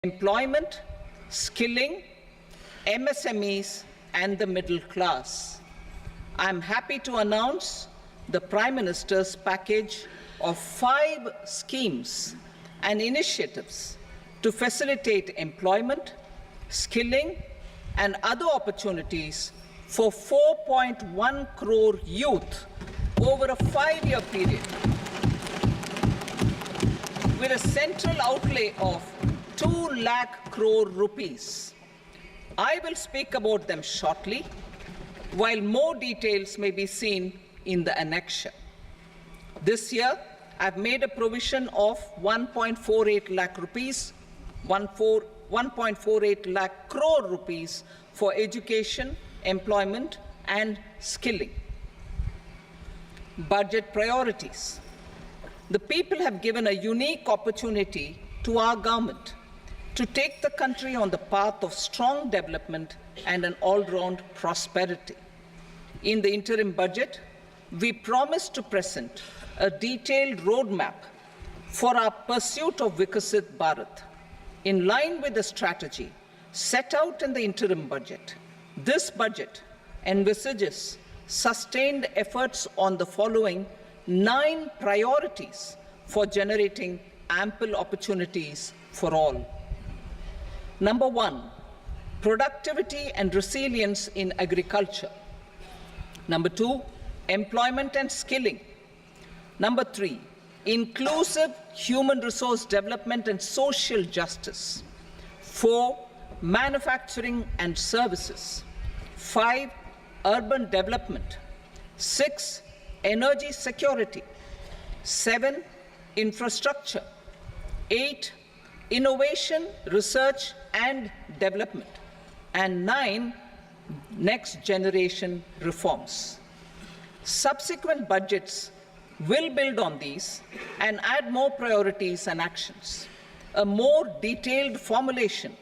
employment, skilling, MSMEs, and the middle class. I'm happy to announce the Prime Minister's package of 5 schemes and initiatives to facilitate employment, skilling, and other opportunities for 4.1 crore youth over a 5-year period, with a central outlay of 2 lakh crore rupees. I will speak about them shortly, while more details may be seen in the annexure. This year, I've made a provision of 1.48 lakh rupees, 1.48 lakh crore rupees for education, employment, and skilling. Budget priorities. The people have given a unique opportunity to our government to take the country on the path of strong development and an all-round prosperity. In the interim budget, we promise to present a detailed roadmap for our pursuit of Vikasit Bharat. In line with the strategy set out in the interim budget, this budget envisages sustained efforts on the following 9 priorities for generating ample opportunities for all. Number 1, productivity and resilience in agriculture. Number 2, employment and skilling. Number 3, inclusive human resource development and social justice. 4, manufacturing and services. 5, urban development. 6, energy security. 7, infrastructure. 8, innovation, research and development. And 9, next generation reforms. Subsequent budgets will build on these and add more priorities and actions. A more detailed formulation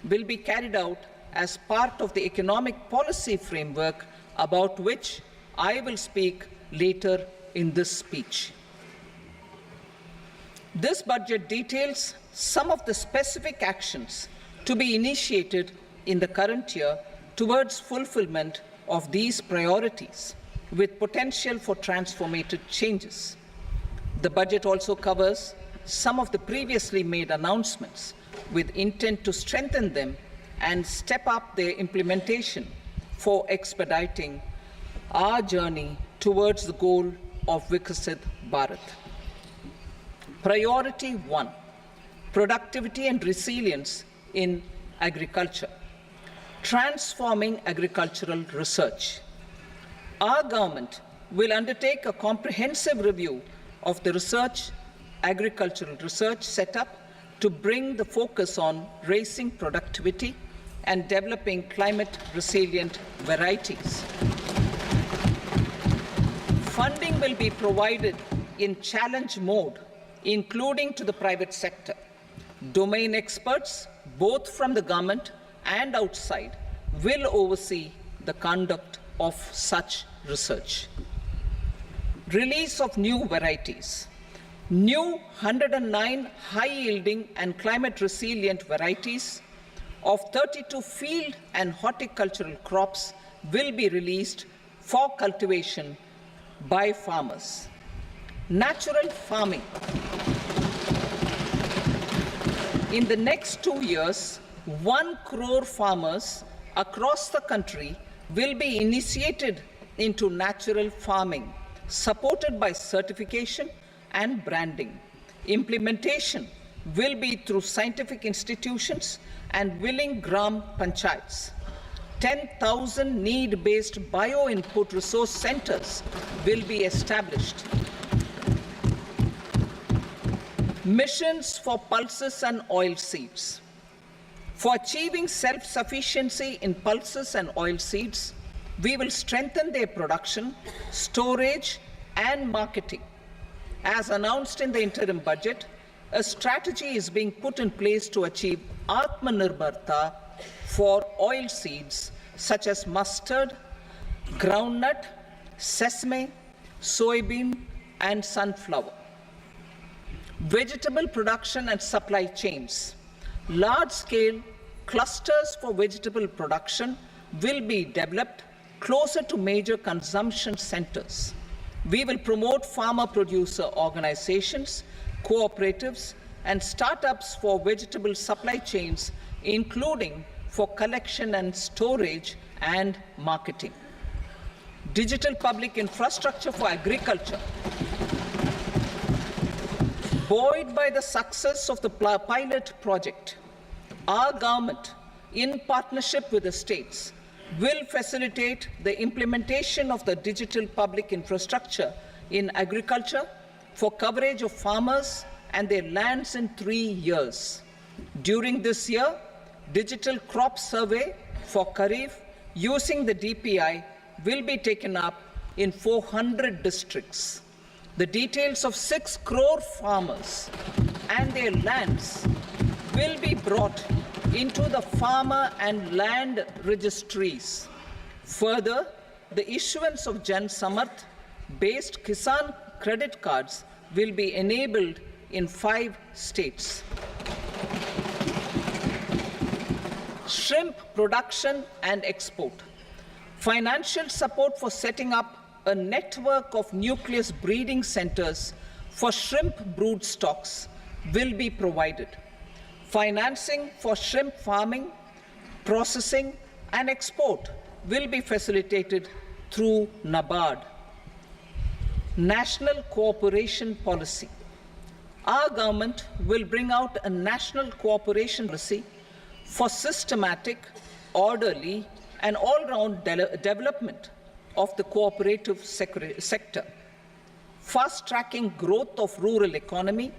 will be carried out as part of the economic policy framework, about which I will speak later in this speech. This budget details some of the specific actions to be initiated in the current year towards fulfillment of these priorities, with potential for transformative changes. The budget also covers some of the previously made announcements with intent to strengthen them and step up their implementation for expediting our journey towards the goal of Vikasit Bharat. Priority 1, productivity and resilience in agriculture. Transforming agricultural research. Our government will undertake a comprehensive review of the agricultural research setup to bring the focus on raising productivity and developing climate-resilient varieties. Funding will be provided in challenge mode, including to the private sector. Domain experts, both from the government and outside, will oversee the conduct of such research. Release of new varieties. New 109 high-yielding and climate-resilient varieties of 32 field and horticultural crops will be released for cultivation by farmers. Natural farming. In the next 2 years, 1 crore farmers across the country will be initiated into natural farming, supported by certification and branding. Implementation will be through scientific institutions and willing gram panchayats. 10,000 need-based bio-input resource centers will be established. Missions for pulses and oil seeds. For achieving self-sufficiency in pulses and oil seeds, we will strengthen their production, storage, and marketing. As announced in the interim budget, a strategy is being put in place to achieve Atmanirbharta for oil seeds such as mustard, groundnut, sesame, soybean, and sunflower. Vegetable production and supply chains. Large-scale clusters for vegetable production will be developed closer to major consumption centers. We will promote farmer-producer organizations, cooperatives, and startups for vegetable supply chains, including for collection and storage and marketing. Digital public infrastructure for agriculture. Buoyed by the success of the pilot project, our government, in partnership with the states, will facilitate the implementation of the digital public infrastructure in agriculture for coverage of farmers and their lands in 3 years. During this year, digital crop survey for Kharif using the DPI will be taken up in 400 districts. The details of 6 crore farmers and their lands will be brought into the farmer and land registries. Further, the issuance of Jan Samarth based Kisan credit cards will be enabled in 5 states. Shrimp production and export. Financial support for setting up a network of nucleus breeding centers for shrimp brood stocks will be provided. Financing for shrimp farming, processing, and export will be facilitated through NABARD. National cooperation policy. Our government will bring out a national cooperation policy for systematic, orderly, and all-round development of the cooperative sector, fast-tracking growth of rural economy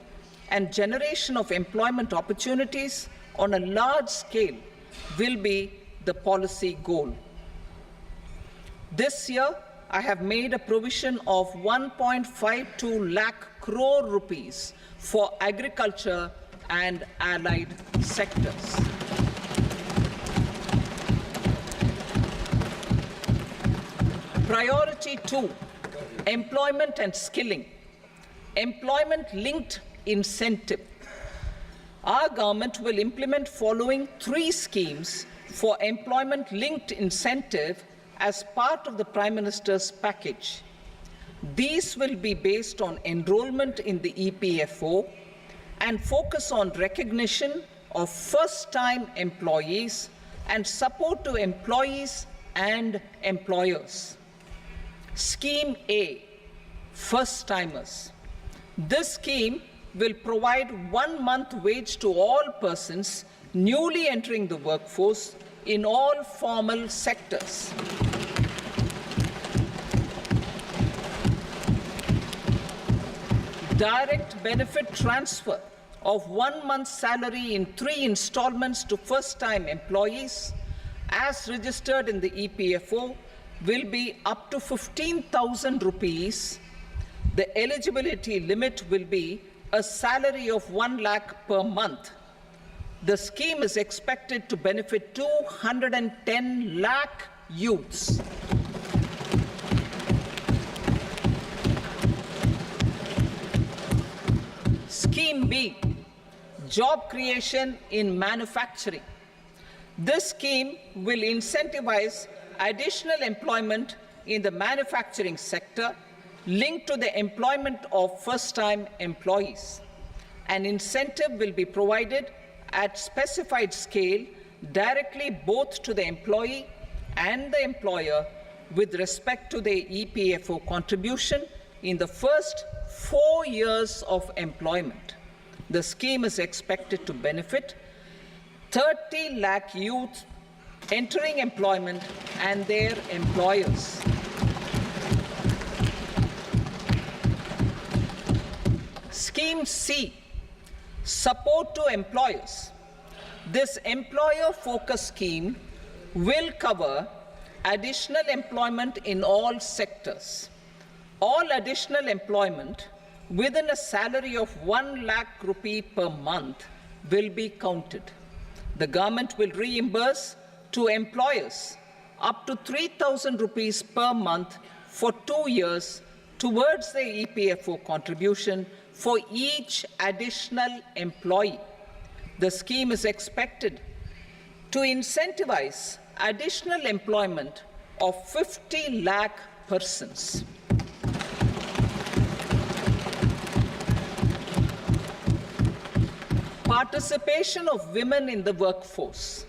and generation of employment opportunities on a large scale will be the policy goal. This year, I have made a provision of 1.52 lakh crore rupees for agriculture and allied sectors. Priority 2, employment and skilling. Employment-linked incentive. Our government will implement following 3 schemes for employment-linked incentive as part of the Prime Minister's package. These will be based on enrollment in the EPFO and focus on recognition of first-time employees and support to employees and employers. Scheme A, first-timers. This scheme will provide 1 month wage to all persons newly entering the workforce in all formal sectors. Direct benefit transfer of 1 month's salary in 3 installments to first-time employees as registered in the EPFO will be up to 15,000 rupees. The eligibility limit will be a salary of 1 lakh per month. The scheme is expected to benefit 210 lakh youths. Scheme B, job creation in manufacturing. This scheme will incentivize additional employment in the manufacturing sector linked to the employment of first-time employees. An incentive will be provided at specified scale directly both to the employee and the employer with respect to their EPFO contribution in the first 4 years of employment. The scheme is expected to benefit 30 lakh youth entering employment and their employers. Scheme C, support to employers. This employer-focused scheme will cover additional employment in all sectors. All additional employment within a salary of 1 lakh rupee per month will be counted. The government will reimburse to employers up to 3,000 rupees per month for 2 years towards the EPFO contribution for each additional employee. The scheme is expected to incentivize additional employment of 50 lakh persons. Participation of women in the workforce.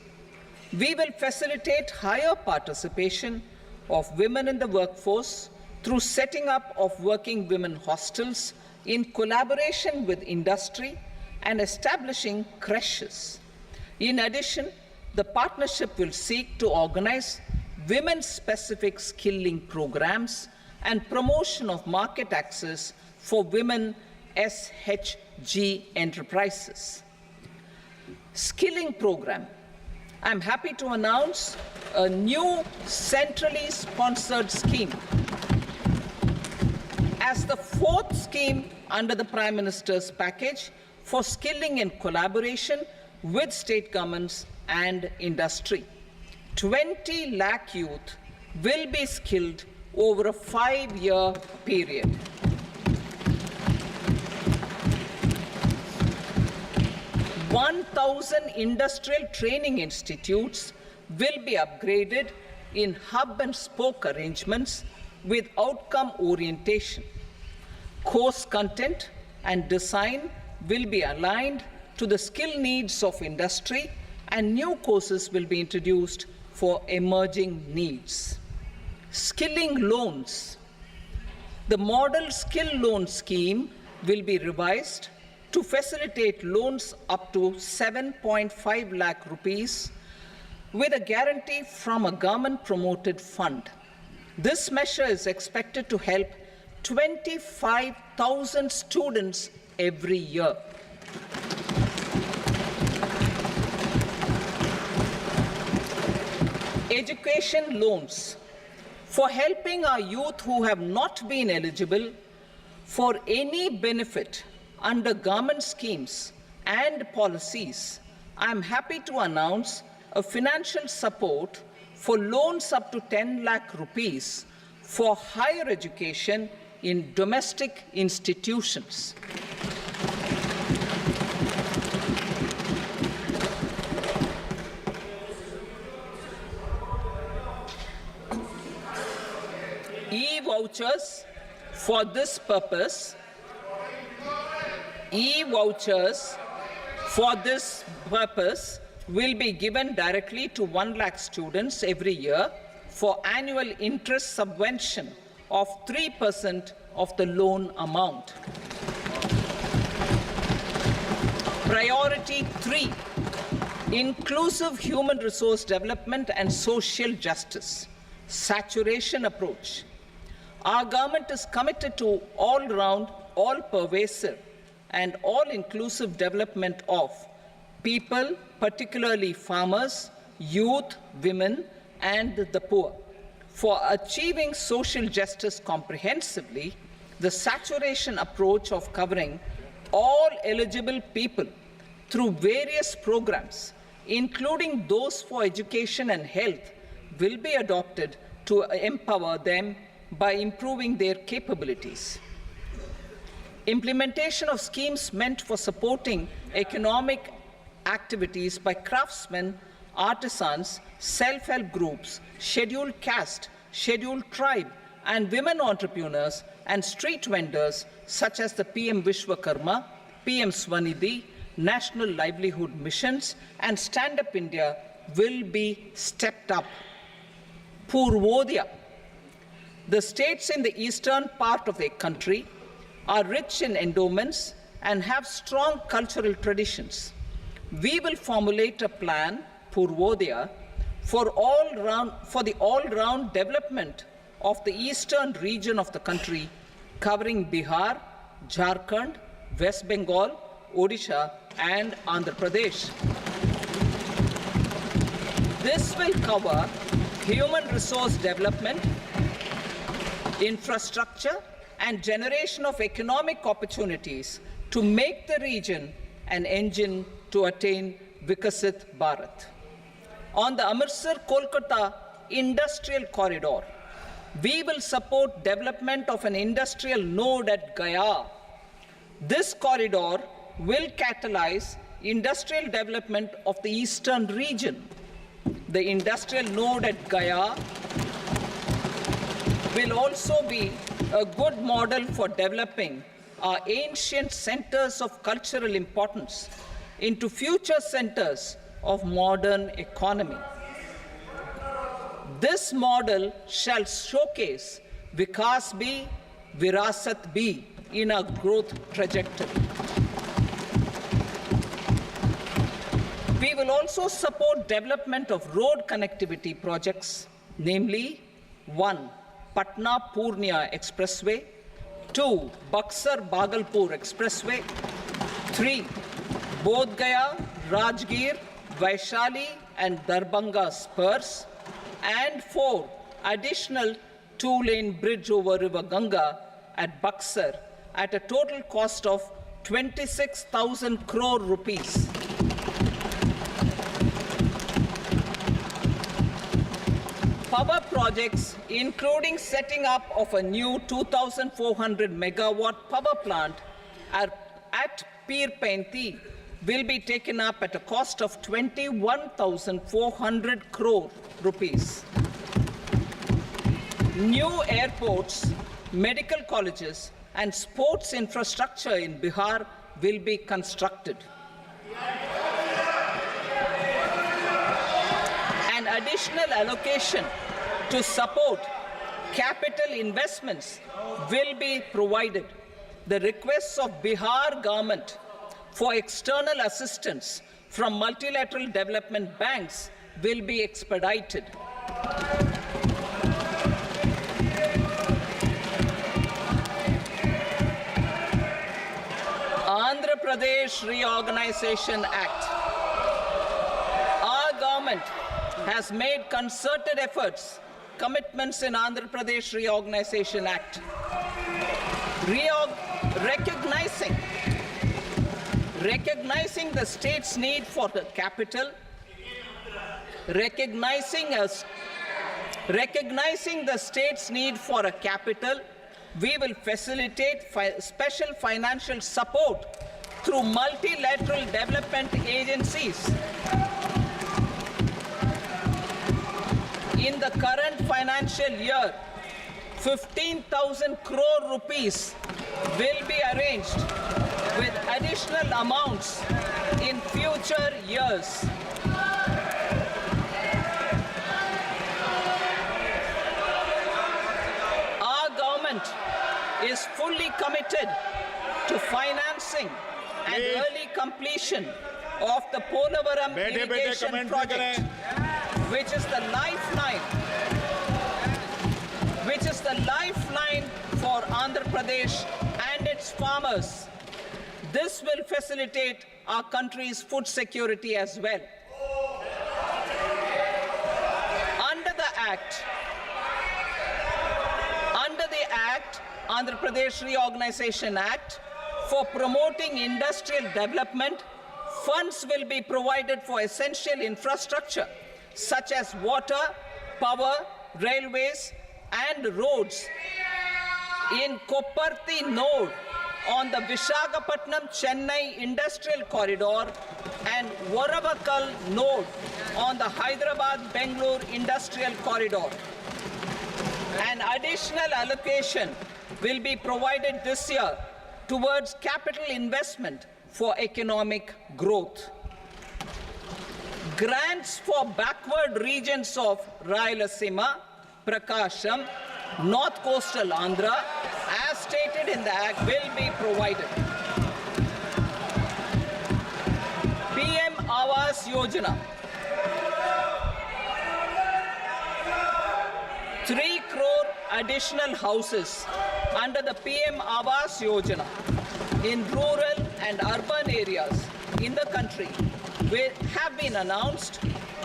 We will facilitate higher participation of women in the workforce through setting up of working women hostels in collaboration with industry and establishing creches. In addition, the partnership will seek to organize women-specific skilling programs and promotion of market access for women SHG enterprises. Skilling program. I'm happy to announce a new centrally sponsored scheme as the fourth scheme under the Prime Minister's package for skilling in collaboration with state governments and industry. 20 lakh youth will be skilled over a 5-year period. "1,000 industrial training institutes will be upgraded in hub and spoke arrangements with outcome orientation. Course content and design will be aligned to the skill needs of industry, and new courses will be introduced for emerging needs." Skilling loans. The model skill loan scheme will be revised to facilitate loans up to 7.5 lakh rupees with a guarantee from a government-promoted fund. This measure is expected to help 25,000 students every year. Education loans. For helping our youth who have not been eligible for any benefit under government schemes and policies, I am happy to announce a financial support for loans up to 10 lakh rupees for higher education in domestic institutions. E-vouchers for this purpose. E-vouchers for this purpose will be given directly to 1 lakh students every year for annual interest subvention of 3% of the loan amount. Priority 3, inclusive human resource development and social justice. Saturation approach. Our government is committed to all-round, all-pervasive and all-inclusive development of people, particularly farmers, youth, women, and the poor. For achieving social justice comprehensively, the saturation approach of covering all eligible people through various programs, including those for education and health, will be adopted to empower them by improving their capabilities. Implementation of schemes meant for supporting economic activities by craftsmen, artisans, self-help groups, scheduled caste, scheduled tribe, and women entrepreneurs and street vendors such as the PM Vishwakarma, PM Swanidhi, National Livelihood Missions, and Stand Up India will be stepped up. Purvodaya. The states in the eastern part of the country are rich in endowments and have strong cultural traditions. We will formulate a plan, Purvodaya, for the all-round development of the eastern region of the country, covering Bihar, Jharkhand, West Bengal, Odisha, and Andhra Pradesh. This will cover human resource development, infrastructure, and generation of economic opportunities to make the region an engine to attain Vikasit Bharat. On the Amritsar-Kolkata Industrial Corridor, we will support development of an industrial node at Gaya. This corridor will catalyze industrial development of the eastern region. The industrial node at Gaya will also be a good model for developing our ancient centers of cultural importance into future centers of modern economy. This model shall showcase Vikas B, Virasat B in our growth trajectory. We will also support development of road connectivity projects, namely 1. Patna-Purnia Expressway, 2. Buxar-Bhagalpur Expressway, 3. Bodh Gaya, Rajgir, Vaishali and Darbhanga spurs, and 4. Additional 2-lane bridge over River Ganga at Buxar at a total cost of 26,000 crore rupees. Power projects, including setting up of a new 2,400 megawatt power plant at Pir Painti, will be taken up at a cost of 21,400 crore rupees. New airports, medical colleges, and sports infrastructure in Bihar will be constructed. An additional allocation to support capital investments will be provided. The requests of Bihar government for external assistance from multilateral development banks will be expedited. Andhra Pradesh Reorganization Act. Our government has made concerted efforts, commitments in Andhra Pradesh Reorganization Act, recognizing the state's need for the capital, recognizing the state's need for a capital, we will facilitate special financial support through multilateral development agencies. In the current financial year, 15,000 crore rupees will be arranged with additional amounts in future years. Our government is fully committed to financing and early completion of the Polavaram irrigation project, which is the lifeline for Andhra Pradesh and its farmers. This will facilitate our country's food security as well. Under the Andhra Pradesh Reorganization Act, for promoting industrial development, funds will be provided for essential infrastructure such as water, power, railways, and roads in Kopparthi node on the Visakhapatnam-Chennai industrial corridor and Varavakal node on the Hyderabad-Bangalore industrial corridor. An additional allocation will be provided this year towards capital investment for economic growth. Grants for backward regions of Rayalaseema, Prakasham, North Coastal Andhra, as stated in the Act, will be provided. PM Awas Yojana. 3 crore additional houses under the PM Awas Yojana in rural and urban areas in the country will have been announced,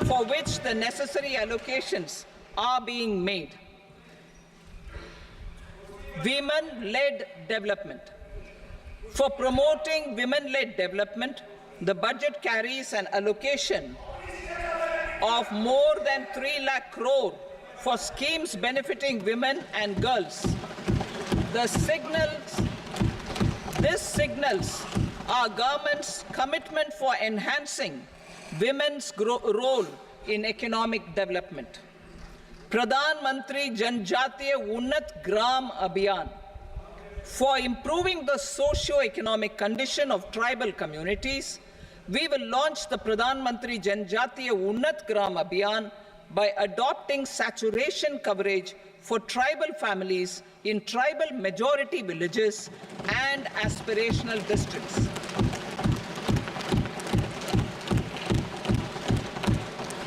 for which the necessary allocations are being made. Women-led development. For promoting women-led development, the budget carries an allocation of more than 3 lakh crore for schemes benefiting women and girls. This signals our government's commitment for enhancing women's role in economic development. Pradhan Mantri Janjatiya Unnat Gram Abhiyan, for improving the socio-economic condition of tribal communities, we will launch the Pradhan Mantri Janjatiya Unnat Gram Abhiyan by adopting saturation coverage for tribal families in tribal majority villages and aspirational districts.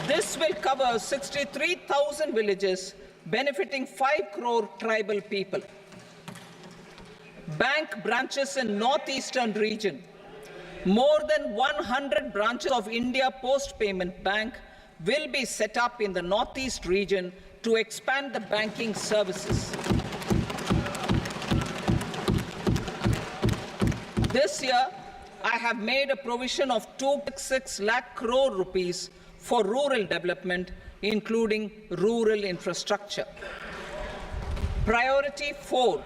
This will cover 63,000 villages, benefiting 5 crore tribal people. Bank branches in northeastern region. More than 100 branches of India Post Payment Bank will be set up in the northeast region to expand the banking services. This year, I have made a provision of 2.6 lakh crore rupees for rural development, including rural infrastructure. Priority 4,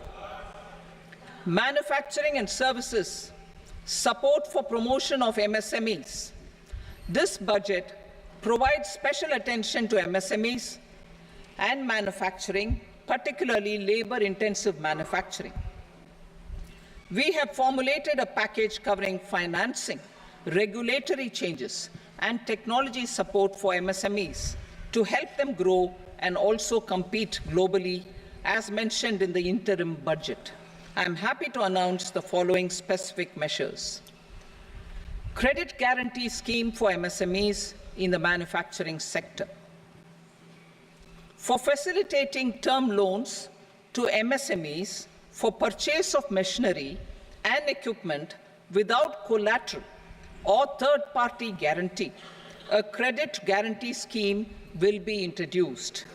manufacturing and services, support for promotion of MSMEs. This budget provides special attention to MSMEs and manufacturing, particularly labor-intensive manufacturing. We have formulated a package covering financing, regulatory changes, and technology support for MSMEs to help them grow and also compete globally, as mentioned in the interim budget. I am happy to announce the following specific measures. Credit guarantee scheme for MSMEs in the manufacturing sector. For facilitating term loans to MSMEs for purchase of machinery and equipment without collateral or third-party guarantee, a credit guarantee scheme will be introduced.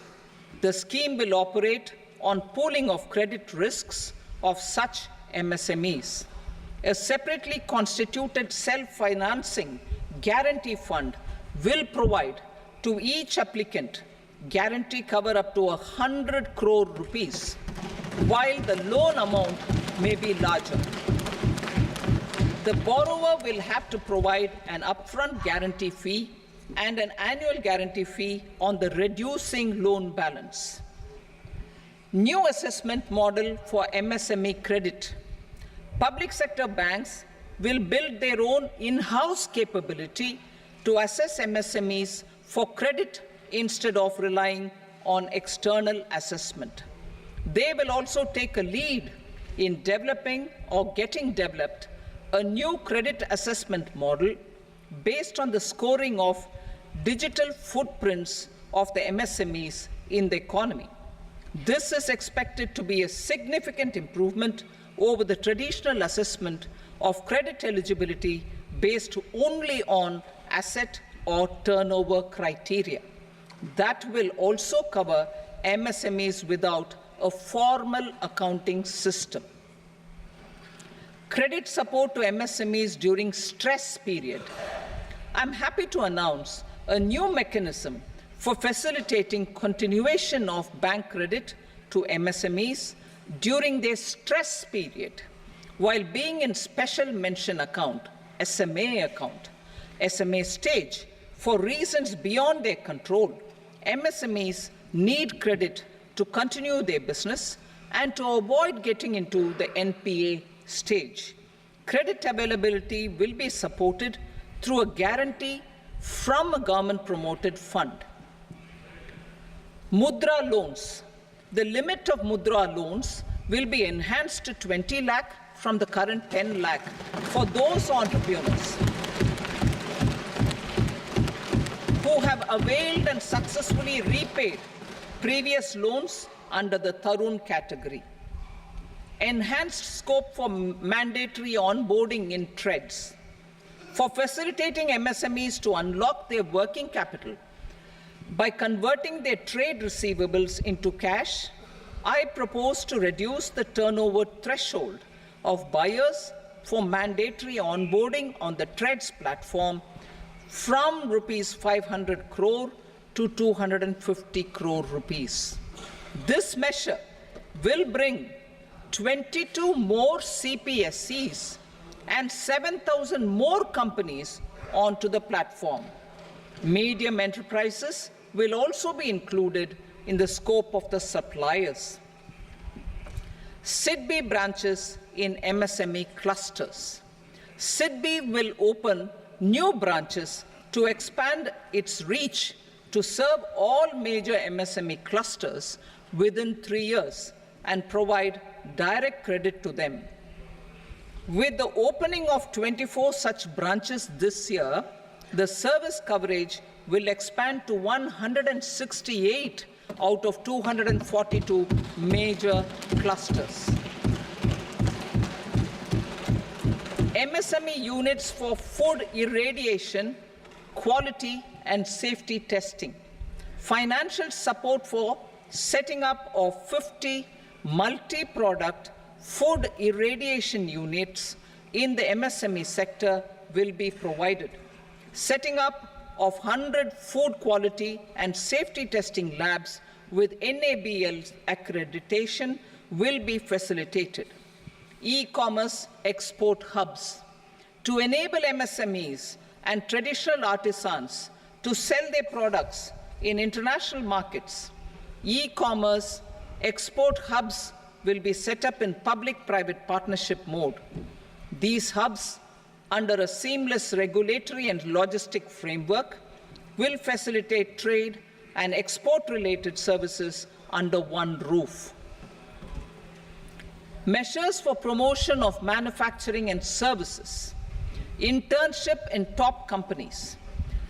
The scheme will operate on pooling of credit risks of such MSMEs. A separately constituted self-financing guarantee fund will provide to each applicant guarantee cover up to 100 crore rupees, while the loan amount may be larger. The borrower will have to provide an upfront guarantee fee and an annual guarantee fee on the reducing loan balance. New assessment model for MSME credit. Public sector banks will build their own in-house capability to assess MSMEs for credit instead of relying on external assessment. They will also take a lead in developing or getting developed a new credit assessment model based on the scoring of digital footprints of the MSMEs in the economy. This is expected to be a significant improvement over the traditional assessment of credit eligibility based only on asset or turnover criteria. That will also cover MSMEs without a formal accounting system. Credit support to MSMEs during stress period. I'm happy to announce a new mechanism for facilitating continuation of bank credit to MSMEs during their stress period while being in special mention account, SMA stage, for reasons beyond their control. MSMEs need credit to continue their business and to avoid getting into the NPA stage. Credit availability will be supported through a guarantee from a government-promoted fund. Mudra loans. The limit of Mudra loans will be enhanced to 20 lakh from the current 10 lakh for those entrepreneurs who have availed and successfully repaid previous loans under the Tarun category. Enhanced scope for mandatory onboarding in trades. For facilitating MSMEs to unlock their working capital by converting their trade receivables into cash, I propose to reduce the turnover threshold of buyers for mandatory onboarding on the trades platform from rupees 500 crore to 250 crore rupees. This measure will bring 22 more CPSCs and 7,000 more companies onto the platform. Medium enterprises will also be included in the scope of the suppliers. SIDBI branches in MSME clusters. SIDBI will open new branches to expand its reach to serve all major MSME clusters within 3 years and provide direct credit to them. With the opening of 24 such branches this year, the service coverage will expand to 168 out of 242 major clusters. MSME units for food irradiation, quality and safety testing. Financial support for setting up of 50 multi-product food irradiation units in the MSME sector will be provided. Setting up of 100 food quality and safety testing labs with NABL accreditation will be facilitated. E-commerce export hubs to enable MSMEs and traditional artisans to sell their products in international markets. E-commerce export hubs will be set up in public-private partnership mode. These hubs, under a seamless regulatory and logistic framework, will facilitate trade and export-related services under one roof. Measures for promotion of manufacturing and services. Internship in top companies.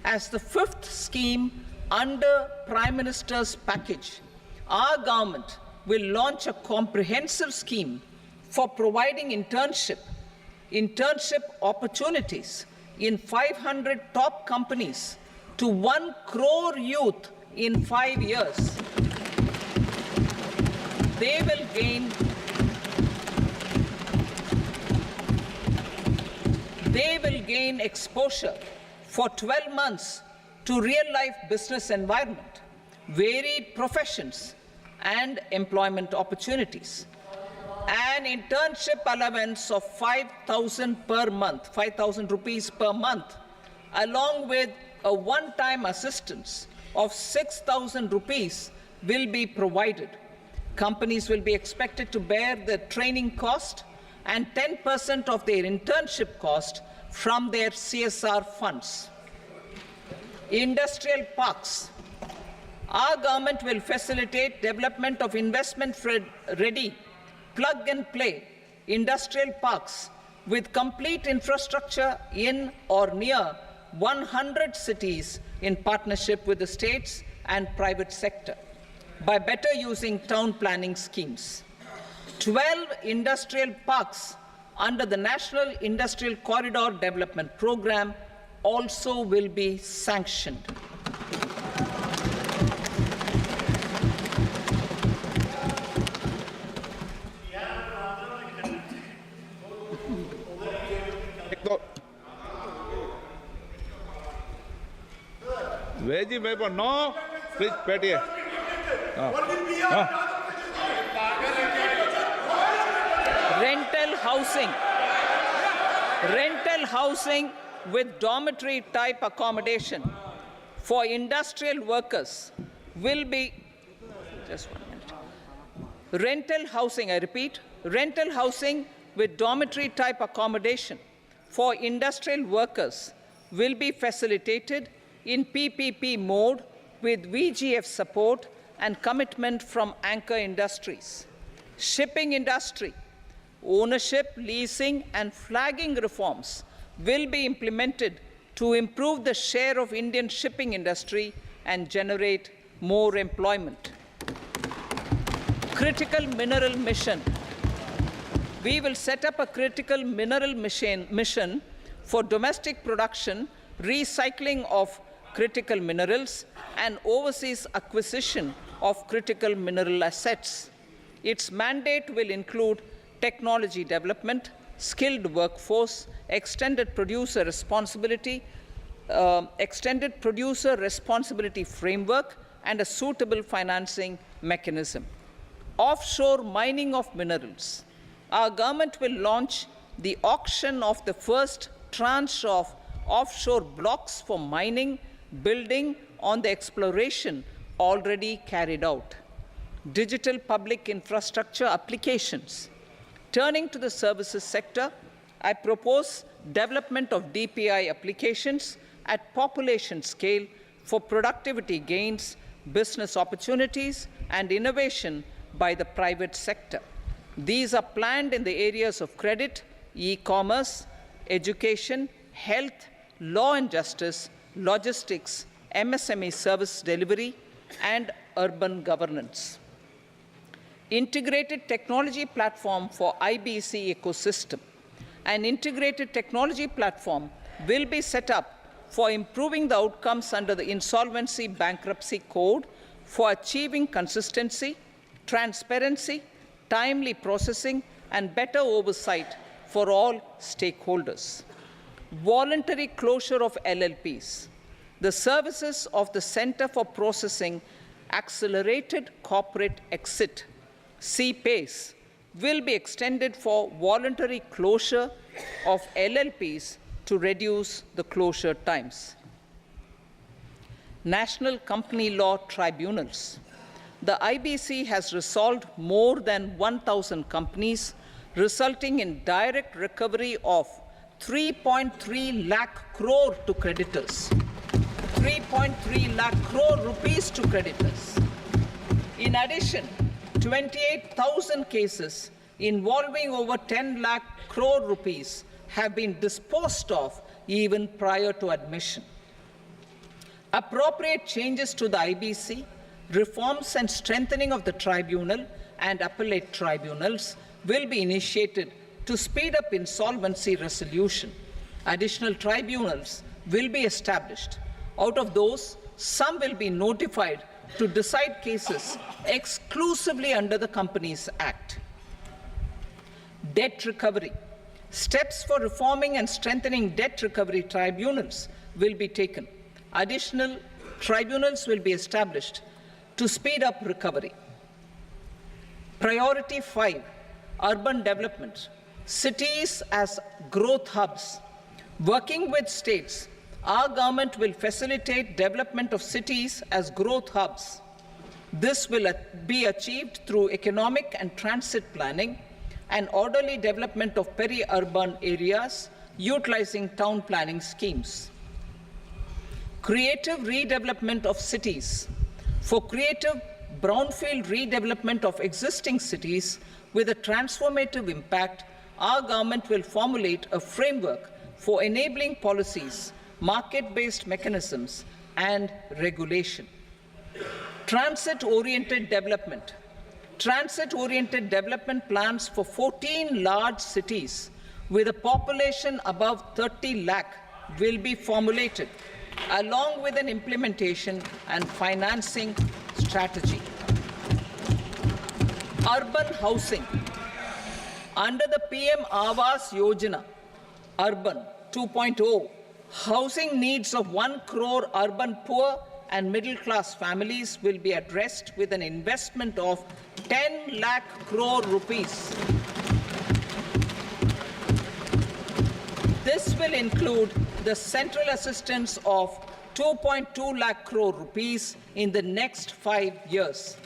As the fifth scheme under Prime Minister's package, our government will launch a comprehensive scheme for providing internship opportunities in 500 top companies to 1 crore youth in 5 years. They will gain exposure for 12 months to real-life business environment, varied professions, and employment opportunities. An internship allowance of 5,000 per month, 5,000 rupees per month, along with a one-time assistance of 6,000 rupees will be provided. Companies will be expected to bear the training cost and 10% of their internship cost from their CSR funds. Industrial parks. Our government will facilitate development of investment-ready, plug-and-play industrial parks with complete infrastructure in or near 100 cities in partnership with the states and private sector by better using town planning schemes. 12 industrial parks under the National Industrial Corridor Development Program also will be sanctioned. Veggie paper, no. Please, Petty. Rental housing with dormitory type accommodation for industrial workers will be, just 1 minute. Rental housing, I repeat, rental housing with dormitory type accommodation for industrial workers will be facilitated in PPP mode with VGF support and commitment from anchor industries. Shipping industry, ownership, leasing, and flagging reforms will be implemented to improve the share of Indian shipping industry and generate more employment. Critical mineral mission. We will set up a critical mineral mission for domestic production, recycling of critical minerals, and overseas acquisition of critical mineral assets. Its mandate will include technology development, skilled workforce, extended producer responsibility framework, and a suitable financing mechanism. Offshore mining of minerals. Our government will launch the auction of the first tranche of offshore blocks for mining, building on the exploration already carried out. Digital public infrastructure applications. Turning to the services sector, I propose development of DPI applications at population scale for productivity gains, business opportunities, and innovation by the private sector. These are planned in the areas of credit, e-commerce, education, health, law and justice, logistics, MSME service delivery, and urban governance. Integrated technology platform for IBC ecosystem. An integrated technology platform will be set up for improving the outcomes under the Insolvency Bankruptcy Code for achieving consistency, transparency, timely processing, and better oversight for all stakeholders. Voluntary closure of LLPs. The services of the Center for Processing Accelerated Corporate Exit, CPACE, will be extended for voluntary closure of LLPs to reduce the closure times. National Company Law Tribunals. The IBC has resolved more than 1,000 companies, resulting in direct recovery of 3.3 lakh crore to creditors. 3.3 lakh crore rupees to creditors. In addition, 28,000 cases involving over 10 lakh crore rupees have been disposed of even prior to admission. Appropriate changes to the IBC, reforms and strengthening of the tribunal and appellate tribunals will be initiated to speed up insolvency resolution. Additional tribunals will be established. Out of those, some will be notified to decide cases exclusively under the Companies Act. Debt recovery. Steps for reforming and strengthening debt recovery tribunals will be taken. Additional tribunals will be established to speed up recovery. Priority 5, urban development. Cities as growth hubs. Working with states, our government will facilitate development of cities as growth hubs. This will be achieved through economic and transit planning and orderly development of peri-urban areas utilizing town planning schemes. Creative redevelopment of cities. For creative brownfield redevelopment of existing cities with a transformative impact, our government will formulate a framework for enabling policies, market-based mechanisms, and regulation. Transit-oriented development. Transit-oriented development plans for 14 large cities with a population above 30 lakh will be formulated, along with an implementation and financing strategy. Urban housing. Under the PM Awas Yojana, Urban 2.0, housing needs of 1 crore urban poor and middle-class families will be addressed with an investment of 10 lakh crore rupees. This will include the central assistance of 2.2 lakh crore rupees in the next 5 years.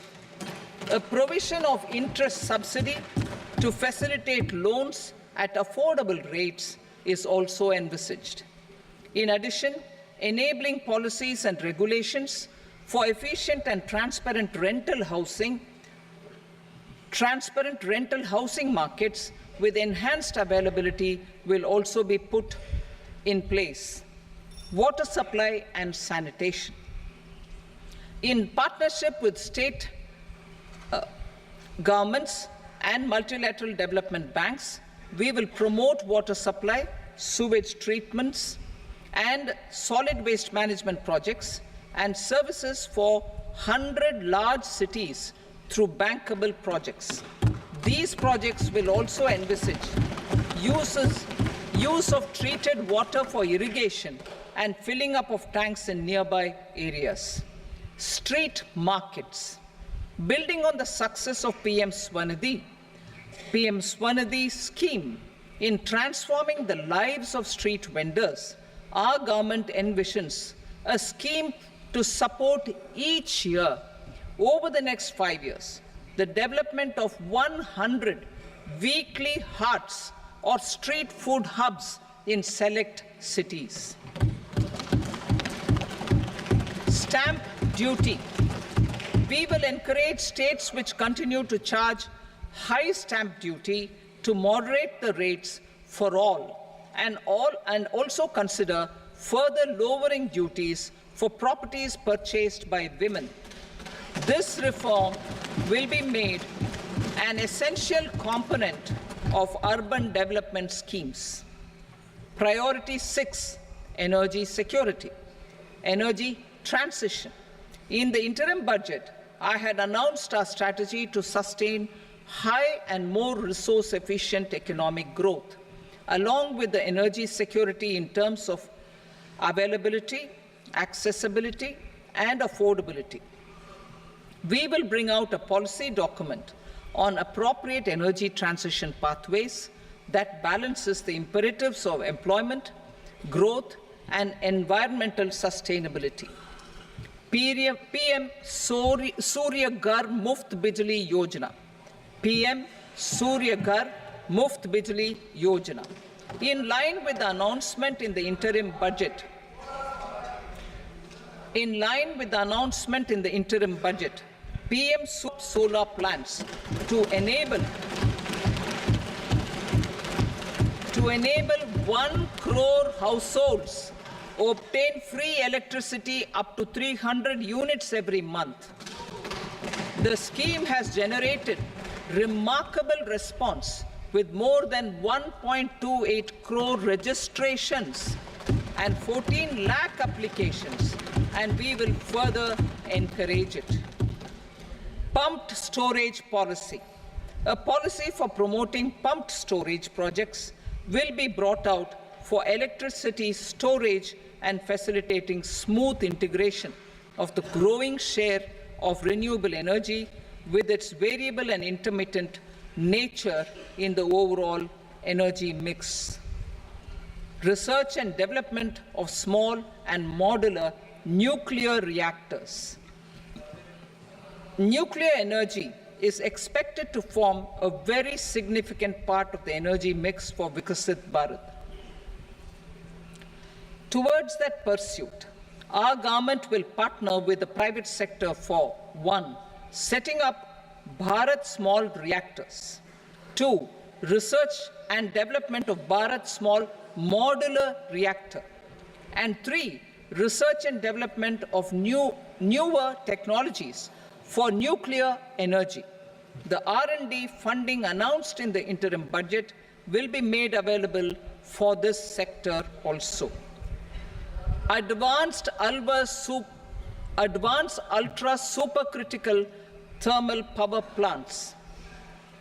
A provision of interest subsidy to facilitate loans at affordable rates is also envisaged. In addition, enabling policies and regulations for efficient and transparent rental housing markets with enhanced availability will also be put in place. Water supply and sanitation. In partnership with state governments and multilateral development banks, we will promote water supply, sewage treatments, and solid waste management projects and services for 100 large cities through bankable projects. These projects will also envisage use of treated water for irrigation and filling up of tanks in nearby areas. Street markets. Building on the success of PM Swanidhi scheme In transforming the lives of street vendors, our government envisions a scheme to support each year, over the next 5 years, the development of 100 weekly hearts or street food hubs in select cities. Stamp duty. We will encourage states which continue to charge high stamp duty to moderate the rates for all and also consider further lowering duties for properties purchased by women. This reform will be made an essential component of urban development schemes. Priority 6, energy security, energy transition. In the interim budget, I had announced our strategy to sustain high and more resource-efficient economic growth, along with the energy security in terms of availability, accessibility, and affordability. We will bring out a policy document on appropriate energy transition pathways that balances the imperatives of employment, growth, and environmental sustainability. PM Surya Ghar Muft Bijli Yojana. PM Surya Ghar Muft Bijli Yojana. In line with the announcement in the interim budget, PM solar plants to enable 1 crore households obtain free electricity up to 300 units every month. The scheme has generated remarkable response with more than 1.28 crore registrations and 14 lakh applications, and we will further encourage it. Pumped storage policy. A policy for promoting pumped storage projects will be brought out for electricity storage and facilitating smooth integration of the growing share of renewable energy with its variable and intermittent nature in the overall energy mix. Research and development of small and modular nuclear reactors. Nuclear energy is expected to form a very significant part of the energy mix for Vikasit Bharat. Towards that pursuit, our government will partner with the private sector for 1. Setting up Bharat Small Reactors, 2. Research and development of Bharat Small Modular Reactor, and 3. Research and development of newer technologies for nuclear energy. The R&D funding announced in the interim budget will be made available for this sector also. Advanced ultra supercritical thermal power plants.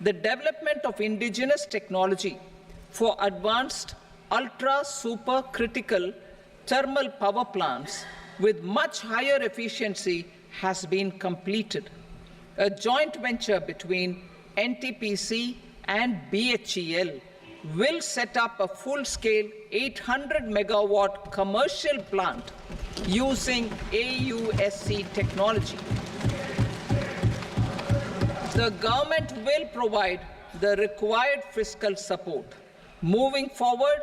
The development of indigenous technology for advanced ultra supercritical thermal power plants with much higher efficiency has been completed. A joint venture between NTPC and BHEL will set up a full-scale 800 megawatt commercial plant using AUSC technology. The government will provide the required fiscal support. Moving forward,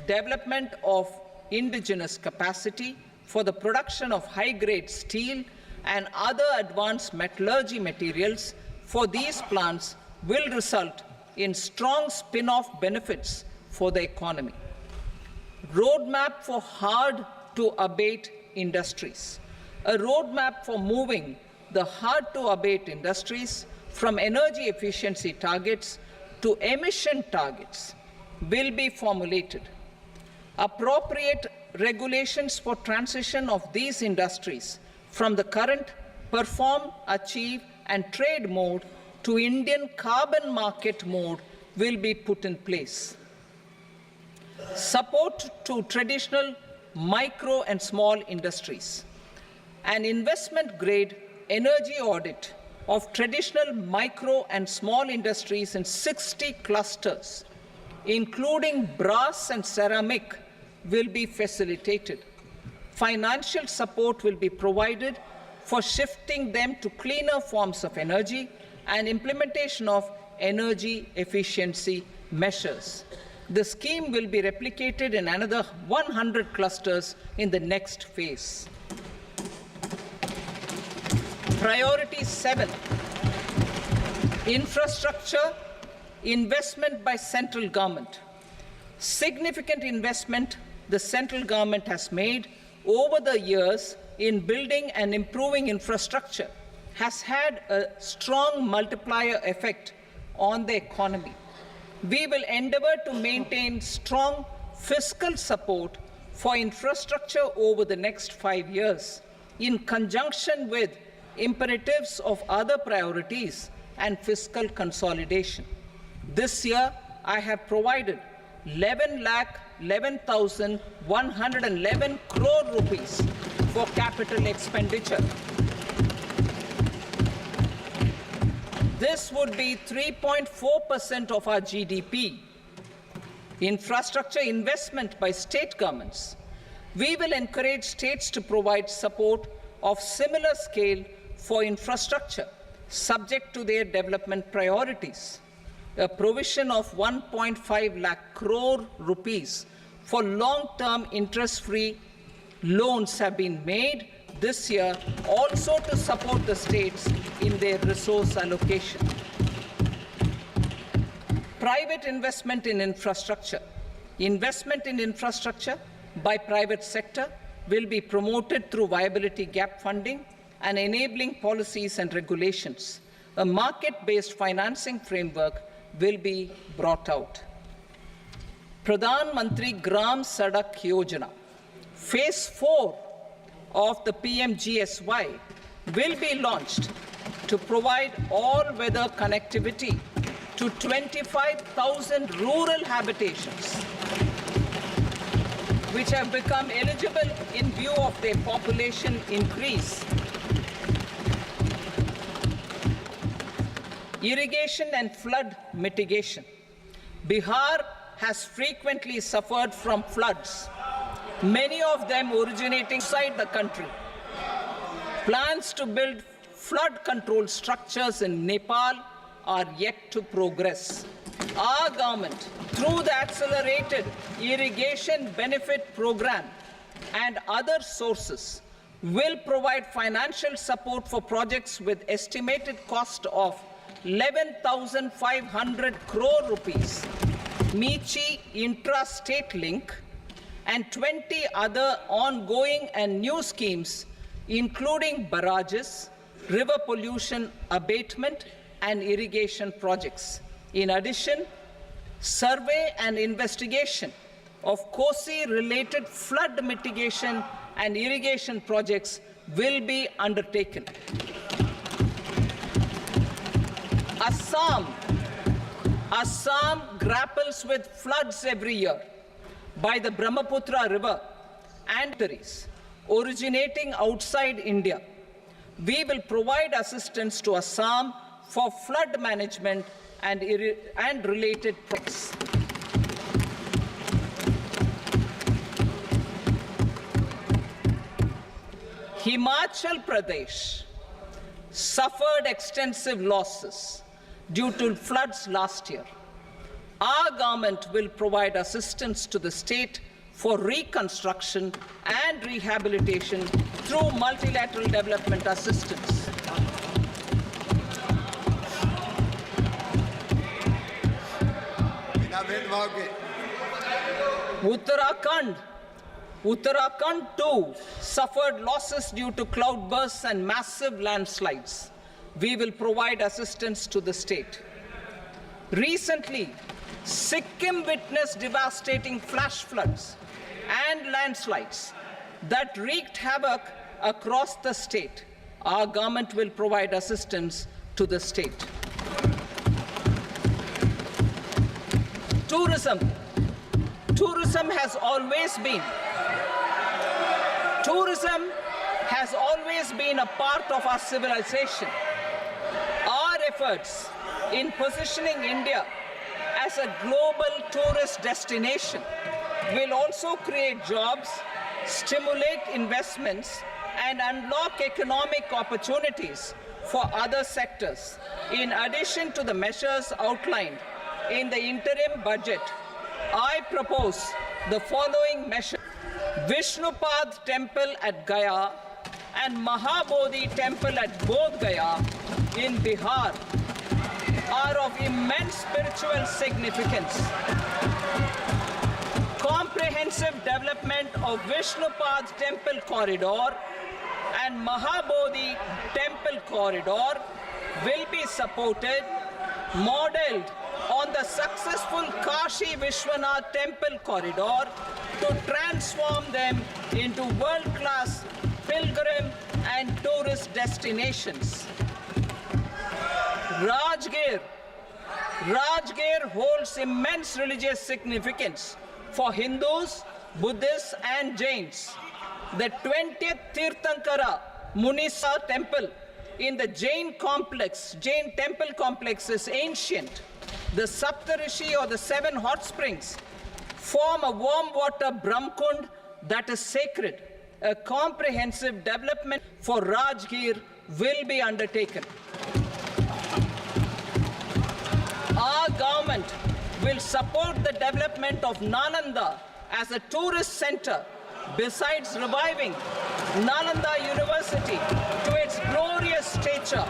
development of indigenous capacity for the production of high-grade steel and other advanced metallurgy materials for these plants will result in strong spin-off benefits for the economy. Roadmap for hard-to-abate industries. A roadmap for moving the hard-to-abate industries from energy efficiency targets to emission targets will be formulated. Appropriate regulations for transition of these industries from the current perform, achieve, and trade mode to Indian carbon market mode will be put in place. Support to traditional micro and small industries. An investment-grade energy audit of traditional micro and small industries in 60 clusters including brass and ceramic, will be facilitated. Financial support will be provided for shifting them to cleaner forms of energy and implementation of energy efficiency measures. The scheme will be replicated in another 100 clusters in the next phase. Priority 7, infrastructure investment by central government. Significant investment the central government has made over the years in building and improving infrastructure has had a strong multiplier effect on the economy. We will endeavour to maintain strong fiscal support for infrastructure over the next 5 years, in conjunction with imperatives of other priorities and fiscal consolidation. This year, I have provided 11,11,111 crore rupees for capital expenditure. This would be 3.4% of our GDP. Infrastructure investment by state governments. We will encourage states to provide support of similar scale for infrastructure, subject to their development priorities. A provision of 1.5 lakh crore rupees for long-term interest-free loans have been made this year, also to support the states in their resource allocation. Private investment in infrastructure. Investment in infrastructure by private sector will be promoted through viability gap funding and enabling policies and regulations. A market-based financing framework will be brought out. Pradhan Mantri Gram Sadak Yojana. Phase 4 of the PMGSY will be launched to provide all-weather connectivity to 25,000 rural habitations, which have become eligible in view of their population increase. Irrigation and flood mitigation. Bihar has frequently suffered from floods, many of them originating outside the country. Plans to build flood control structures in Nepal are yet to progress. Our government, through the Accelerated Irrigation Benefit Program and other sources, will provide financial support for projects with estimated cost of 11,500 crore rupees, Michi Intra-State Link, and 20 other ongoing and new schemes, including barrages, river pollution abatement, and irrigation projects. In addition, survey and investigation of Kosi-related flood mitigation and irrigation projects will be undertaken. Assam grapples with floods every year by the Brahmaputra River and rivers originating outside India. We will provide assistance to Assam for flood management and related projects. Himachal Pradesh suffered extensive losses due to floods last year. Our government will provide assistance to the state for reconstruction and rehabilitation through multilateral development assistance. Uttarakhand too suffered losses due to cloudbursts and massive landslides. We will provide assistance to the state. Recently, Sikkim witnessed devastating flash floods and landslides that wreaked havoc across the state. Our government will provide assistance to the state. Tourism. Tourism has always been a part of our civilization. Our efforts in positioning India as a global tourist destination will also create jobs, stimulate investments, and unlock economic opportunities for other sectors. In addition to the measures outlined in the interim budget, I propose the following measures. Vishnupad Temple at Gaya and Mahabodhi Temple at Bodh Gaya in Bihar are of immense spiritual significance. Comprehensive development of Vishnupad Temple corridor and Mahabodhi Temple corridor will be supported, modeled on the successful Kashi Vishwanath Temple corridor to transform them into world-class pilgrim and tourist destinations. Rajgir holds immense religious significance for Hindus, Buddhists and Jains. The 20th Tirthankara Munisa temple in the Jain temple complex is ancient. The Saptarishi or the 7 hot springs form a warm water Brahmkund that is sacred. A comprehensive development for Rajgir will be undertaken. Our government will support the development of Nalanda as a tourist center, besides reviving Nalanda University to its glorious stature.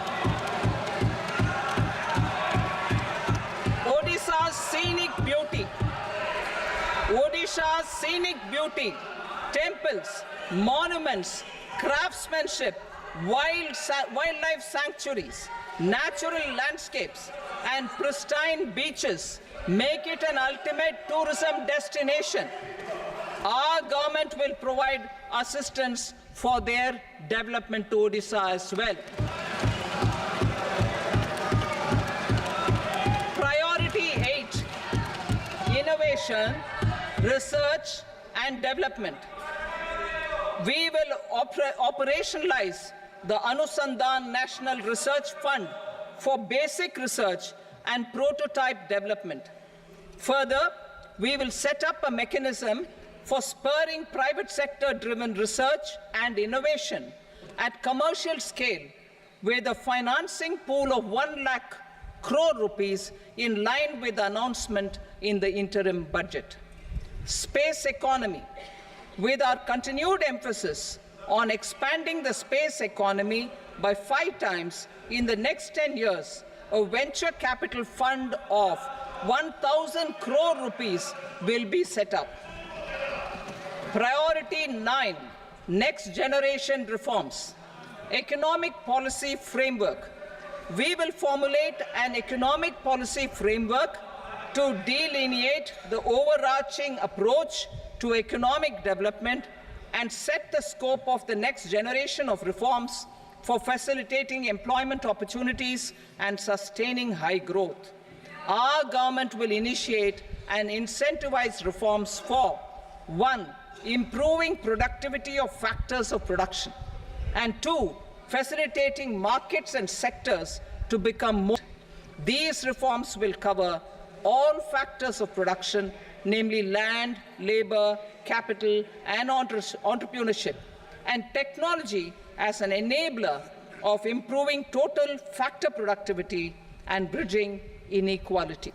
Odisha's scenic beauty, temples, monuments, craftsmanship, wildlife sanctuaries, natural landscapes, and pristine beaches make it an ultimate tourism destination. Our government will provide assistance for their development to Odisha as well. Priority 8, innovation, research and development. We will operationalize the Anusandhan National Research Fund for basic research and prototype development. Further, we will set up a mechanism for spurring private sector-driven research and innovation at commercial scale with a financing pool of 1 lakh crore rupees in line with the announcement in the interim budget. Space economy. With our continued emphasis on expanding the space economy by 5 times in the next 10 years, a venture capital fund of 1,000 crore rupees will be set up. Priority 9, next generation reforms. Economic policy framework. We will formulate an economic policy framework to delineate the overarching approach to economic development and set the scope of the next generation of reforms for facilitating employment opportunities and sustaining high growth. Our government will initiate and incentivize reforms for 1. Improving productivity of factors of production, and 2. Facilitating markets and sectors to become more. These reforms will cover all factors of production, namely land, labor, capital, and entrepreneurship, and technology as an enabler of improving total factor productivity and bridging inequality.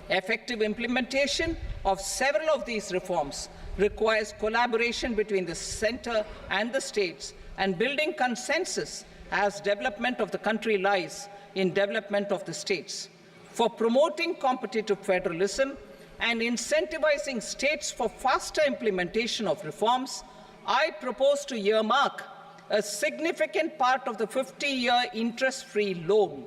Effective implementation of several of these reforms requires collaboration between the center and the states and building consensus as development of the country lies in development of the states. For promoting competitive federalism and incentivizing states for faster implementation of reforms, I propose to earmark a significant part of the 50-year interest-free loan.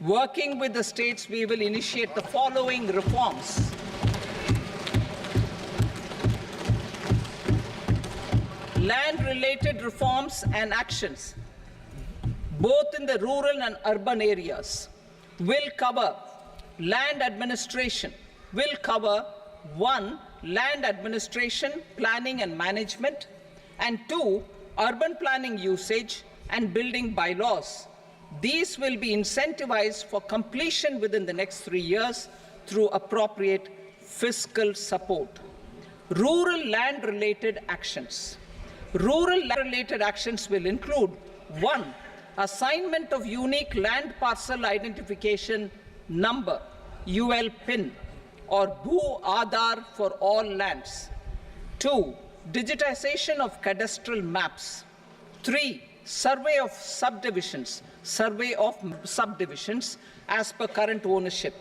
Working with the states, we will initiate the following reforms. Land-related reforms and actions, both in the rural and urban areas, will cover land administration, will cover 1. Land administration, planning and management, and 2. Urban planning usage and building bylaws. These will be incentivized for completion within the next 3 years through appropriate fiscal support. Rural land-related actions. Rural land-related actions will include 1. Assignment of unique land parcel identification number, UL PIN, or Bhu Aadhaar for all lands. 2. Digitization of cadastral maps. 3. Survey of subdivisions as per current ownership.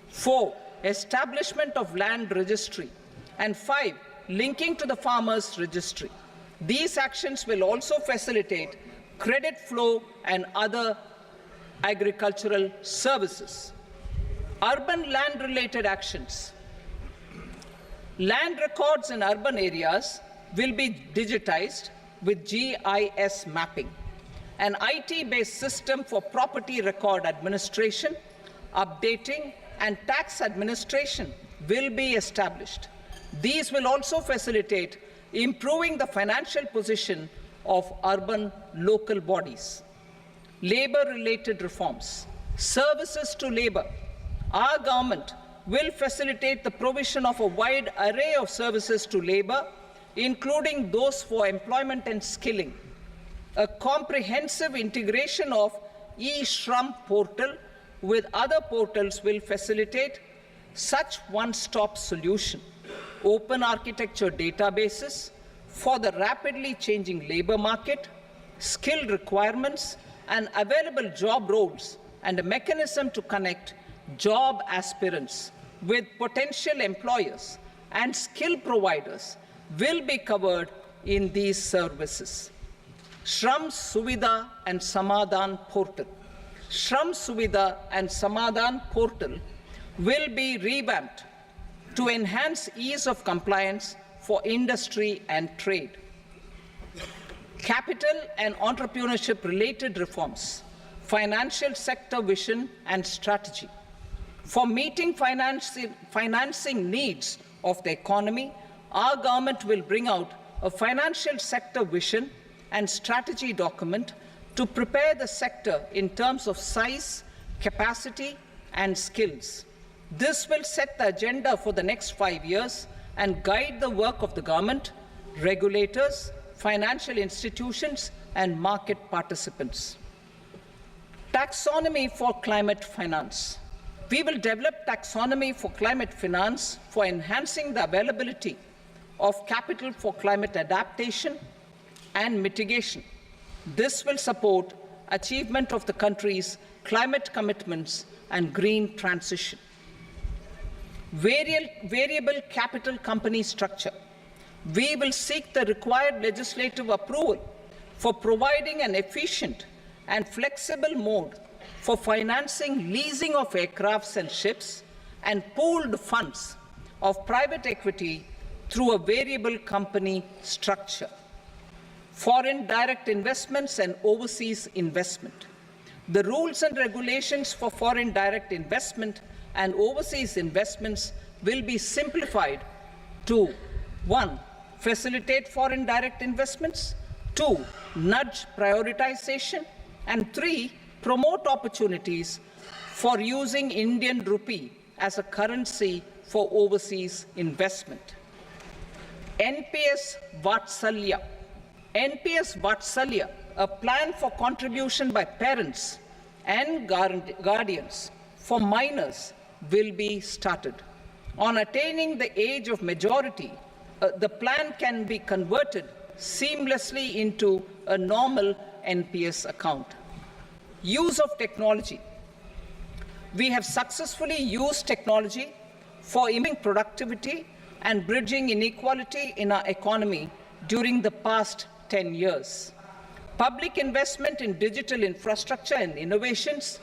4. Establishment of land registry. And 5. Linking to the farmers registry. These actions will also facilitate credit flow and other agricultural services. Urban land-related actions. Land records in urban areas will be digitized with GIS mapping. An IT-based system for property record administration, updating, and tax administration will be established. These will also facilitate improving the financial position of urban local bodies. Labor-related reforms. Services to labor. Our government will facilitate the provision of a wide array of services to labor, including those for employment and skilling. A comprehensive integration of e-Shram portal with other portals will facilitate such one-stop solution. Open architecture databases for the rapidly changing labor market, skill requirements, and available job roles, and a mechanism to connect job aspirants with potential employers and skill providers will be covered in these services. Shram Suvidha and Samadhan portal. Shram Suvidha and Samadhan portal will be revamped to enhance ease of compliance for industry and trade. Capital and entrepreneurship related reforms, financial sector vision and strategy. For meeting financing needs of the economy, our government will bring out a financial sector vision and strategy document to prepare the sector in terms of size, capacity, and skills. This will set the agenda for the next 5 years and guide the work of the government, regulators, financial institutions, and market participants. Taxonomy for climate finance. We will develop taxonomy for climate finance for enhancing the availability of capital for climate adaptation and mitigation. This will support achievement of the country's climate commitments and green transition. Variable capital company structure. We will seek the required legislative approval for providing an efficient and flexible mode for financing leasing of aircrafts and ships and pooled funds of private equity through a variable company structure. Foreign direct investments and overseas investment. The rules and regulations for foreign direct investment and overseas investments will be simplified to 1. Facilitate foreign direct investments, 2. Nudge prioritization, and 3. Promote opportunities for using Indian rupee as a currency for overseas investment. NPS Vatsalya. NPS Vatsalya, a plan for contribution by parents and guardians for minors, will be started. On attaining the age of majority, the plan can be converted seamlessly into a normal NPS account. Use of technology. We have successfully used technology for improving productivity and bridging inequality in our economy during the past 10 years. Public investment in digital infrastructure and innovations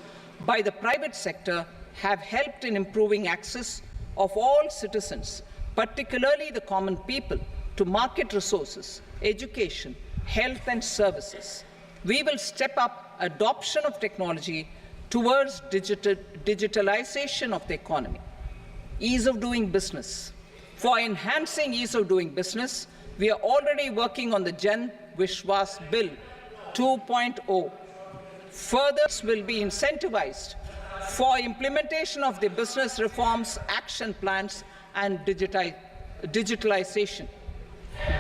by the private sector have helped in improving access of all citizens, particularly the common people, to market resources, education, health, and services. We will step up adoption of technology towards digitalization of the economy. Ease of doing business. For enhancing ease of doing business, we are already working on the Jan Vishwas Bill 2.0. Further will be incentivized for implementation of the business reforms, action plans, and digitalization.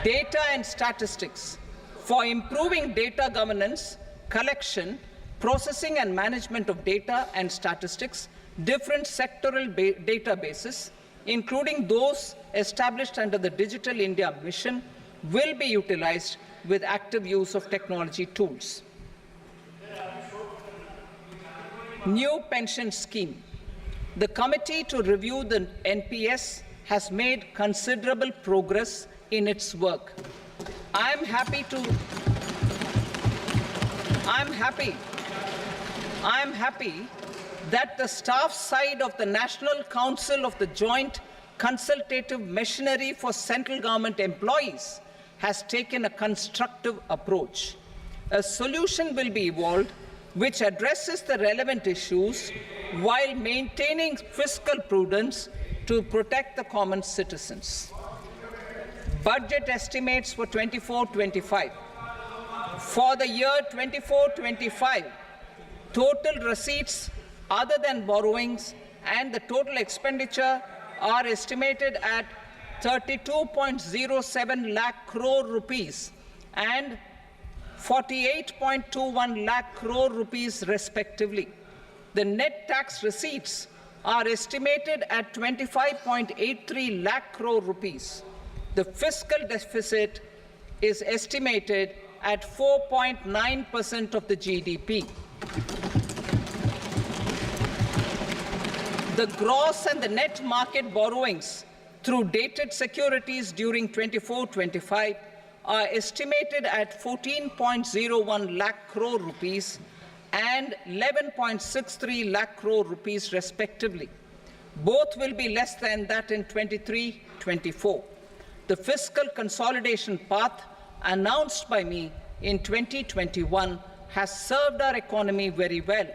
Data and statistics for improving data governance, collection, processing and management of data and statistics, different sectoral databases, including those established under the Digital India Mission, will be utilized with active use of technology tools. New pension scheme. The committee to review the NPS has made considerable progress in its work. I am happy that the staff side of the National Council of the Joint Consultative Machinery for Central Government Employees has taken a constructive approach. A solution will be evolved which addresses the relevant issues while maintaining fiscal prudence to protect the common citizens. Budget estimates for 24-25. For the year 24-25, total receipts other than borrowings and the total expenditure are estimated at 32.07 lakh crore rupees and 48.21 lakh crore rupees respectively. The net tax receipts are estimated at 25.83 lakh crore rupees. The fiscal deficit is estimated at 4.9% of the GDP. The gross and the net market borrowings through dated securities during 24-25 are estimated at 14.01 lakh crore rupees and 11.63 lakh crore rupees respectively. Both will be less than that in 23-24. The fiscal consolidation path announced by me in 2021 has served our economy very well,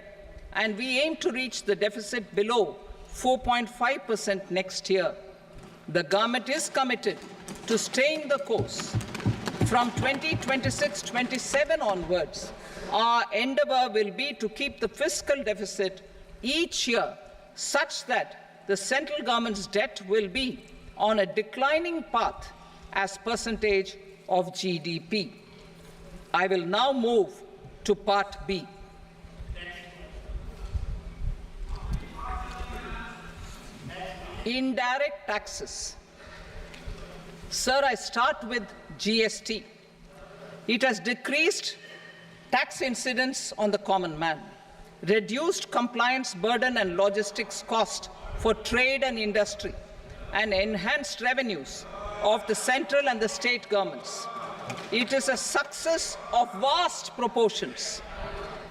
and we aim to reach the deficit below 4.5% next year. The government is committed to staying the course. From 2026-27 onwards, our endeavor will be to keep the fiscal deficit each year such that the central government's debt will be on a declining path as percentage of GDP. I will now move to Part B. Indirect taxes. Sir, I start with GST. It has decreased tax incidence on the common man, reduced compliance burden and logistics cost for trade and industry, and enhanced revenues of the central and the state governments. It is a success of vast proportions.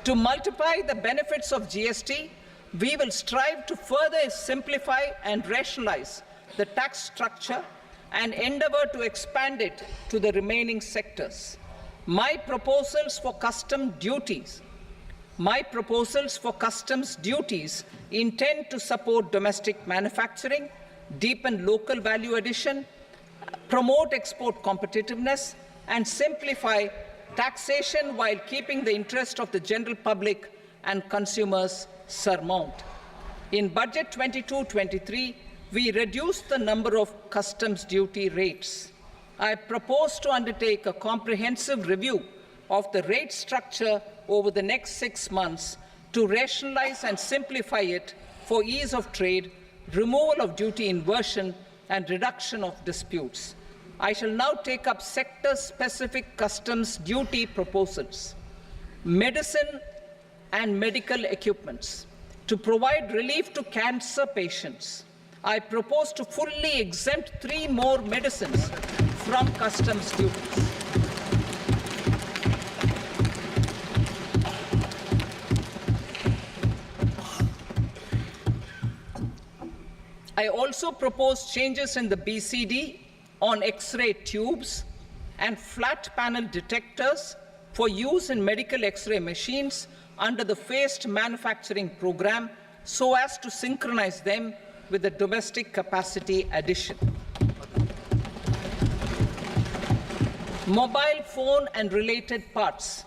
To multiply the benefits of GST, we will strive to further simplify and rationalize the tax structure and endeavor to expand it to the remaining sectors. My proposals for customs duties intend to support domestic manufacturing, deepen local value addition, promote export competitiveness, and simplify taxation while keeping the interest of the general public and consumers surmount. In Budget 22-23, we reduced the number of customs duty rates. I propose to undertake a comprehensive review of the rate structure over the next 6 months to rationalize and simplify it for ease of trade, removal of duty inversion, and reduction of disputes. I shall now take up sector-specific customs duty proposals. Medicine and medical equipments. To provide relief to cancer patients, I propose to fully exempt 3 more medicines from customs duties. I also propose changes in the BCD on X-ray tubes and flat panel detectors for use in medical X-ray machines under the phased manufacturing program so as to synchronize them with the domestic capacity addition. Mobile phone and related parts.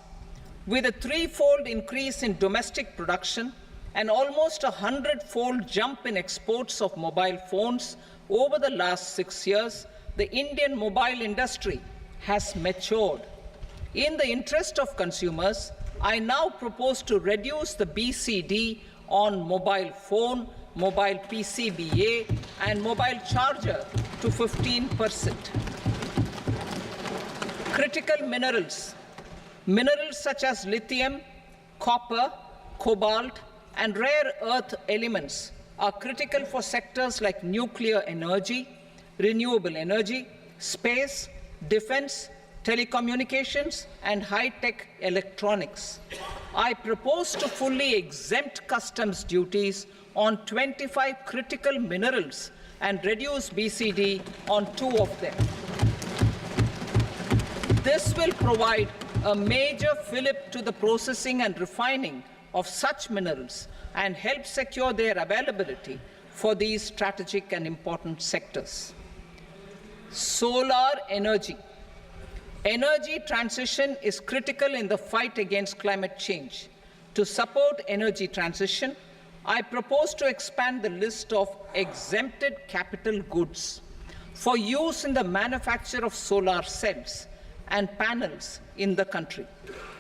With a 3-fold increase in domestic production an almost 100-fold jump in exports of mobile phones over the last 6 years, the Indian mobile industry has matured. In the interest of consumers, I now propose to reduce the BCD on mobile phone, mobile PCBA, and mobile charger to 15%. Critical minerals. Minerals such as lithium, copper, cobalt, and rare earth elements are critical for sectors like nuclear energy, renewable energy, space, defense, telecommunications, and high-tech electronics. I propose to fully exempt customs duties on 25 critical minerals and reduce BCD on 2 of them. This will provide a major fillip to the processing and refining of such minerals and help secure their availability for these strategic and important sectors. Solar energy. Energy transition is critical in the fight against climate change. To support energy transition, I propose to expand the list of exempted capital goods for use in the manufacture of solar cells and panels in the country.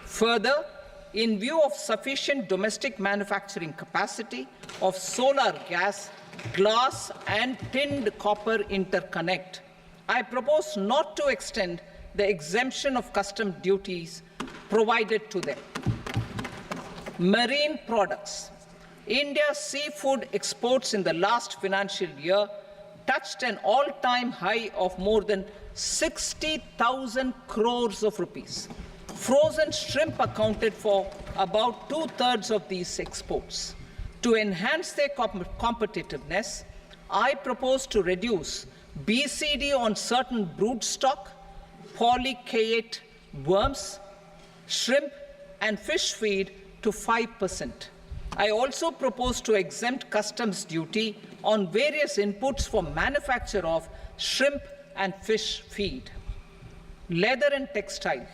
Further, in view of sufficient domestic manufacturing capacity of solar gas, glass, and tinned copper interconnect, I propose not to extend the exemption of custom duties provided to them. Marine products. India's seafood exports in the last financial year touched an all-time high of more than 60,000 crores of rupees. Frozen shrimp accounted for about 2/3 of these exports. To enhance their competitiveness, I propose to reduce BCD on certain broodstock, polychaete worms, shrimp, and fish feed to 5%. I also propose to exempt customs duty on various inputs for manufacture of shrimp and fish feed. Leather and textile.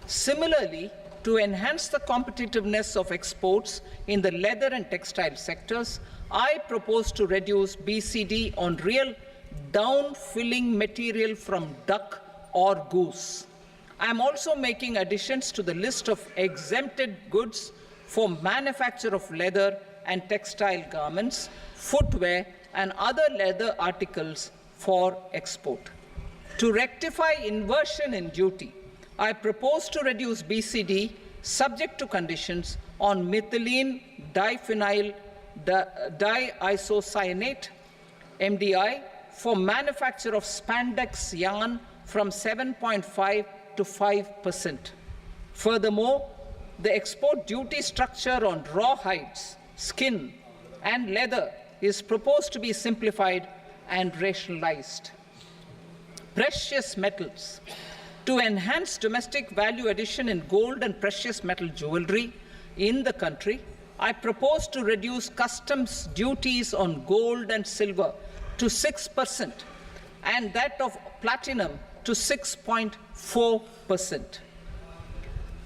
Similarly, to enhance the competitiveness of exports in the leather and textile sectors, I propose to reduce BCD on real down-filling material from duck or goose. I am also making additions to the list of exempted goods for manufacture of leather and textile garments, footwear, and other leather articles for export. To rectify inversion in duty, I propose to reduce BCD subject to conditions on methylene diphenyl diisocyanate, MDI, for manufacture of spandex yarn from 7.5 to 5%. Furthermore, the export duty structure on raw hides, skin, and leather is proposed to be simplified and rationalized. Precious metals. To enhance domestic value addition in gold and precious metal jewelry in the country, I propose to reduce customs duties on gold and silver to 6% and that of platinum to 6.4%.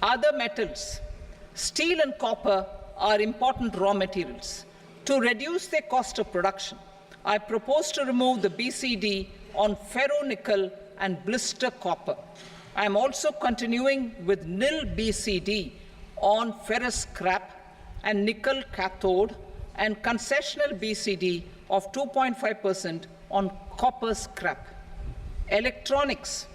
Other metals. Steel and copper are important raw materials. To reduce their cost of production, I propose to remove the BCD on ferronickel and blister copper. I am also continuing with nil BCD on ferrous scrap and nickel cathode and concessional BCD of 2.5% on copper scrap. Electronics.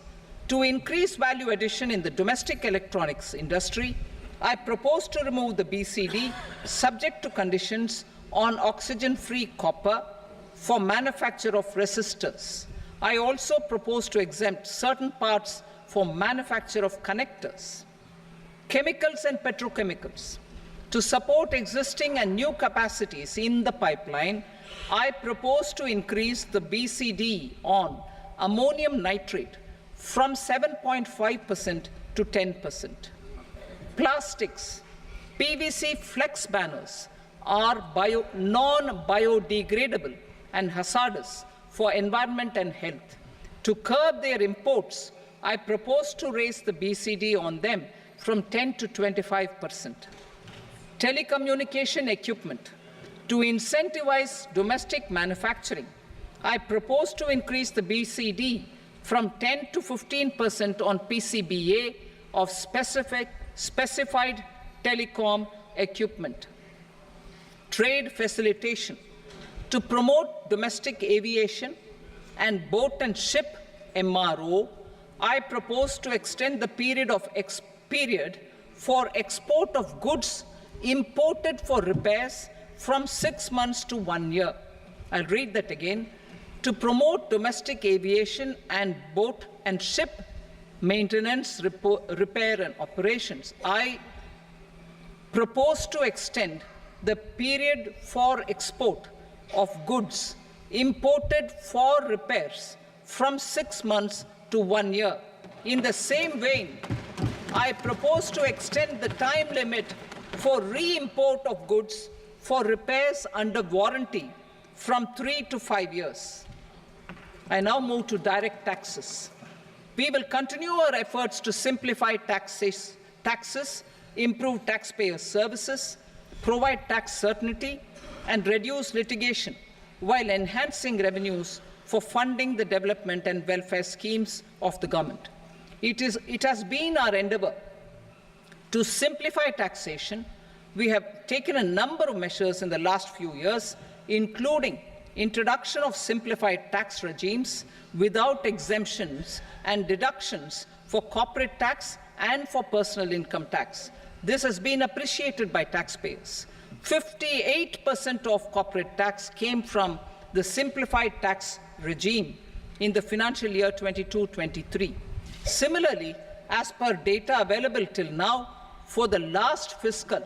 To increase value addition in the domestic electronics industry, I propose to remove the BCD subject to conditions on oxygen-free copper for manufacture of resistors. I also propose to exempt certain parts for manufacture of connectors. Chemicals and petrochemicals. To support existing and new capacities in the pipeline, I propose to increase the BCD on ammonium nitrate from 7.5% to 10%. Plastics. PVC flex banners are non-biodegradable and hazardous for environment and health. To curb their imports, I propose to raise the BCD on them from 10 to 25%. Telecommunication equipment. To incentivize domestic manufacturing, I propose to increase the BCD from 10 to 15% on PCBA of specified telecom equipment. Trade facilitation. To promote domestic aviation and boat and ship MRO, I propose to extend the period for export of goods imported for repairs from 6 months to 1 year. I'll read that again. To promote domestic aviation and boat and ship maintenance, repair and operations, I propose to extend the period for export of goods imported for repairs from 6 months to 1 year. In the same vein, I propose to extend the time limit for re-import of goods for repairs under warranty from 3 to 5 years. I now move to direct taxes. We will continue our efforts to simplify taxes, improve taxpayer services, provide tax certainty, and reduce litigation while enhancing revenues for funding the development and welfare schemes of the government. It has been our endeavor to simplify taxation. We have taken a number of measures in the last few years, including introduction of simplified tax regimes without exemptions and deductions for corporate tax and for personal income tax. This has been appreciated by taxpayers. 58% of corporate tax came from the simplified tax regime in the financial year 22-23. Similarly, as per data available till now, for the last fiscal,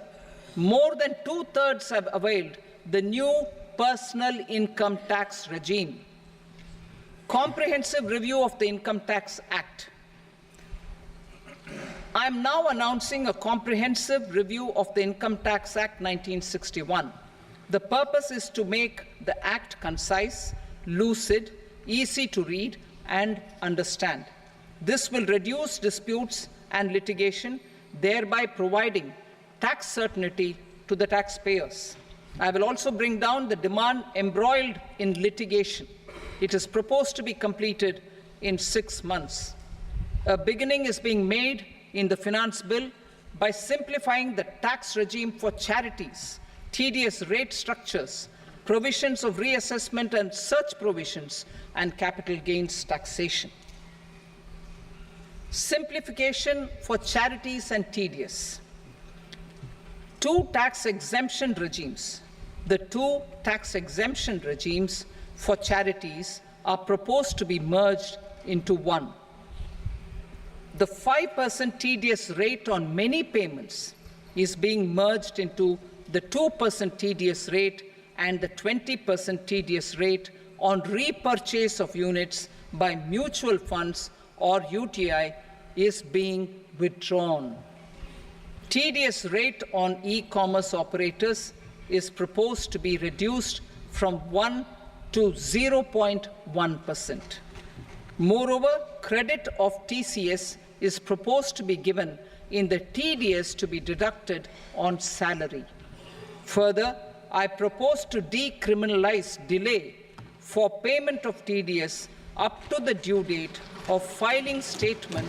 more than 2/3 have availed the new personal income tax regime. Comprehensive review of the Income Tax Act. I am now announcing a comprehensive review of the Income Tax Act 1961. The purpose is to make the Act concise, lucid, easy to read and understand. This will reduce disputes and litigation, thereby providing tax certainty to the taxpayers. I will also bring down the demand embroiled in litigation. It is proposed to be completed in 6 months. A beginning is being made in the Finance Bill by simplifying the tax regime for charities, tedious rate structures, provisions of reassessment and such provisions, and capital gains taxation. Simplification for charities and tedious. Two tax exemption regimes. The two tax exemption regimes for charities are proposed to be merged into one. The 5% tedious rate on many payments is being merged into the 2% tedious rate, and the 20% tedious rate on repurchase of units by mutual funds or UTI is being withdrawn. Tedious rate on e-commerce operators is proposed to be reduced from 1 to 0.1%. Moreover, credit of TCS is proposed to be given in the TDS to be deducted on salary. Further, I propose to decriminalize delay for payment of TDS up to the due date of filing statement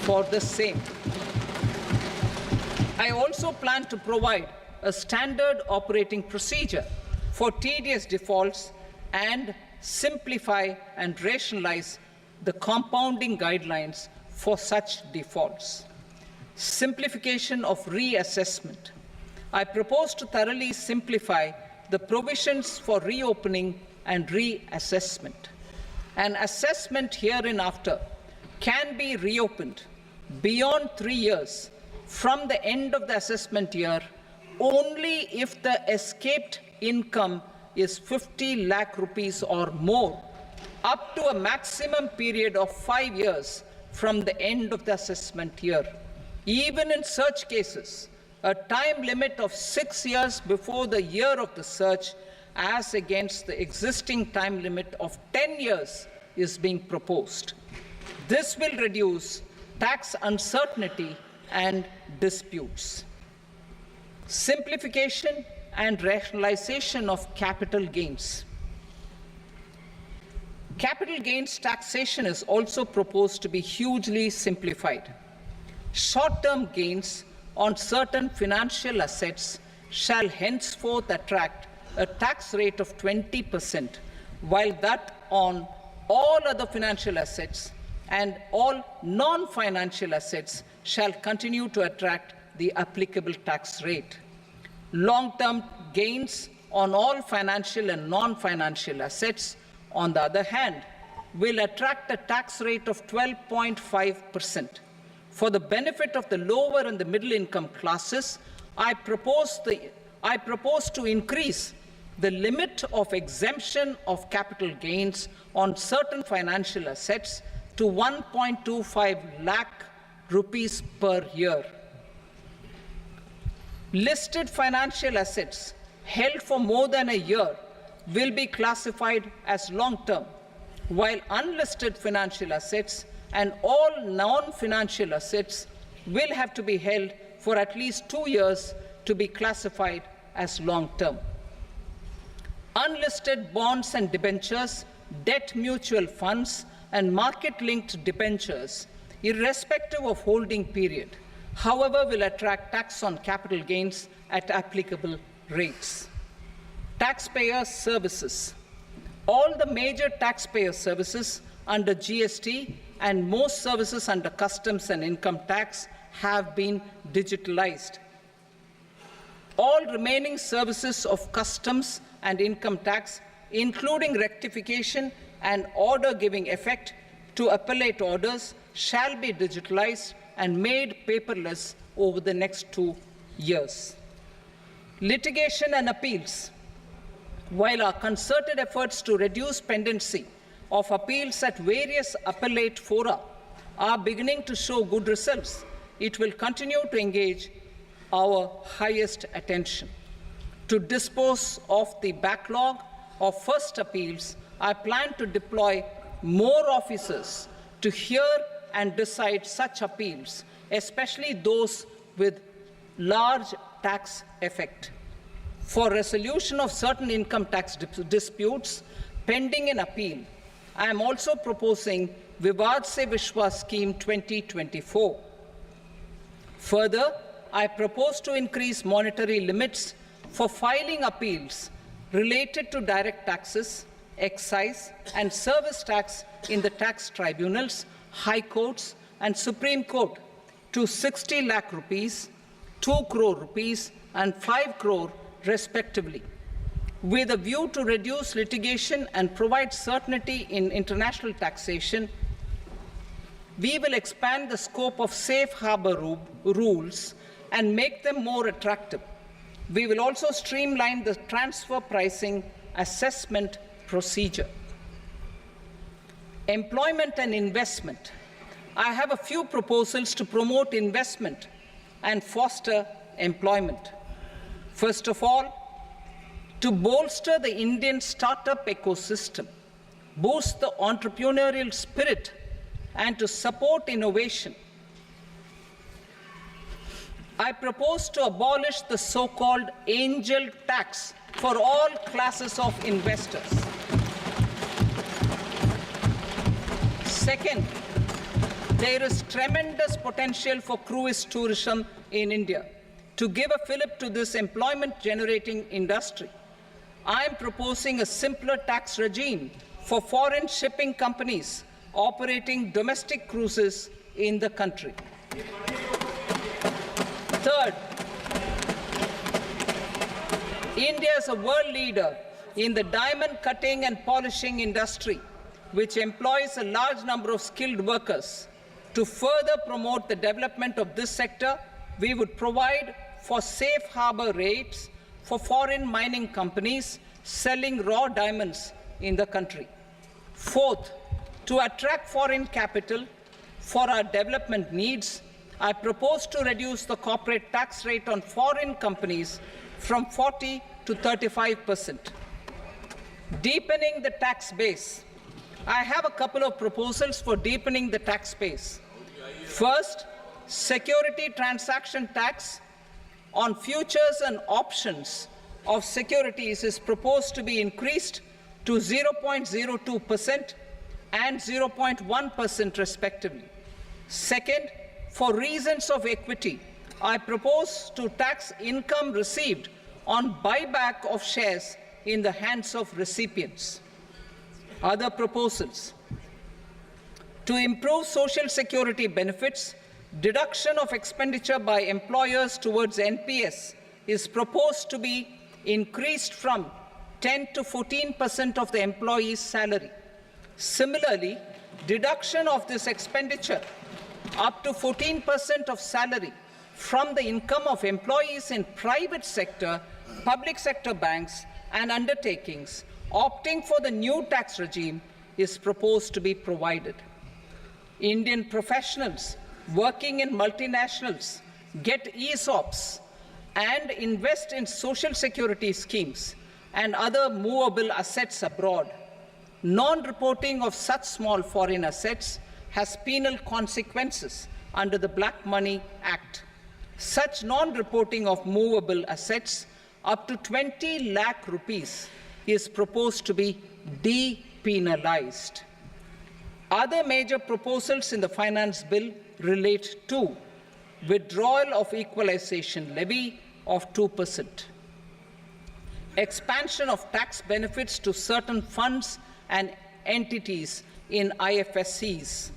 for the same. I also plan to provide a standard operating procedure for TDS defaults and simplify and rationalize the compounding guidelines for such defaults. Simplification of reassessment. I propose to thoroughly simplify the provisions for reopening and reassessment. An assessment hereinafter can be reopened beyond 3 years from the end of the assessment year only if the escaped income is 50 lakh rupees or more, up to a maximum period of 5 years from the end of the assessment year. Even in such cases, a time limit of 6 years before the year of the search, as against the existing time limit of 10 years, is being proposed. This will reduce tax uncertainty and disputes. Simplification and rationalization of capital gains. Capital gains taxation is also proposed to be hugely simplified. Short-term gains on certain financial assets shall henceforth attract a tax rate of 20%, while that on all other financial assets and all non-financial assets shall continue to attract the applicable tax rate. Long-term gains on all financial and non-financial assets, on the other hand, will attract a tax rate of 12.5%. For the benefit of the lower and the middle income classes, I propose to increase the limit of exemption of capital gains on certain financial assets to 1.25 lakh rupees per year. Listed financial assets held for more than a year will be classified as long-term, while unlisted financial assets and all non-financial assets will have to be held for at least 2 years to be classified as long-term. Unlisted bonds and debentures, debt mutual funds, and market-linked debentures, irrespective of holding period, however, will attract tax on capital gains at applicable rates. Taxpayer services. All the major taxpayer services under GST and most services under customs and income tax have been digitalized. All remaining services of customs and income tax, including rectification and order giving effect to appellate orders, shall be digitalized and made paperless over the next 2 years. Litigation and appeals. While our concerted efforts to reduce pendency of appeals at various appellate fora are beginning to show good results, it will continue to engage our highest attention. To dispose of the backlog of first appeals, I plan to deploy more officers to hear and decide such appeals, especially those with large tax effect. For resolution of certain income tax disputes pending in appeal, I am also proposing Vivad Se Vishwas Scheme 2024. Further, I propose to increase monetary limits for filing appeals related to direct taxes, excise, and service tax in the tax tribunals, high courts, and Supreme Court to 60 lakh rupees, 2 crore rupees, and 5 crore respectively. With a view to reduce litigation and provide certainty in international taxation, we will expand the scope of safe harbor rules and make them more attractive. We will also streamline the transfer pricing assessment procedure. Employment and investment. I have a few proposals to promote investment and foster employment. First of all, to bolster the Indian startup ecosystem, boost the entrepreneurial spirit, and to support innovation, I propose to abolish the so-called angel tax for all classes of investors. Second, there is tremendous potential for cruise tourism in India. To give a fillip to this employment-generating industry, I am proposing a simpler tax regime for foreign shipping companies operating domestic cruises in the country. Third, India is a world leader in the diamond cutting and polishing industry, which employs a large number of skilled workers. To further promote the development of this sector, we would provide for safe harbor rates for foreign mining companies selling raw diamonds in the country. Fourth, to attract foreign capital for our development needs, I propose to reduce the corporate tax rate on foreign companies from 40 to 35%. Deepening the tax base. I have a couple of proposals for deepening the tax base. First, security transaction tax on futures and options of securities is proposed to be increased to 0.02% and 0.1% respectively. Second, for reasons of equity, I propose to tax income received on buyback of shares in the hands of recipients. Other proposals: to improve social security benefits, deduction of expenditure by employers towards NPS is proposed to be increased from 10 to 14% of the employee's salary. Similarly, deduction of this expenditure up to 14% of salary from the income of employees in private sector, public sector banks and undertakings opting for the new tax regime is proposed to be provided. Indian professionals working in multinationals get ESOPs and invest in social security schemes and other movable assets abroad. Non-reporting of such small foreign assets has penal consequences under the Black Money Act. Such non-reporting of movable assets up to 20 lakh rupees is proposed to be depenalized. Other major proposals in the finance bill relate to withdrawal of equalization levy of 2%, expansion of tax benefits to certain funds and entities in IFSCs,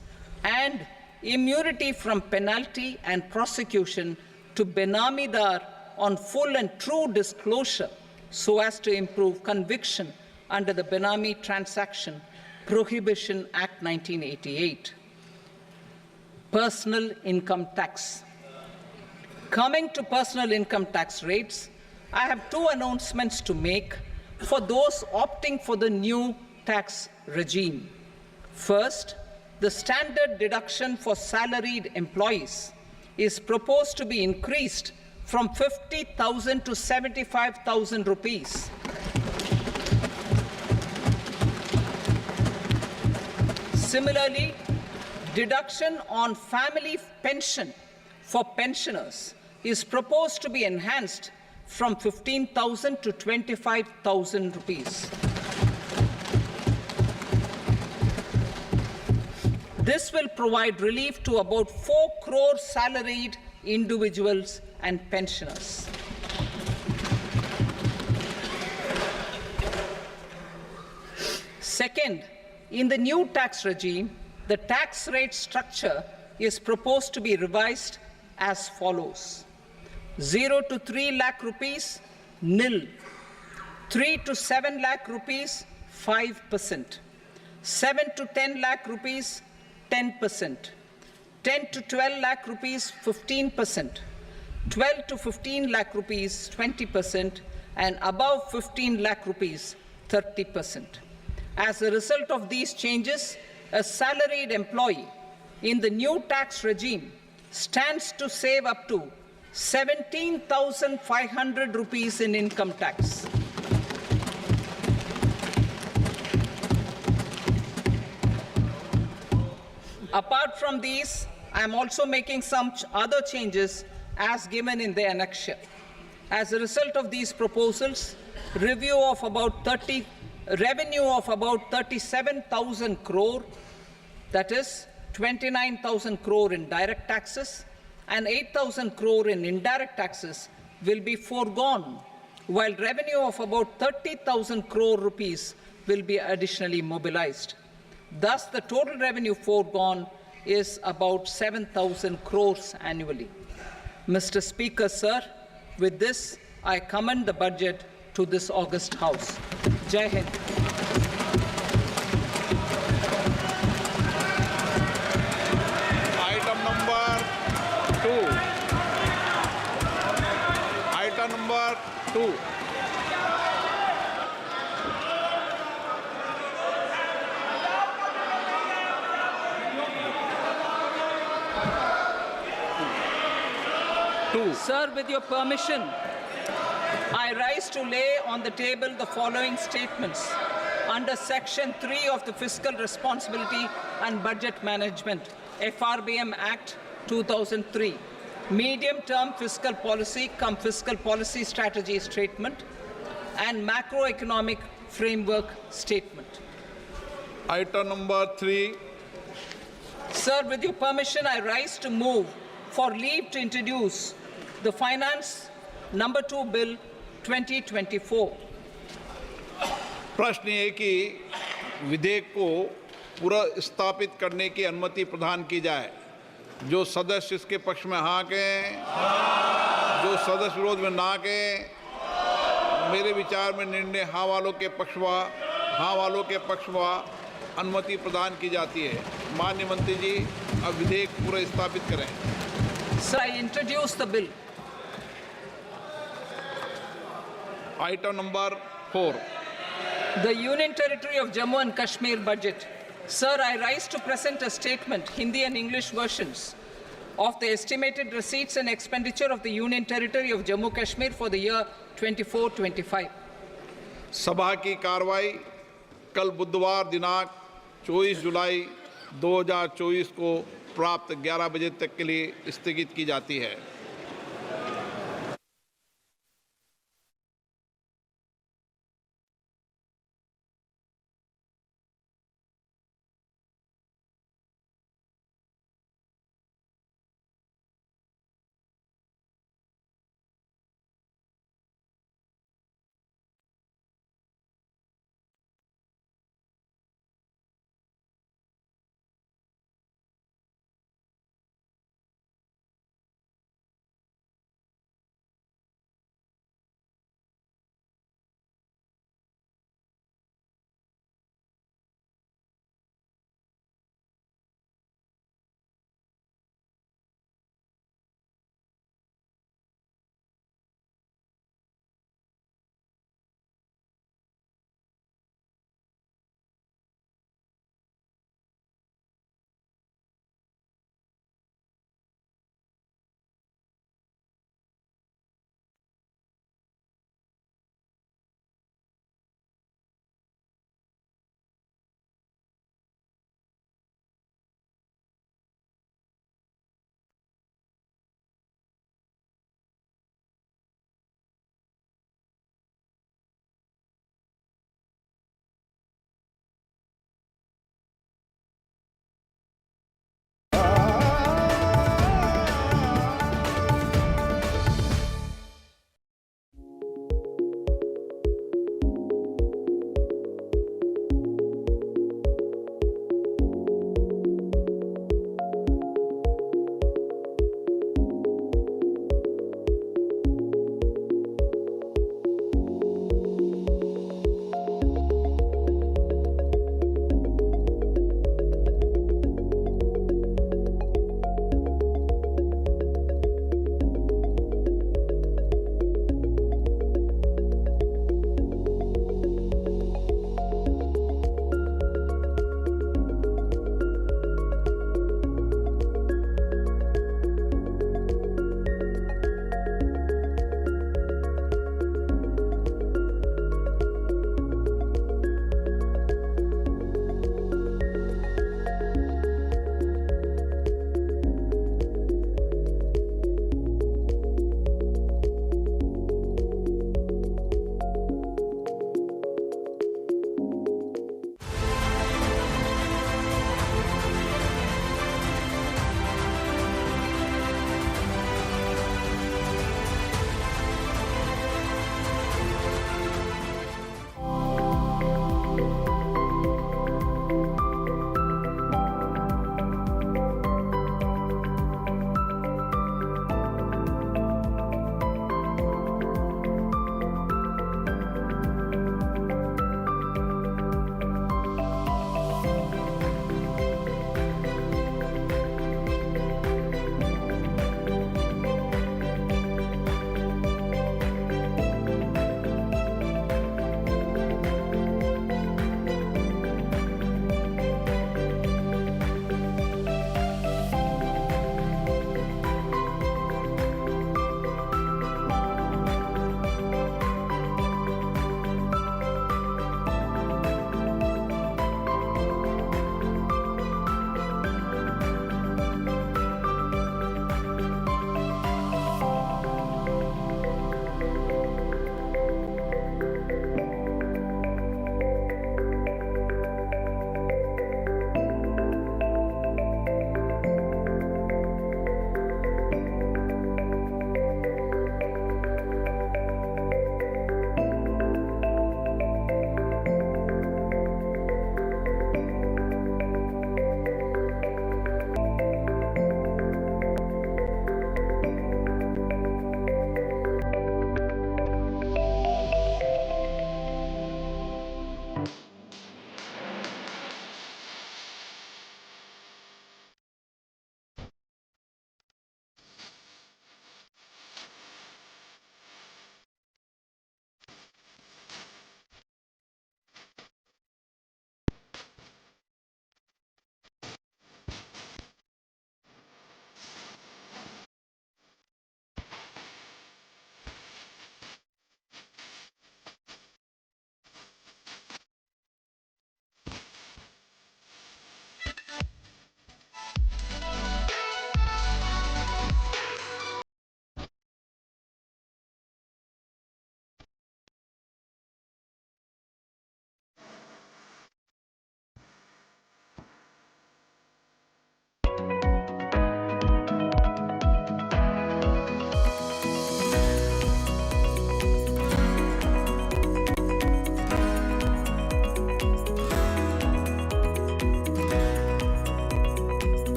and immunity from penalty and prosecution to Benamidar on full and true disclosure so as to improve conviction under the Benami Transaction Prohibition Act 1988. Personal income tax. Coming to personal income tax rates, I have two announcements to make for those opting for the new tax regime. First, the standard deduction for salaried employees is proposed to be increased from 50,000 to 75,000 rupees. Similarly, deduction on family pension for pensioners is proposed to be enhanced from 15,000 to 25,000 rupees. This will provide relief to about 4 crore salaried individuals and pensioners. Second, in the new tax regime, the tax rate structure is proposed to be revised as follows: 0 to 3 lakh rupees, nil; 3 to 7 lakh rupees, 5%; 7 to 10 lakh rupees, 10%; 10 to 12 lakh rupees, 15%; 12 to 15 lakh rupees, 20%; and above 15 lakh rupees, 30%. As a result of these changes, a salaried employee in the new tax regime stands to save up to 17,500 rupees in income tax. Apart from these, I am also making some other changes as given in the annexure. As a result of these proposals, revenue of about 37,000 crore, that is 29,000 crore in direct taxes and 8,000 crore in indirect taxes, will be foregone, while revenue of about 30,000 crore rupees will be additionally mobilized. Thus, the total revenue foregone is about 7,000 crores annually. Mr. Speaker, sir, with this, I commend the budget to this august House. Jai Hind. Item number 2. Item number 2. Sir, with your permission, I rise to lay on the table the following statements under Section 3 of the Fiscal Responsibility and Budget Management, FRBM Act 2003, Medium-Term Fiscal Policy cum Fiscal Policy Strategy Statement, and macroeconomic framework statement. Item number 3. Sir, with your permission, I rise to move for leave to introduce the Finance Number 2 Bill 2024. प्रश्न ये कि विधेयक को पुनर्स्थापित करने की अनुमति प्रदान की जाए। जो सदस्य इसके पक्ष में हाँ कहें, जो सदस्य विरोध में ना कहें। मेरे विचार में निर्णय हाँ वालों के पक्ष में अनुमति प्रदान की जाती है। माननीय मंत्री जी, अब विधेयक पुनर्स्थापित करें। Sir, I introduce the bill. Item number 4. The Union Territory of Jammu and Kashmir budget. Sir, I rise to present a statement, Hindi and English versions, of the estimated receipts and expenditure of the Union Territory of Jammu Kashmir for the year 24-25. सभा की कार्रवाई कल बुधवार दिनांक 24 जुलाई 2024 को प्राप्त 11 बजे तक के लिए स्थगित की जाती है।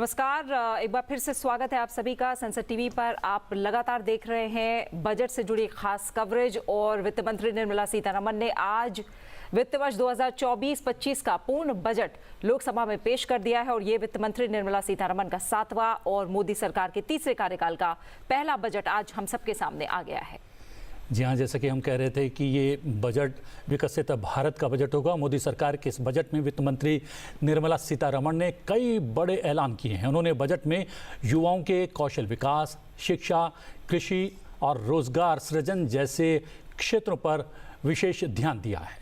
नमस्कार, एक बार फिर से स्वागत है आप सभी का संसद टीवी पर। आप लगातार देख रहे हैं बजट से जुड़ी खास कवरेज और वित्त मंत्री निर्मला सीतारमण ने आज वित्त वर्ष 2024-25 का पूर्ण बजट लोकसभा में पेश कर दिया है और ये वित्त मंत्री निर्मला सीतारमण का 7वां और मोदी सरकार के तीसरे कार्यकाल का पहला बजट आज हम सबके सामने आ गया है। जी हाँ, जैसा कि हम कह रहे थे कि ये बजट विकसित भारत का बजट होगा। मोदी सरकार के इस बजट में वित्त मंत्री निर्मला सीतारमण ने कई बड़े ऐलान किए हैं। उन्होंने बजट में युवाओं के कौशल विकास, शिक्षा, कृषि और रोजगार सृजन जैसे क्षेत्रों पर विशेष ध्यान दिया है।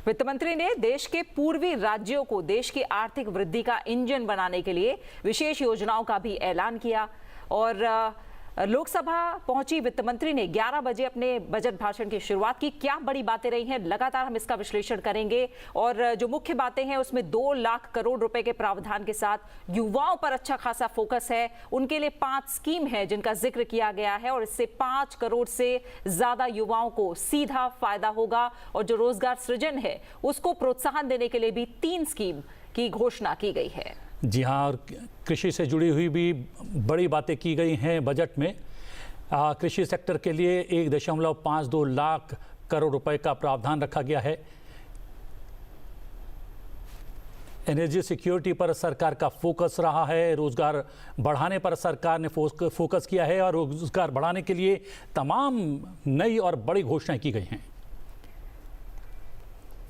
वित्त मंत्री ने देश के पूर्वी राज्यों को देश की आर्थिक वृद्धि का इंजन बनाने के लिए विशेष योजनाओं का भी ऐलान किया और लोकसभा पहुंची वित्त मंत्री ने 11 बजे अपने बजट भाषण की शुरुआत की। क्या बड़ी बातें रही हैं, लगातार हम इसका विश्लेषण करेंगे और जो मुख्य बातें हैं उसमें 2 लाख करोड़ रुपए के प्रावधान के साथ युवाओं पर अच्छा खासा फोकस है। उनके लिए 5 स्कीम है जिनका जिक्र किया गया है और इससे 5 करोड़ से ज्यादा युवाओं को सीधा फायदा होगा और जो रोजगार सृजन है उसको प्रोत्साहन देने के लिए भी 3 स्कीम की घोषणा की गई है। जी हाँ, और कृषि से जुड़ी हुई भी बड़ी बातें की गई हैं बजट में। कृषि सेक्टर के लिए 1.52 लाख करोड़ रुपए का प्रावधान रखा गया है। एनर्जी सिक्योरिटी पर सरकार का फोकस रहा है। रोजगार बढ़ाने पर सरकार ने फोकस किया है और रोजगार बढ़ाने के लिए तमाम नई और बड़ी घोषणाएं की गई हैं।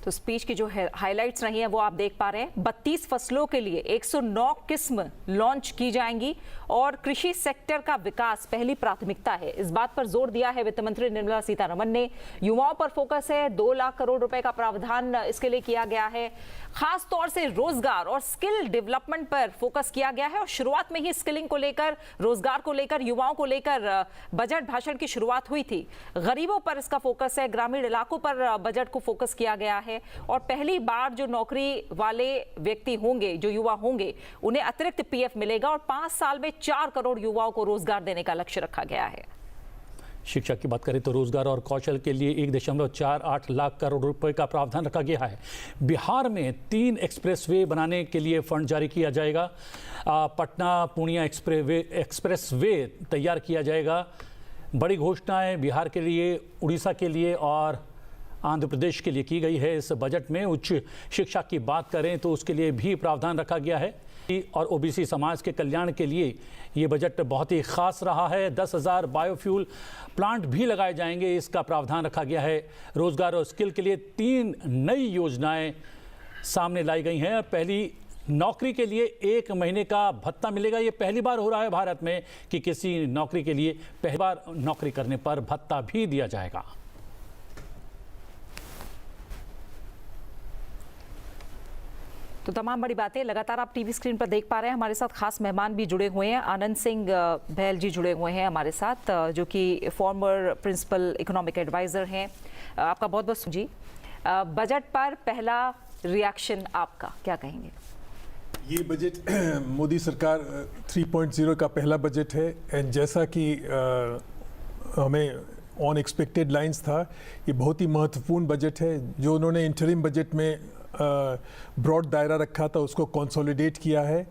तो स्पीच की जो हाइलाइट्स रही हैं वो आप देख पा रहे हैं। 32 फसलों के लिए 109 किस्म लॉन्च की जाएंगी और कृषि सेक्टर का विकास पहली प्राथमिकता है। इस बात पर जोर दिया है वित्त मंत्री निर्मला सीतारमण ने। युवाओं पर फोकस है, 2 लाख करोड़ रुपए का प्रावधान इसके लिए किया गया है। खास तौर से रोजगार और स्किल डेवलपमेंट पर फोकस किया गया है और शुरुआत में ही स्किलिंग को लेकर, रोजगार को लेकर, युवाओं को लेकर बजट भाषण की शुरुआत हुई थी। गरीबों पर इसका फोकस है, ग्रामीण इलाकों पर बजट को फोकस किया गया है और पहली बार जो नौकरी वाले व्यक्ति होंगे, जो युवा होंगे, उन्हें अतिरिक्त पीएफ मिलेगा और 5 साल में 4 करोड़ युवाओं को रोजगार देने का लक्ष्य रखा गया है। शिक्षा की बात करें तो रोजगार और कौशल के लिए 1.48 लाख करोड़ रुपए का प्रावधान रखा गया है। बिहार में 3 एक्सप्रेसवे बनाने के लिए फंड जारी किया जाएगा। पटना पूर्णिया एक्सप्रेसवे तैयार किया जाएगा। बड़ी घोषणाएं बिहार के लिए, उड़ीसा के लिए और आंध्र प्रदेश के लिए की गई है। इस बजट में उच्च शिक्षा की बात करें तो उसके लिए भी प्रावधान रखा गया है और ओबीसी समाज के कल्याण के लिए ये बजट बहुत ही खास रहा है। 10,000 बायोफ्यूल प्लांट भी लगाए जाएंगे, इसका प्रावधान रखा गया है। रोजगार और स्किल के लिए 3 नई योजनाएं सामने लाई गई हैं। पहली, नौकरी के लिए 1 महीने का भत्ता मिलेगा। ये पहली बार हो रहा है भारत में कि किसी नौकरी के लिए पहली बार नौकरी करने पर भत्ता भी दिया जाएगा। तो तमाम बड़ी बातें लगातार आप टीवी स्क्रीन पर देख पा रहे हैं। हमारे साथ खास मेहमान भी जुड़े हुए हैं। आनंद सिंह बहल जी जुड़े हुए हैं हमारे साथ, जो कि फॉर्मर प्रिंसिपल इकोनॉमिक एडवाइजर हैं। आपका बहुत बहुत जी। बजट पर पहला रिएक्शन आपका क्या कहेंगे? ये बजट मोदी सरकार 3.0 का पहला बजट है एंड जैसा कि हमें अनएक्सपेक्टेड लाइंस था, ये बहुत ही महत्वपूर्ण बजट है। जो उन्होंने इंटरिम बजट में ब्रॉड दायरा रखा था उसको कंसोलिडेट किया है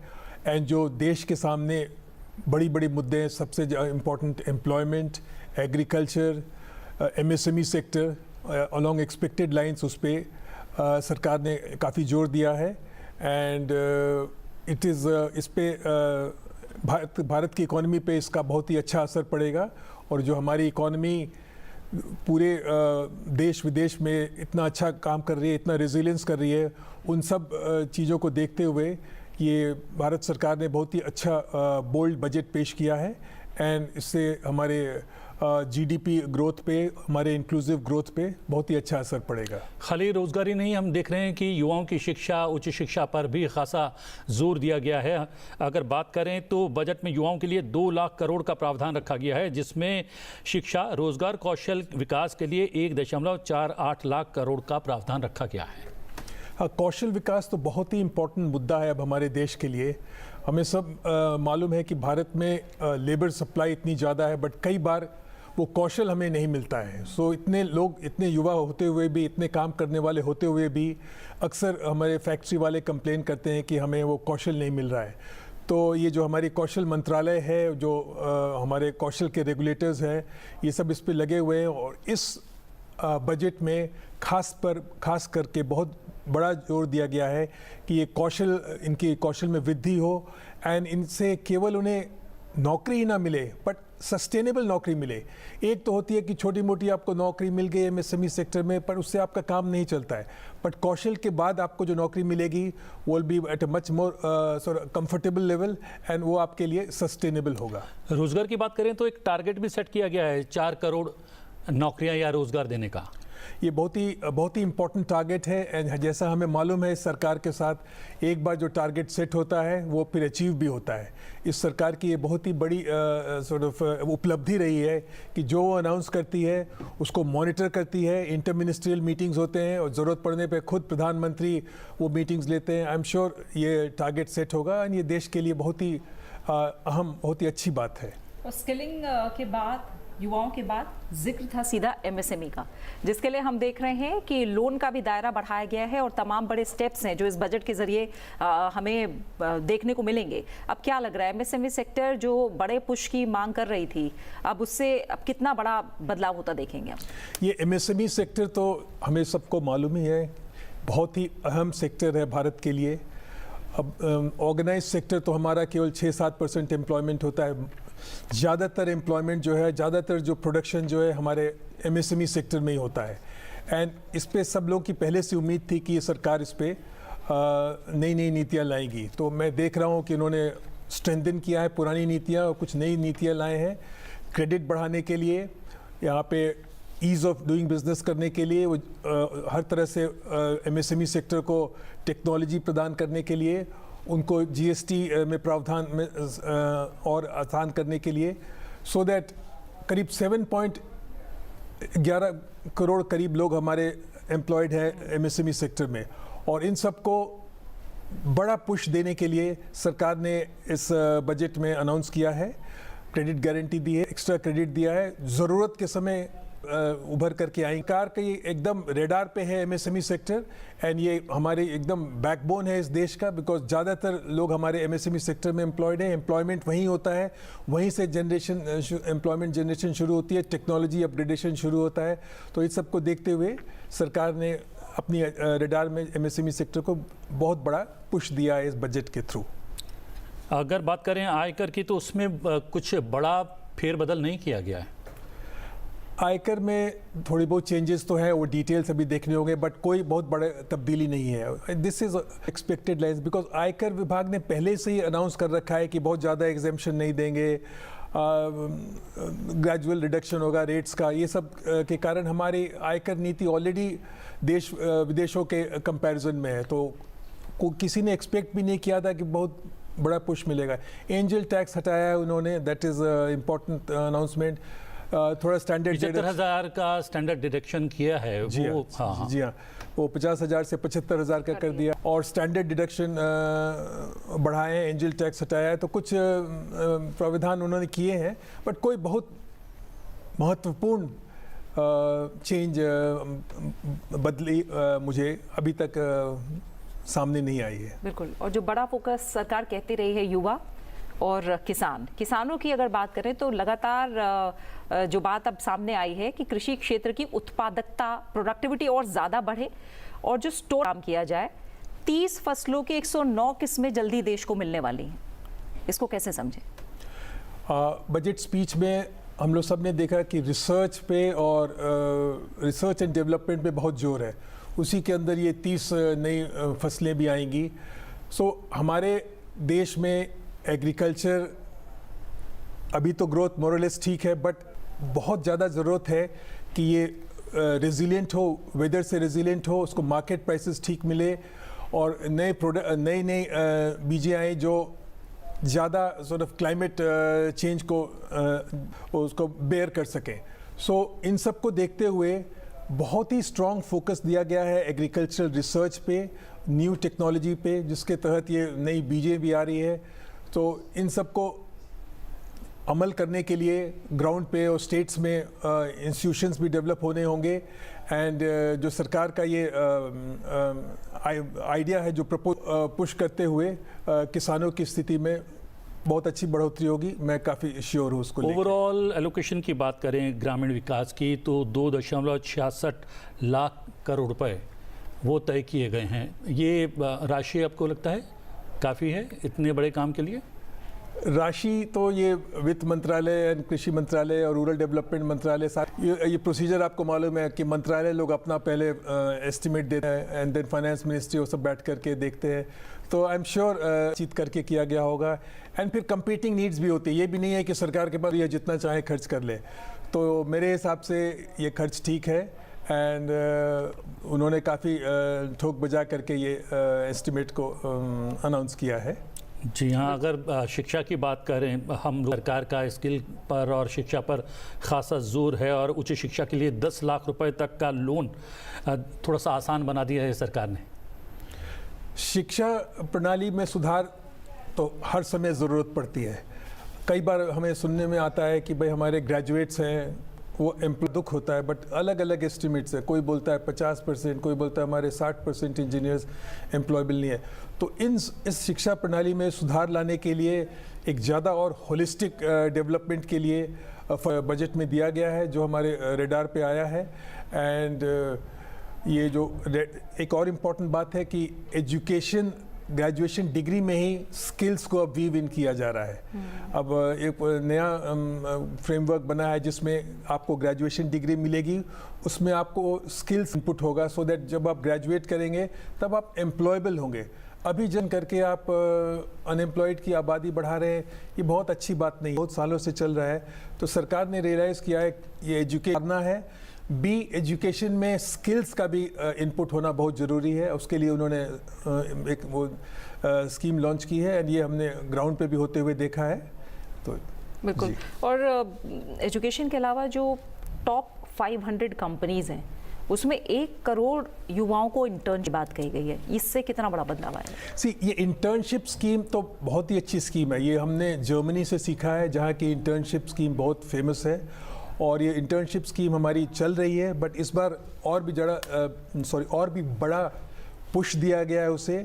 एंड जो देश के सामने बड़ी बड़ी मुद्दे हैं, सबसे important employment, agriculture, MSME sector along expected lines, उस पर सरकार ने काफ़ी जोर दिया है एंड इट इज़ इस पे भारत की इकॉनमी पे इसका बहुत ही अच्छा असर पड़ेगा और जो हमारी इकॉनमी पूरे देश विदेश में इतना अच्छा काम कर रही है, इतना रेजिलियंस कर रही है, उन सब चीज़ों को देखते हुए ये भारत सरकार ने बहुत ही अच्छा बोल्ड बजट पेश किया है एंड इससे हमारे जीडीपी ग्रोथ पे, हमारे इंक्लूसिव ग्रोथ पे बहुत ही अच्छा असर पड़ेगा। खाली रोजगारी नहीं, हम देख रहे हैं कि युवाओं की शिक्षा, उच्च शिक्षा पर भी खासा जोर दिया गया है। अगर बात करें तो बजट में युवाओं के लिए 2 लाख करोड़ का प्रावधान रखा गया है, जिसमें शिक्षा, रोजगार, कौशल विकास के लिए 1.48 लाख करोड़ का प्रावधान रखा गया है। हाँ, कौशल विकास तो बहुत ही इम्पोर्टेंट मुद्दा है अब हमारे देश के लिए। हमें सब मालूम है कि भारत में लेबर सप्लाई इतनी ज़्यादा है बट कई बार वो कौशल हमें नहीं मिलता है। सो इतने लोग, इतने युवा होते हुए भी, इतने काम करने वाले होते हुए भी अक्सर हमारे फैक्ट्री वाले कंप्लेन करते हैं कि हमें वो कौशल नहीं मिल रहा है। तो ये जो हमारी कौशल मंत्रालय है, जो हमारे कौशल के रेगुलेटर्स हैं, ये सब इस पे लगे हुए हैं और इस बजट में खास करके बहुत बड़ा जोर दिया गया है कि ये इनके कौशल में वृद्धि हो एंड इनसे केवल उन्हें नौकरी ही ना मिले बट सस्टेनेबल नौकरी मिले। एक तो होती है कि छोटी मोटी आपको नौकरी मिल गई एमएसएमई सेक्टर में, पर उससे आपका काम नहीं चलता है, बट कौशल के बाद आपको जो नौकरी मिलेगी वो will be at a much more comfortable level and वो आपके लिए सस्टेनेबल होगा। रोजगार की बात करें तो एक टारगेट भी सेट किया गया है 4 करोड़ नौकरियां या रोजगार देने का। ये बहुत ही इम्पोर्टेंट टारगेट है एंड जैसा हमें मालूम है, इस सरकार के साथ एक बार जो टारगेट सेट होता है वो फिर अचीव भी होता है। इस सरकार की ये बहुत ही बड़ी उपलब्धि रही है कि जो वो अनाउंस करती है उसको मॉनिटर करती है। इंटर मिनिस्ट्रियल मीटिंग्स होते हैं और ज़रूरत पड़ने पे खुद प्रधानमंत्री वो मीटिंग्स लेते हैं। आई एम श्योर ये टारगेट सेट होगा एंड ये देश के लिए बहुत ही अहम, बहुत ही अच्छी बात है। और स्किलिंग के बाद, युवाओं के बाद जिक्र था सीधा एमएसएमई का, जिसके लिए हम देख रहे हैं कि लोन का भी दायरा बढ़ाया गया है और तमाम बड़े स्टेप्स हैं जो इस बजट के जरिए हमें देखने को मिलेंगे। अब क्या लग रहा है, एमएसएमई सेक्टर जो बड़े पुश की मांग कर रही थी, अब उससे अब कितना बड़ा बदलाव होता देखेंगे? ये एमएसएमई सेक्टर तो हमें सबको मालूम ही है, बहुत ही अहम सेक्टर है भारत के लिए। अब ऑर्गेनाइज सेक्टर तो हमारा केवल 6-7% एम्प्लॉयमेंट होता है। ज़्यादातर एम्प्लॉयमेंट जो है, ज़्यादातर जो प्रोडक्शन जो है हमारे एमएसएमई सेक्टर में ही होता है एंड इस पे सब लोगों की पहले से उम्मीद थी कि ये सरकार इस पे नई नीतियाँ लाएगी। तो मैं देख रहा हूँ कि इन्होंने स्ट्रेंथन किया है पुरानी नीतियाँ और कुछ नई नीतियाँ लाए हैं क्रेडिट बढ़ाने के लिए, यहाँ पे ईज़ ऑफ डूइंग बिजनेस करने के लिए, वो हर तरह से एमएसएमई सेक्टर को टेक्नोलॉजी प्रदान करने के लिए, उनको जीएसटी में प्रावधान में और आसान करने के लिए, सो दैट करीब 7.11 करोड़ करीब लोग हमारे एम्प्लॉयड हैं एमएसएमई सेक्टर में और इन सबको बड़ा पुश देने के लिए सरकार ने इस बजट में अनाउंस किया है, क्रेडिट गारंटी दी है, एक्स्ट्रा क्रेडिट दिया है, ज़रूरत के समय उभर करके आई। कार का ये एकदम रेडार पे है एमएसएमई सेक्टर एंड ये हमारे एकदम बैकबोन है इस देश का, बिकॉज ज़्यादातर लोग हमारे एमएसएमई सेक्टर में एम्प्लॉयड हैं, एम्प्लॉयमेंट वहीं होता है, वहीं से एम्प्लॉयमेंट जनरेशन शुरू होती है, टेक्नोलॉजी अपग्रेडेशन शुरू होता है। तो इस सबको देखते हुए सरकार ने अपनी रेडार में एमएसएमई सेक्टर को बहुत बड़ा पुश दिया है इस बजट के थ्रू। अगर बात करें आयकर की तो उसमें कुछ बड़ा फेरबदल नहीं किया गया है। आयकर में थोड़ी बहुत चेंजेस तो है, वो डिटेल्स अभी देखने होंगे, बट कोई बहुत बड़ा तब्दीली नहीं है। This is expected lines, because आयकर विभाग ने पहले से ही अनाउंस कर रखा है कि बहुत ज़्यादा एग्जेम्पशन नहीं देंगे, ग्रेजुअल रिडक्शन होगा रेट्स का। ये सब के कारण हमारी आयकर नीति ऑलरेडी देश विदेशों के कंपैरिजन में है, तो किसी ने एक्सपेक्ट भी नहीं किया था कि बहुत बड़ा पुश मिलेगा। एंजल टैक्स हटाया है उन्होंने, दैट इज़ इम्पोर्टेंट अनाउंसमेंट। थोड़ा स्टैंडर्ड 75,000 का स्टैंडर्ड डिडक्शन किया है। जी वो हाँ, जी हाँ, वो 50,000 से 75,000 का कर दिया और स्टैंडर्ड डिडक्शन बढ़ाए हैं, एंजल टैक्स हटाया है, तो कुछ प्रावधान उन्होंने किए हैं, बट कोई बहुत महत्वपूर्ण चेंज बदली मुझे अभी तक सामने नहीं आई है। बिल्कुल, और जो बड़ा फोकस सरकार कहती रही है युवा और किसानों की अगर बात करें तो लगातार जो बात अब सामने आई है कि कृषि क्षेत्र की उत्पादकता, प्रोडक्टिविटी और ज़्यादा बढ़े और जो स्टोर काम किया जाए। 30 फसलों की 109 किस्में जल्दी देश को मिलने वाली हैं, इसको कैसे समझें? बजट स्पीच में हम लोग सब ने देखा कि रिसर्च पे और रिसर्च एंड डेवलपमेंट पे बहुत जोर है, उसी के अंदर ये 30 नई फसलें भी आएंगी। सो हमारे देश में एग्रीकल्चर अभी तो ग्रोथ मोरलेस ठीक है, बट बहुत ज़्यादा ज़रूरत है कि ये रेजिलिएंट हो, वेदर से रेजिलिएंट हो, उसको मार्केट प्राइसेस ठीक मिले और नए बीजें आए जो ज़्यादा सॉर्ट ऑफ क्लाइमेट चेंज को उसको बेयर कर सकें। सो इन सब को देखते हुए बहुत ही स्ट्रॉन्ग फोकस दिया गया है एग्रीकल्चरल रिसर्च पे, न्यू टेक्नोलॉजी पे, जिसके तहत ये नई बीजें भी आ रही है। तो इन सब को अमल करने के लिए ग्राउंड पे और स्टेट्स में इंस्टीट्यूशंस भी डेवलप होने होंगे एंड जो सरकार का ये आइडिया है जो पुश करते हुए किसानों की स्थिति में बहुत अच्छी बढ़ोतरी होगी, मैं काफ़ी श्योर हूँ उसको लेकर। ओवरऑल एलोकेशन की बात करें ग्रामीण विकास की तो 2.66 लाख करोड़ रुपए वो तय किए गए हैं। ये राशि आपको लगता है काफ़ी है इतने बड़े काम के लिए? राशि तो ये वित्त मंत्रालय, कृषि मंत्रालय और रूरल डेवलपमेंट मंत्रालय ये प्रोसीजर आपको मालूम है कि मंत्रालय लोग अपना पहले एस्टिमेट देते हैं एंड देन फाइनेंस मिनिस्ट्री वो सब बैठ करके देखते हैं। तो आई एम श्योर चीत करके किया गया होगा। एंड फिर कंपीटिंग नीड्स भी होती है, ये भी नहीं है कि सरकार के पास ये जितना चाहे खर्च कर ले। तो मेरे हिसाब से ये खर्च ठीक है एंड उन्होंने काफ़ी ठोक बजा करके ये एस्टिमेट को अनाउंस किया है। जी हाँ, अगर शिक्षा की बात करें हम सरकार का स्किल पर और शिक्षा पर खासा जोर है और उच्च शिक्षा के लिए 10 लाख रुपए तक का लोन थोड़ा सा आसान बना दिया है सरकार ने। शिक्षा प्रणाली में सुधार तो हर समय ज़रूरत पड़ती है। कई बार हमें सुनने में आता है कि भाई हमारे ग्रेजुएट्स हैं वो दुख होता है, बट अलग अलग एस्टिमेट्स है। कोई बोलता है 50%, कोई बोलता है हमारे 60% इंजीनियर्स एम्प्लॉयबल नहीं है। तो इस शिक्षा प्रणाली में सुधार लाने के लिए एक ज़्यादा और होलिस्टिक डेवलपमेंट के लिए बजट में दिया गया है जो हमारे रेडार पे आया है। एंड ये जो एक और इम्पॉर्टेंट बात है कि एजुकेशन ग्रेजुएशन डिग्री में ही स्किल्स को अब वीव इन किया जा रहा है। अब एक नया फ्रेमवर्क बना है जिसमें आपको ग्रेजुएशन डिग्री मिलेगी, उसमें आपको स्किल्स इनपुट होगा सो दैट जब आप ग्रेजुएट करेंगे तब आप एम्प्लॉयबल होंगे। अभी जन करके आप अनएम्प्लॉयड की आबादी बढ़ा रहे हैं, ये बहुत अच्छी बात नहीं, बहुत सालों से चल रहा है। तो सरकार ने रियलाइज़ किया है ये एजुकेट करना है। बी एजुकेशन में स्किल्स का भी इनपुट होना बहुत ज़रूरी है। उसके लिए उन्होंने एक वो स्कीम लॉन्च की है एंड ये हमने ग्राउंड पे भी होते हुए देखा है। तो बिल्कुल। और एजुकेशन के अलावा जो टॉप 500 कंपनीज हैं उसमें 1 करोड़ युवाओं को इंटर्न की बात कही गई है। इससे कितना बड़ा बदलाव आया? ये इंटर्नशिप स्कीम तो बहुत ही अच्छी स्कीम है। ये हमने जर्मनी से सीखा है जहाँ की इंटर्नशिप स्कीम बहुत फेमस है और ये इंटर्नशिप स्कीम हमारी चल रही है। बट इस बार और भी बड़ा पुश दिया गया है उसे।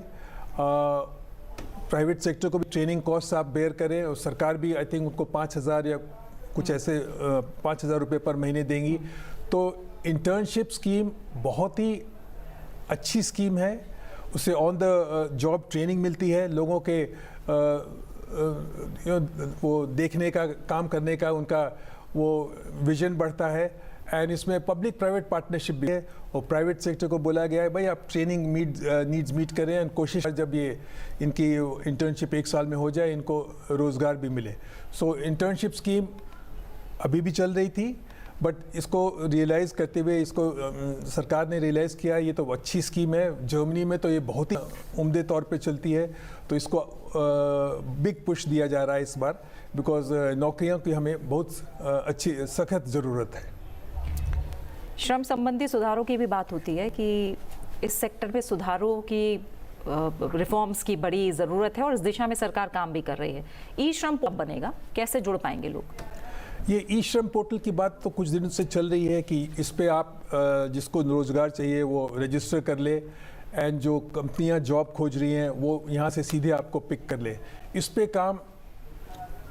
प्राइवेट सेक्टर को भी ट्रेनिंग कॉस्ट आप बेयर करें और सरकार भी आई थिंक उनको 5,000 या कुछ ऐसे 5,000 रुपये पर महीने देंगी। तो इंटर्नशिप स्कीम बहुत ही अच्छी स्कीम है। उससे ऑन द जॉब ट्रेनिंग मिलती है, लोगों के वो देखने का, काम करने का उनका वो विजन बढ़ता है। एंड इसमें पब्लिक प्राइवेट पार्टनरशिप भी है और प्राइवेट सेक्टर को बोला गया है भाई आप ट्रेनिंग नीड्स मीट करें एंड कोशिश जब ये इनकी इंटर्नशिप 1 साल में हो जाए इनको रोज़गार भी मिले। सो इंटर्नशिप स्कीम अभी भी चल रही थी बट इसको रियलाइज़ करते हुए इसको सरकार ने रियलाइज़ किया ये तो अच्छी स्कीम है। जर्मनी में तो ये बहुत ही उम्दे तौर पे चलती है, तो इसको बिग पुश दिया जा रहा है इस बार बिकॉज नौकरियों की हमें बहुत अच्छी सख्त ज़रूरत है। श्रम संबंधी सुधारों की भी बात होती है कि इस सेक्टर में सुधारों की रिफॉर्म्स की बड़ी ज़रूरत है और इस दिशा में सरकार काम भी कर रही है। ई श्रम कब बनेगा, कैसे जुड़ पाएंगे लोग? ये ई श्रम पोर्टल की बात तो कुछ दिनों से चल रही है कि इस पे आप जिसको रोज़गार चाहिए वो रजिस्टर कर ले एंड जो कंपनियां जॉब खोज रही हैं वो यहाँ से सीधे आपको पिक कर ले। इस पे काम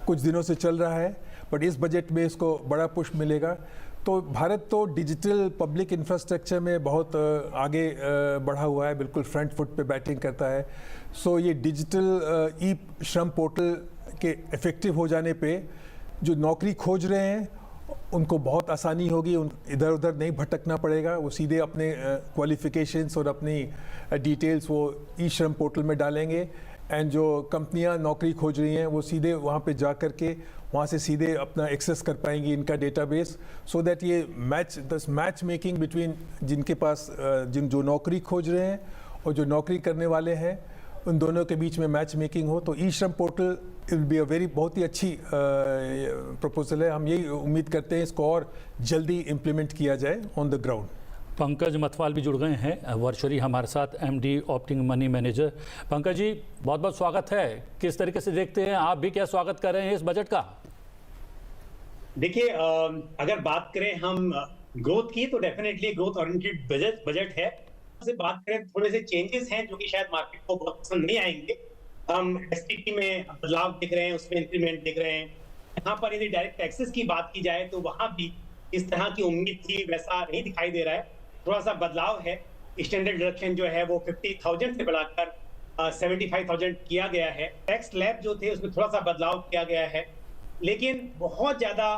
कुछ दिनों से चल रहा है बट इस बजट में इसको बड़ा पुश मिलेगा। तो भारत तो डिजिटल पब्लिक इंफ्रास्ट्रक्चर में बहुत आगे बढ़ा हुआ है, बिल्कुल फ्रंट फुट पे बैटिंग करता है। सो ये डिजिटल ई श्रम पोर्टल के इफ़ेक्टिव हो जाने पे जो नौकरी खोज रहे हैं उनको बहुत आसानी होगी, इधर उधर नहीं भटकना पड़ेगा। वो सीधे अपने क्वालिफिकेशंस और अपनी डिटेल्स वो ई श्रम पोर्टल में डालेंगे एंड जो कंपनियां नौकरी खोज रही हैं वो सीधे वहाँ पे जा कर के वहाँ से सीधे अपना एक्सेस कर पाएंगी इनका डेटाबेस, सो दैट ये मैच मेकिंग बिटवीन जिनके पास जो नौकरी खोज रहे हैं और जो नौकरी करने वाले हैं उन दोनों के बीच में मैच मेकिंग हो। तो ई श्रम पोर्टल विल बी अ बहुत ही अच्छी प्रपोजल है। हम यही उम्मीद करते हैं इसको और जल्दी इम्प्लीमेंट किया जाए on the ground. Pankaj Matwal भी जुड़ गए हैं वर्चुअली हमारे साथ, MD opting money manager. Pankaj ji बहुत बहुत स्वागत है। किस तरीके से देखते हैं आप भी, क्या स्वागत कर रहे हैं इस बजट का? देखिए अगर बात करें हम ग्रोथ की तो डेफिनेटली ग्रोथ ओरिएंटेड बजट है। से बात करें थोड़े से चेंजेस हैं जो कि शायद मार्केट को बहुत पसंद नहीं आएंगे, हम एसटीटी में बदलाव देख रहे हैं, उसमें इंक्रीमेंट देख रहे हैं। यहाँ पर यदि डायरेक्ट टैक्सेस की बात की जाए तो वहां भी इस तरह की उम्मीद थी वैसा नहीं दिखाई दे रहा है, थोड़ा सा बदलाव है। स्टैंडर्ड डिडक्शन जो है वो 50,000 से बढ़ाकर 75,000 किया गया है। टैक्स स्लैब जो थे उसमें थोड़ा सा बदलाव किया गया है, लेकिन बहुत ज्यादा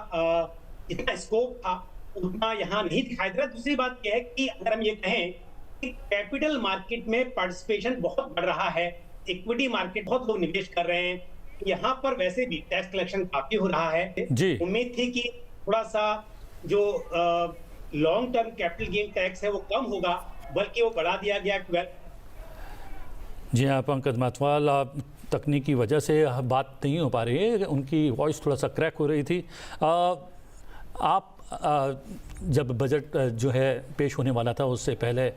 इतना स्कोप था उतना यहाँ नहीं दिखाई दे रहा। दूसरी बात यह है कि अगर हम ये कहें कि कैपिटल मार्केट में पार्टिसिपेशन बहुत बढ़ रहा है, इक्विटी मार्केट बहुत लोग निवेश कर रहे हैं, यहाँ पर वैसे भी टैक्स कलेक्शन काफी हो रहा है। उम्मीद थी कि थोड़ा सा जो long term capital gain tax है वो कम होगा, बल्कि वो बढ़ा दिया गया 12। जी हाँ पंकज माथवाल, तकनीकी वजह से बात नहीं हो पा रही है, उनकी वॉइस थोड़ा सा क्रैक हो रही थी। आप जब बजट जो है पेश होने वाला था उससे पहले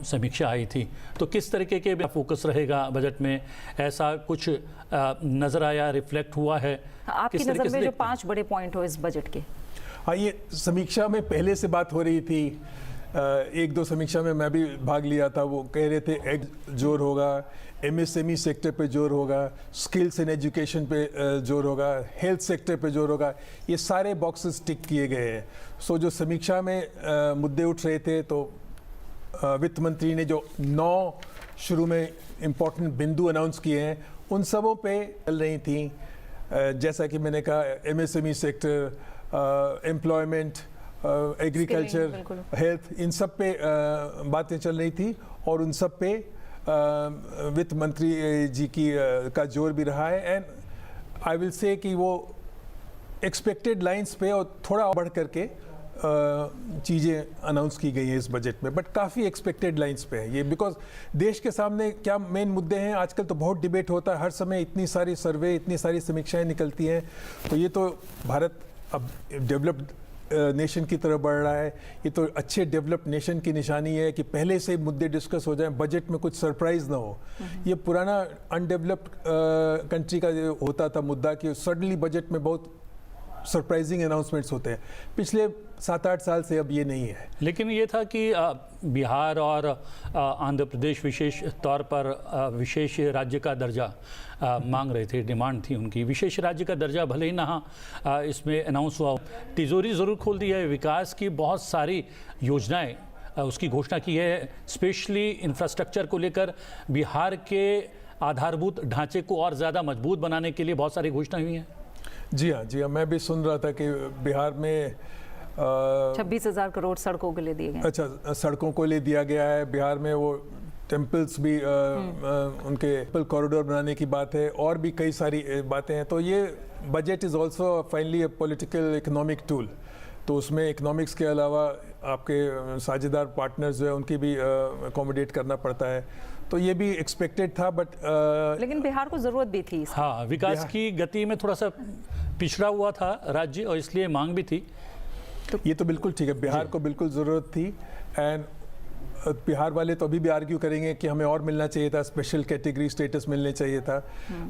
समीक्षा आई थी, तो किस तरीके के फोकस रहेगा बजट में, ऐसा कुछ नज़र आया, रिफ्लेक्ट हुआ है? आपकी नज़र में जो 5 बड़े पॉइंट हो इस बजट के? हाँ, ये समीक्षा में पहले से बात हो रही थी, एक दो समीक्षा में मैं भी भाग लिया था। वो कह रहे थे एग जोर होगा, एमएसएमई सेक्टर पे जोर होगा, स्किल्स एंड एजुकेशन पे जोर होगा, हेल्थ सेक्टर पे जोर होगा। ये सारे बॉक्सेस टिक किए गए हैं। सो जो समीक्षा में मुद्दे उठ रहे थे, तो वित्त मंत्री ने जो 9 शुरू में इम्पोर्टेंट बिंदु अनाउंस किए हैं उन सबों पे चल रही थी। जैसा कि मैंने कहा, MSME sector, employment, agriculture, health, इन सब पे बातें चल रही थी और उन सब पे वित्त मंत्री जी की का जोर भी रहा है। एंड आई विल से कि वो एक्सपेक्टेड लाइंस पे और थोड़ा बढ़ करके चीज़ें अनाउंस की गई हैं इस बजट में, बट काफ़ी एक्सपेक्टेड लाइंस पे है ये। बिकॉज देश के सामने क्या मेन मुद्दे हैं आजकल, तो बहुत डिबेट होता है हर समय, इतनी सारी सर्वे, इतनी सारी समीक्षाएं निकलती हैं। तो ये तो भारत अब डेवलप्ड नेशन की तरफ बढ़ रहा है। ये तो अच्छे डेवलप्ड नेशन की निशानी है कि पहले से मुद्दे डिस्कस हो जाएं, बजट में कुछ सरप्राइज ना हो। ये पुराना अनडेवलप्ड कंट्री का जो होता था मुद्दा कि सडनली बजट में बहुत सरप्राइजिंग अनाउंसमेंट्स होते हैं। पिछले 7-8 साल से अब ये नहीं है। लेकिन ये था कि बिहार और आंध्र प्रदेश विशेष तौर पर विशेष राज्य का दर्जा मांग रहे थे, डिमांड थी उनकी। विशेष राज्य का दर्जा भले ही ना इसमें अनाउंस हुआ, तिजोरी ज़रूर खोल दी है। विकास की बहुत सारी योजनाएं उसकी घोषणा की है, स्पेशली इंफ्रास्ट्रक्चर को लेकर बिहार के आधारभूत ढांचे को और ज़्यादा मजबूत बनाने के लिए बहुत सारी घोषणाएं हुई हैं। जी हाँ, मैं भी सुन रहा था कि बिहार में 26,000 करोड़ सड़कों के लिए दिए गए। अच्छा, सड़कों को लिए दिया गया है। बिहार में वो टेम्पल्स भी उनके टेम्पल कॉरिडोर बनाने की बात है, और भी कई सारी बातें हैं। तो ये budget is also finally A political economic tool. तो उसमें इकोनॉमिक्स के अलावा आपके साझेदार पार्टनर्स जो है उनकी भी अकोमोडेट करना पड़ता है। तो ये भी एक्सपेक्टेड था, बट लेकिन बिहार को ज़रूरत भी थी। हाँ, विकास की गति में थोड़ा सा पिछड़ा हुआ था राज्य, और इसलिए मांग भी थी। तो ये तो बिल्कुल ठीक है, बिहार को बिल्कुल ज़रूरत थी। एंड बिहार वाले तो अभी भी आर्ग्यू करेंगे कि हमें और मिलना चाहिए था, स्पेशल कैटेगरी स्टेटस मिलने चाहिए था।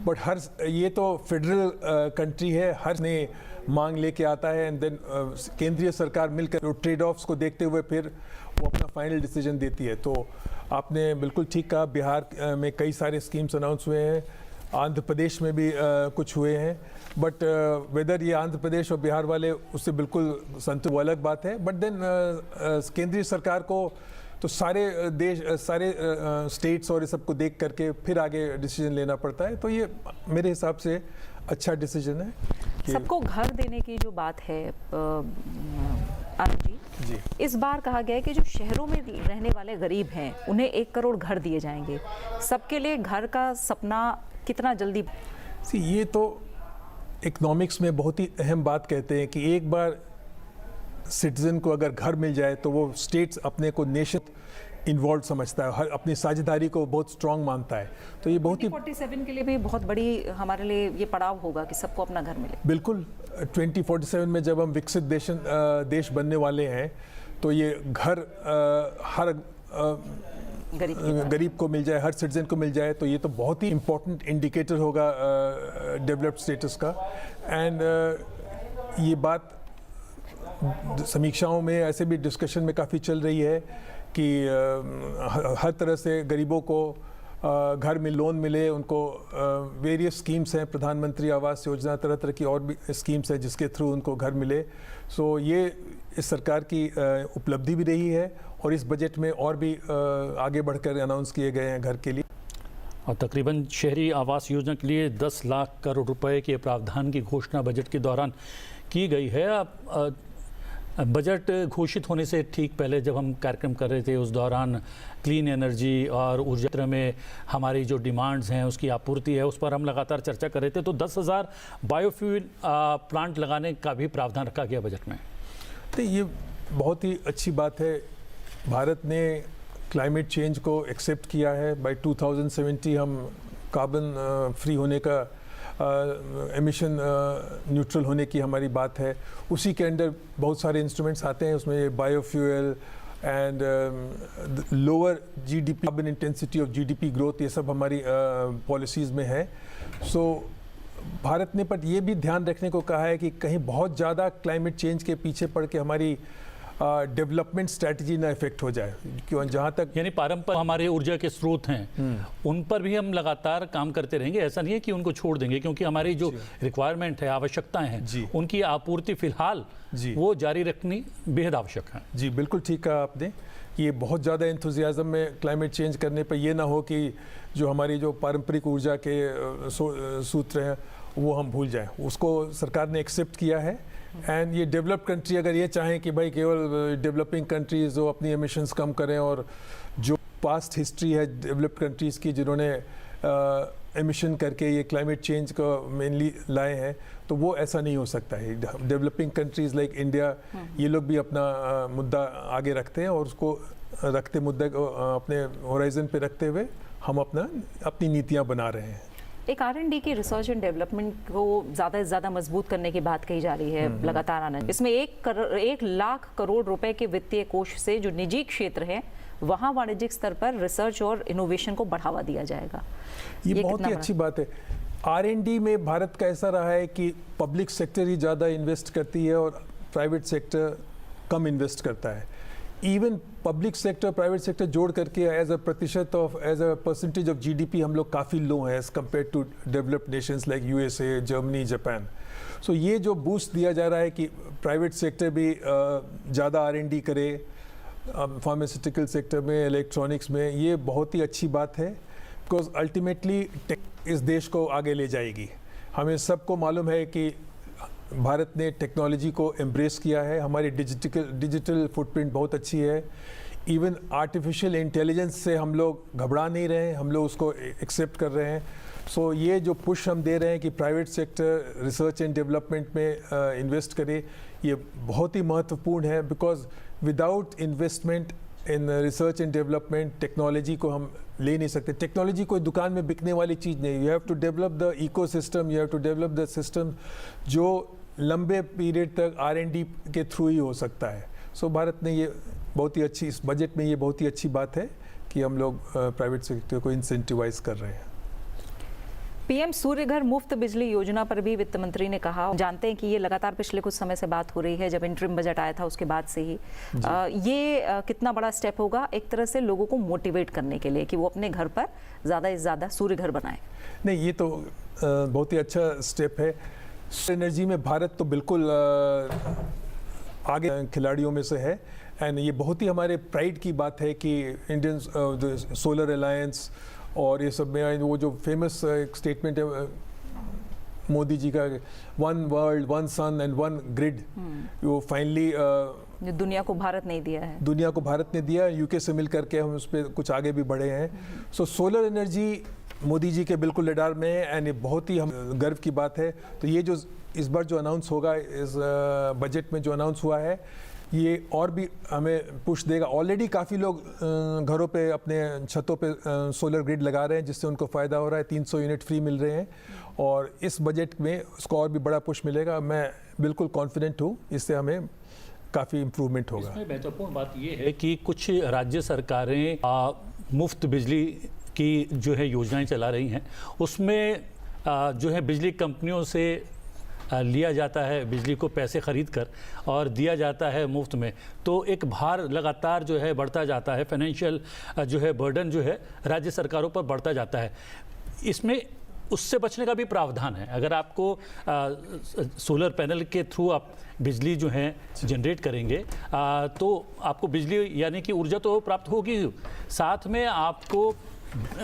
बट ये तो फेडरल कंट्री है, हर ने मांग लेके आता है, एंड देन केंद्रीय सरकार मिलकर ट्रेड ऑफ्स को देखते हुए फिर वो अपना फाइनल डिसीजन देती है। तो आपने बिल्कुल ठीक कहा, बिहार में कई सारे स्कीम्स अनाउंस हुए हैं, आंध्र प्रदेश में भी कुछ हुए हैं। बट वेदर ये आंध्र प्रदेश और बिहार वाले उससे बिल्कुल संतुष्ट, वो अलग बात है। बट देन केंद्रीय सरकार को तो सारे स्टेट्स और ये सबको देख करके फिर आगे डिसीजन लेना पड़ता है। तो ये मेरे हिसाब से अच्छा डिसीजन है। सबको घर देने की जो बात है आनंद जी, इस बार कहा गया है कि जो शहरों में रहने वाले गरीब हैं उन्हें 1 करोड़ घर दिए जाएंगे। सबके लिए घर का सपना कितना जल्दी? ये तो इकोनॉमिक्स में बहुत ही अहम बात कहते हैं कि एक बार सिटीजन को अगर घर मिल जाए तो वो स्टेट्स अपने को नेशन इन्वॉल्व समझता है, हर अपनी साझेदारी को बहुत स्ट्रांग मानता है। तो ये बहुत ही 2047 के लिए भी बहुत बड़ी हमारे लिए ये पड़ाव होगा कि सबको अपना घर मिले। बिल्कुल, 2047 में जब हम विकसित देश बनने वाले हैं तो ये घर हर गरीब को मिल जाए, हर सिटीजन को मिल जाए, तो ये तो बहुत ही इम्पोर्टेंट इंडिकेटर होगा डेवलप्ड स्टेटस का। एंड ये बात समीक्षाओं में, ऐसे भी डिस्कशन में काफ़ी चल रही है कि हर तरह से गरीबों को घर में लोन मिले उनको, वेरियस स्कीम्स हैं, प्रधानमंत्री आवास योजना, तरह तरह की और भी स्कीम्स हैं जिसके थ्रू उनको घर मिले। सो ये इस सरकार की उपलब्धि भी रही है और इस बजट में और भी आगे बढ़कर अनाउंस किए गए हैं घर के लिए। और तकरीबन शहरी आवास योजना के लिए 10 लाख करोड़ रुपए के प्रावधान की घोषणा बजट के दौरान की गई है। बजट घोषित होने से ठीक पहले जब हम कार्यक्रम कर रहे थे उस दौरान क्लीन एनर्जी और ऊर्जा क्षेत्र में हमारी जो डिमांड्स हैं उसकी आपूर्ति है उस पर हम लगातार चर्चा कर रहे थे। तो 10,000 बायोफ्यूल प्लांट लगाने का भी प्रावधान रखा गया बजट में। तो ये बहुत ही अच्छी बात है। भारत ने क्लाइमेट चेंज को एक्सेप्ट किया है। बाय 2070 हम कार्बन फ्री होने का, एमिशन न्यूट्रल होने की हमारी बात है। उसी के अंडर बहुत सारे इंस्ट्रूमेंट्स आते हैं, उसमें biofuel and lower GDP, carbon intensity of GDP growth, ये सब हमारी पॉलिसीज़ में है। सो भारत ने पर ये भी ध्यान रखने को कहा है कि कहीं बहुत ज़्यादा क्लाइमेट चेंज के पीछे पड़ के हमारी डेवलपमेंट स्ट्रैटेजी ना इफेक्ट हो जाए। क्यों, जहाँ तक यानी पारंपरिक हमारे ऊर्जा के स्रोत हैं उन पर भी हम लगातार काम करते रहेंगे। ऐसा नहीं है कि उनको छोड़ देंगे, क्योंकि हमारी जो रिक्वायरमेंट है, आवश्यकताएं हैं, उनकी आपूर्ति फिलहाल वो जारी रखनी बेहद आवश्यक है। जी बिल्कुल ठीक कहा आपने। ये बहुत ज़्यादा एंथुजियाज्म में क्लाइमेट चेंज करने पर ये ना हो कि जो हमारी जो पारंपरिक ऊर्जा के सूत्र हैं वो हम भूल जाएं। उसको सरकार ने एक्सेप्ट किया है। एंड ये डेवलप्ड कंट्री अगर ये चाहें कि भाई केवल डेवलपिंग कंट्रीज़ जो अपनी एमिशंस कम करें, और जो पास्ट हिस्ट्री है डेवलप्ड कंट्रीज़ की जिन्होंने एमिशन करके ये क्लाइमेट चेंज को मेनली लाए हैं, तो वो ऐसा नहीं हो सकता है। डेवलपिंग कंट्रीज़ लाइक इंडिया, ये लोग भी अपना मुद्दा आगे रखते हैं और उसको रखते मुद्दे को अपने होराइजन पे रखते हुए हम अपनी नीतियाँ बना रहे हैं। एक R&D की रिसर्च एंड डेवलपमेंट को ज़्यादा से ज़्यादा मजबूत करने की बात कही जा रही है लगातार आनंद। इसमें 1 लाख करोड़ रुपए के वित्तीय कोष से जो निजी क्षेत्र है वहाँ वाणिज्यिक स्तर पर रिसर्च और इनोवेशन को बढ़ावा दिया जाएगा। ये बहुत ही अच्छी बात है। R&D में भारत का ऐसा रहा है कि पब्लिक सेक्टर ही ज़्यादा इन्वेस्ट करती है और प्राइवेट सेक्टर कम इन्वेस्ट करता है। Even public sector private sector जोड़ करके as a percentage of GDP हम लोग काफ़ी लो हैं as compared to developed nations like USA, Germany, Japan. So ये जो बूस्ट दिया जा रहा है कि प्राइवेट सेक्टर भी ज़्यादा R&D करे, फार्मास्यूटिकल सेक्टर में, इलेक्ट्रॉनिक्स में, ये बहुत ही अच्छी बात है। बिकॉज अल्टीमेटली टेक इस देश को आगे ले जाएगी। हमें सबको मालूम है कि भारत ने टेक्नोलॉजी को एम्ब्रेस किया है। हमारी डिजिटल फुटप्रिंट बहुत अच्छी है। इवन आर्टिफिशियल इंटेलिजेंस से हम लोग घबरा नहीं रहे हैं, हम लोग उसको एक्सेप्ट कर रहे हैं। सो ये जो पुश हम दे रहे हैं कि private sector research and development में इन्वेस्ट करे, ये बहुत ही महत्वपूर्ण है। Because without investment in research and development technology को हम ले नहीं सकते। टेक्नोलॉजी कोई दुकान में बिकने वाली चीज़ नहीं। You have to develop the ecosystem, you have to develop the system जो लंबे पीरियड तक R&D के थ्रू ही हो सकता है। सो भारत ने ये बहुत ही अच्छी, इस बजट में ये बहुत ही अच्छी बात है कि हम लोग प्राइवेट सेक्टर को इंसेंटिवाइज कर रहे हैं। PM सूर्य घर मुफ्त बिजली योजना पर भी वित्त मंत्री ने कहा, जानते हैं कि ये लगातार पिछले कुछ समय से बात हो रही है, जब इंटरिम बजट आया था उसके बाद से ही। ये कितना बड़ा स्टेप होगा एक तरह से लोगों को मोटिवेट करने के लिए कि वो अपने घर पर ज़्यादा से ज़्यादा सूर्य घर बनाएं? नहीं, ये तो बहुत ही अच्छा स्टेप है। एनर्जी में भारत तो बिल्कुल आगे खिलाड़ियों में से है। एंड ये बहुत ही हमारे प्राइड की बात है कि इंडियन सोलर अलायंस और ये सब में वो जो फेमस स्टेटमेंट है मोदी जी का, 1 वर्ल्ड 1 सन एंड 1 ग्रिड, वो फाइनली जो दुनिया को भारत नहीं दिया है, दुनिया को भारत ने दिया। UK से मिल करके हम उस पर कुछ आगे भी बढ़े हैं। सो सोलर एनर्जी मोदी जी के बिल्कुल रडार में है एंड ये बहुत ही हम गर्व की बात है। तो ये जो इस बार जो अनाउंस होगा, इस बजट में जो अनाउंस हुआ है, ये और भी हमें पुश देगा। ऑलरेडी काफ़ी लोग घरों पे, अपने छतों पे सोलर ग्रिड लगा रहे हैं, जिससे उनको फ़ायदा हो रहा है। 300 यूनिट फ्री मिल रहे हैं और इस बजट में उसको और भी बड़ा पुश मिलेगा। मैं बिल्कुल कॉन्फिडेंट हूँ, इससे हमें काफ़ी इम्प्रूवमेंट होगा। इसमें महत्वपूर्ण बात ये है कि कुछ राज्य सरकारें मुफ्त बिजली की जो है योजनाएं चला रही हैं, उसमें जो है बिजली कंपनियों से लिया जाता है बिजली को पैसे खरीद कर और दिया जाता है मुफ्त में, तो एक भार लगातार जो है बढ़ता जाता है, फाइनेंशियल जो है बर्डन जो है राज्य सरकारों पर बढ़ता जाता है। इसमें उससे बचने का भी प्रावधान है। अगर आपको सोलर पैनल के थ्रू आप बिजली जो है जनरेट करेंगे तो आपको बिजली यानी कि ऊर्जा तो प्राप्त होगी, साथ में आपको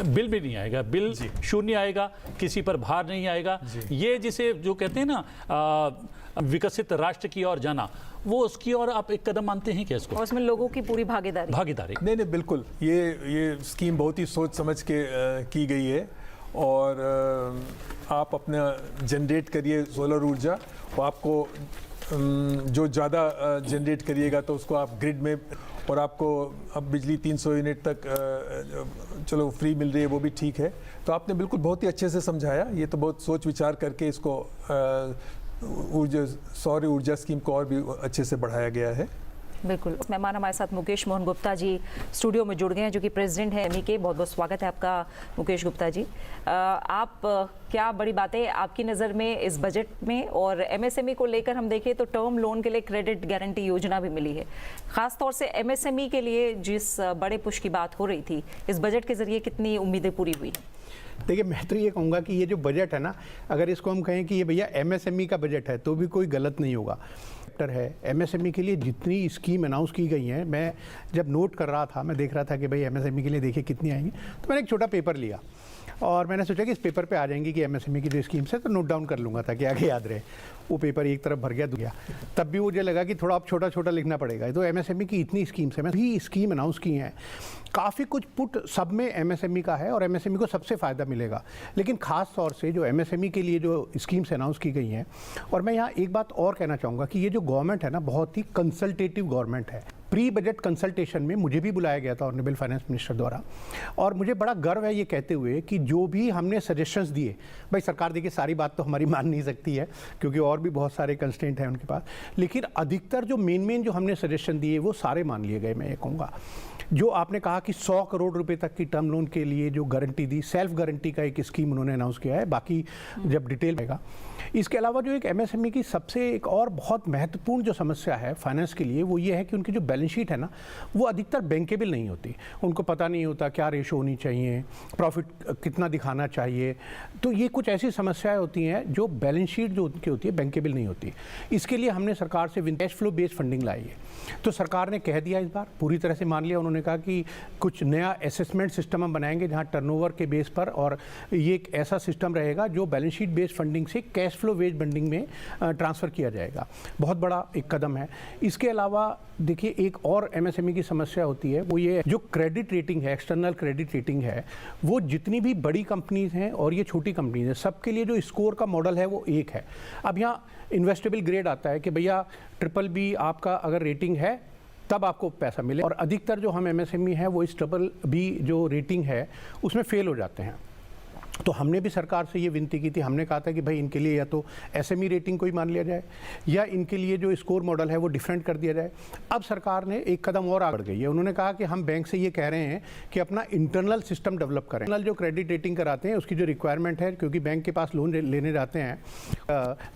बिल भी नहीं आएगा, बिल शून्य आएगा, किसी पर भार नहीं आएगा। ये जिसे जो कहते हैं ना विकसित राष्ट्र की ओर जाना, वो उसकी ओर आप एक कदम मानते हैं क्या इसको? और उसमें लोगों की पूरी भागीदारी। नहीं, बिल्कुल, ये स्कीम बहुत ही सोच समझ के की गई है। और आप अपना जनरेट करिए सोलर ऊर्जा, और आपको जो ज़्यादा जनरेट करिएगा तो उसको आप ग्रिड में, और आपको अब बिजली 300 यूनिट तक चलो फ्री मिल रही है, वो भी ठीक है। तो आपने बिल्कुल बहुत ही अच्छे से समझाया। ये तो बहुत सोच विचार करके इसको सौर ऊर्जा स्कीम को और भी अच्छे से बढ़ाया गया है। बिल्कुल। मेहमान हमारे साथ मुकेश मोहन गुप्ता जी स्टूडियो में जुड़ गए हैं, जो कि प्रेसिडेंट हैं एमई के। बहुत बहुत स्वागत है आपका मुकेश गुप्ता जी। आप क्या बड़ी बातें आपकी नज़र में इस बजट में, और एमएसएमई को लेकर हम देखें तो टर्म लोन के लिए क्रेडिट गारंटी योजना भी मिली है। खास तौर से एमएसएमई के लिए जिस बड़े पुश की बात हो रही थी, इस बजट के जरिए कितनी उम्मीदें पूरी हुई? देखिए, मैं तो ये कहूँगा कि ये जो बजट है ना, अगर इसको हम कहें कि ये भैया एमएसएमई का बजट है तो भी कोई गलत नहीं होगा। है एमएसएमई के लिए जितनी स्कीम अनाउंस की गई हैं, मैं जब नोट कर रहा था, मैं देख रहा था कि भाई एमएसएमई के लिए देखिए कितनी आएंगी, तो मैंने एक छोटा पेपर लिया और मैंने सोचा कि इस पेपर पे आ जाएंगी कि एमएसएमई की जो स्कीम्स है, तो नोट डाउन कर लूँगा ताकि आगे याद रहे। वो पेपर एक तरफ भर गया, तब भी मुझे लगा कि थोड़ा अब छोटा छोटा लिखना पड़ेगा। तो एमएसएमई की इतनी स्कीम्स है, मैं भी स्कीम अनाउंस की हैं, काफ़ी कुछ पुट सब में एमएसएमई का है और एमएसएमई को सबसे फ़ायदा मिलेगा। लेकिन ख़ास तौर से जो एमएसएमई के लिए जो स्कीम्स अनाउंस की गई हैं, और मैं यहाँ एक बात और कहना चाहूँगा कि ये जो गवर्नमेंट है ना, बहुत ही कंसल्टेटिव गवर्नमेंट है। प्री बजट कंसल्टेशन में मुझे भी बुलाया गया था ऑनरेबल फाइनेंस मिनिस्टर द्वारा, और मुझे बड़ा गर्व है ये कहते हुए कि जो भी हमने सजेशंस दिए, भाई सरकार देखिए सारी बात तो हमारी मान नहीं सकती है क्योंकि और भी बहुत सारे कंस्ट्रेंट हैं उनके पास, लेकिन अधिकतर जो मेन जो हमने सजेशन दिए वो सारे मान लिए गए। मैं ये कहूँगा, जो आपने कहा कि 100 करोड़ रुपए तक की टर्म लोन के लिए जो गारंटी दी, सेल्फ गारंटी का एक स्कीम उन्होंने अनाउंस किया है, बाकी जब डिटेल रहेगा। इसके अलावा जो एक एमएसएमई की सबसे एक और बहुत महत्वपूर्ण जो समस्या है फाइनेंस के लिए, वो ये है कि उनकी जो बैलेंस शीट है ना, वो अधिकतर बैंकेबल नहीं होती। उनको पता नहीं होता क्या रेशो होनी चाहिए, प्रॉफिट कितना दिखाना चाहिए। तो ये कुछ ऐसी समस्याएं होती हैं जो बैलेंस शीट जो उनकी होती है बैंकेबल नहीं होती। इसके लिए हमने सरकार से कैश फ्लो बेस्ड फंडिंग लाई है। तो सरकार ने कह दिया, इस बार पूरी तरह से मान लिया, उन्होंने कहा कि कुछ नया असेसमेंट सिस्टम हम बनाएंगे जहाँ टर्नओवर के बेस पर, और ये एक ऐसा सिस्टम रहेगा जो बैलेंस शीट बेस्ड फंडिंग से कैश फ्लो बेस्ड फंडिंग में ट्रांसफ़र किया जाएगा। बहुत बड़ा एक कदम है। इसके अलावा देखिए, एक और एमएसएमई की समस्या होती है, वो ये जो क्रेडिट रेटिंग है, एक्सटर्नल क्रेडिट रेटिंग है, वो जितनी भी बड़ी कंपनीज हैं और ये छोटी कंपनीज हैं, सबके लिए जो स्कोर का मॉडल है वो एक है। अब यहाँ इन्वेस्टेबल ग्रेड आता है कि भैया BBB आपका अगर रेटिंग है तब आपको पैसा मिले, और अधिकतर जो हम एमएसएमई है वो इस BBB जो रेटिंग है उसमें फेल हो जाते हैं। तो हमने भी सरकार से ये विनती की थी, हमने कहा था कि भाई इनके लिए या तो एसएमई रेटिंग को ही मान लिया जाए, या इनके लिए जो स्कोर मॉडल है वो डिफरेंट कर दिया जाए। अब सरकार ने एक कदम और आगे बढ़ गई है, उन्होंने कहा कि हम बैंक से ये कह रहे हैं कि अपना इंटरनल सिस्टम डेवलप करें। इंटरनल जो क्रेडिट रेटिंग कराते हैं उसकी जो रिक्वायरमेंट है, क्योंकि बैंक के पास लोन लेने जाते हैं,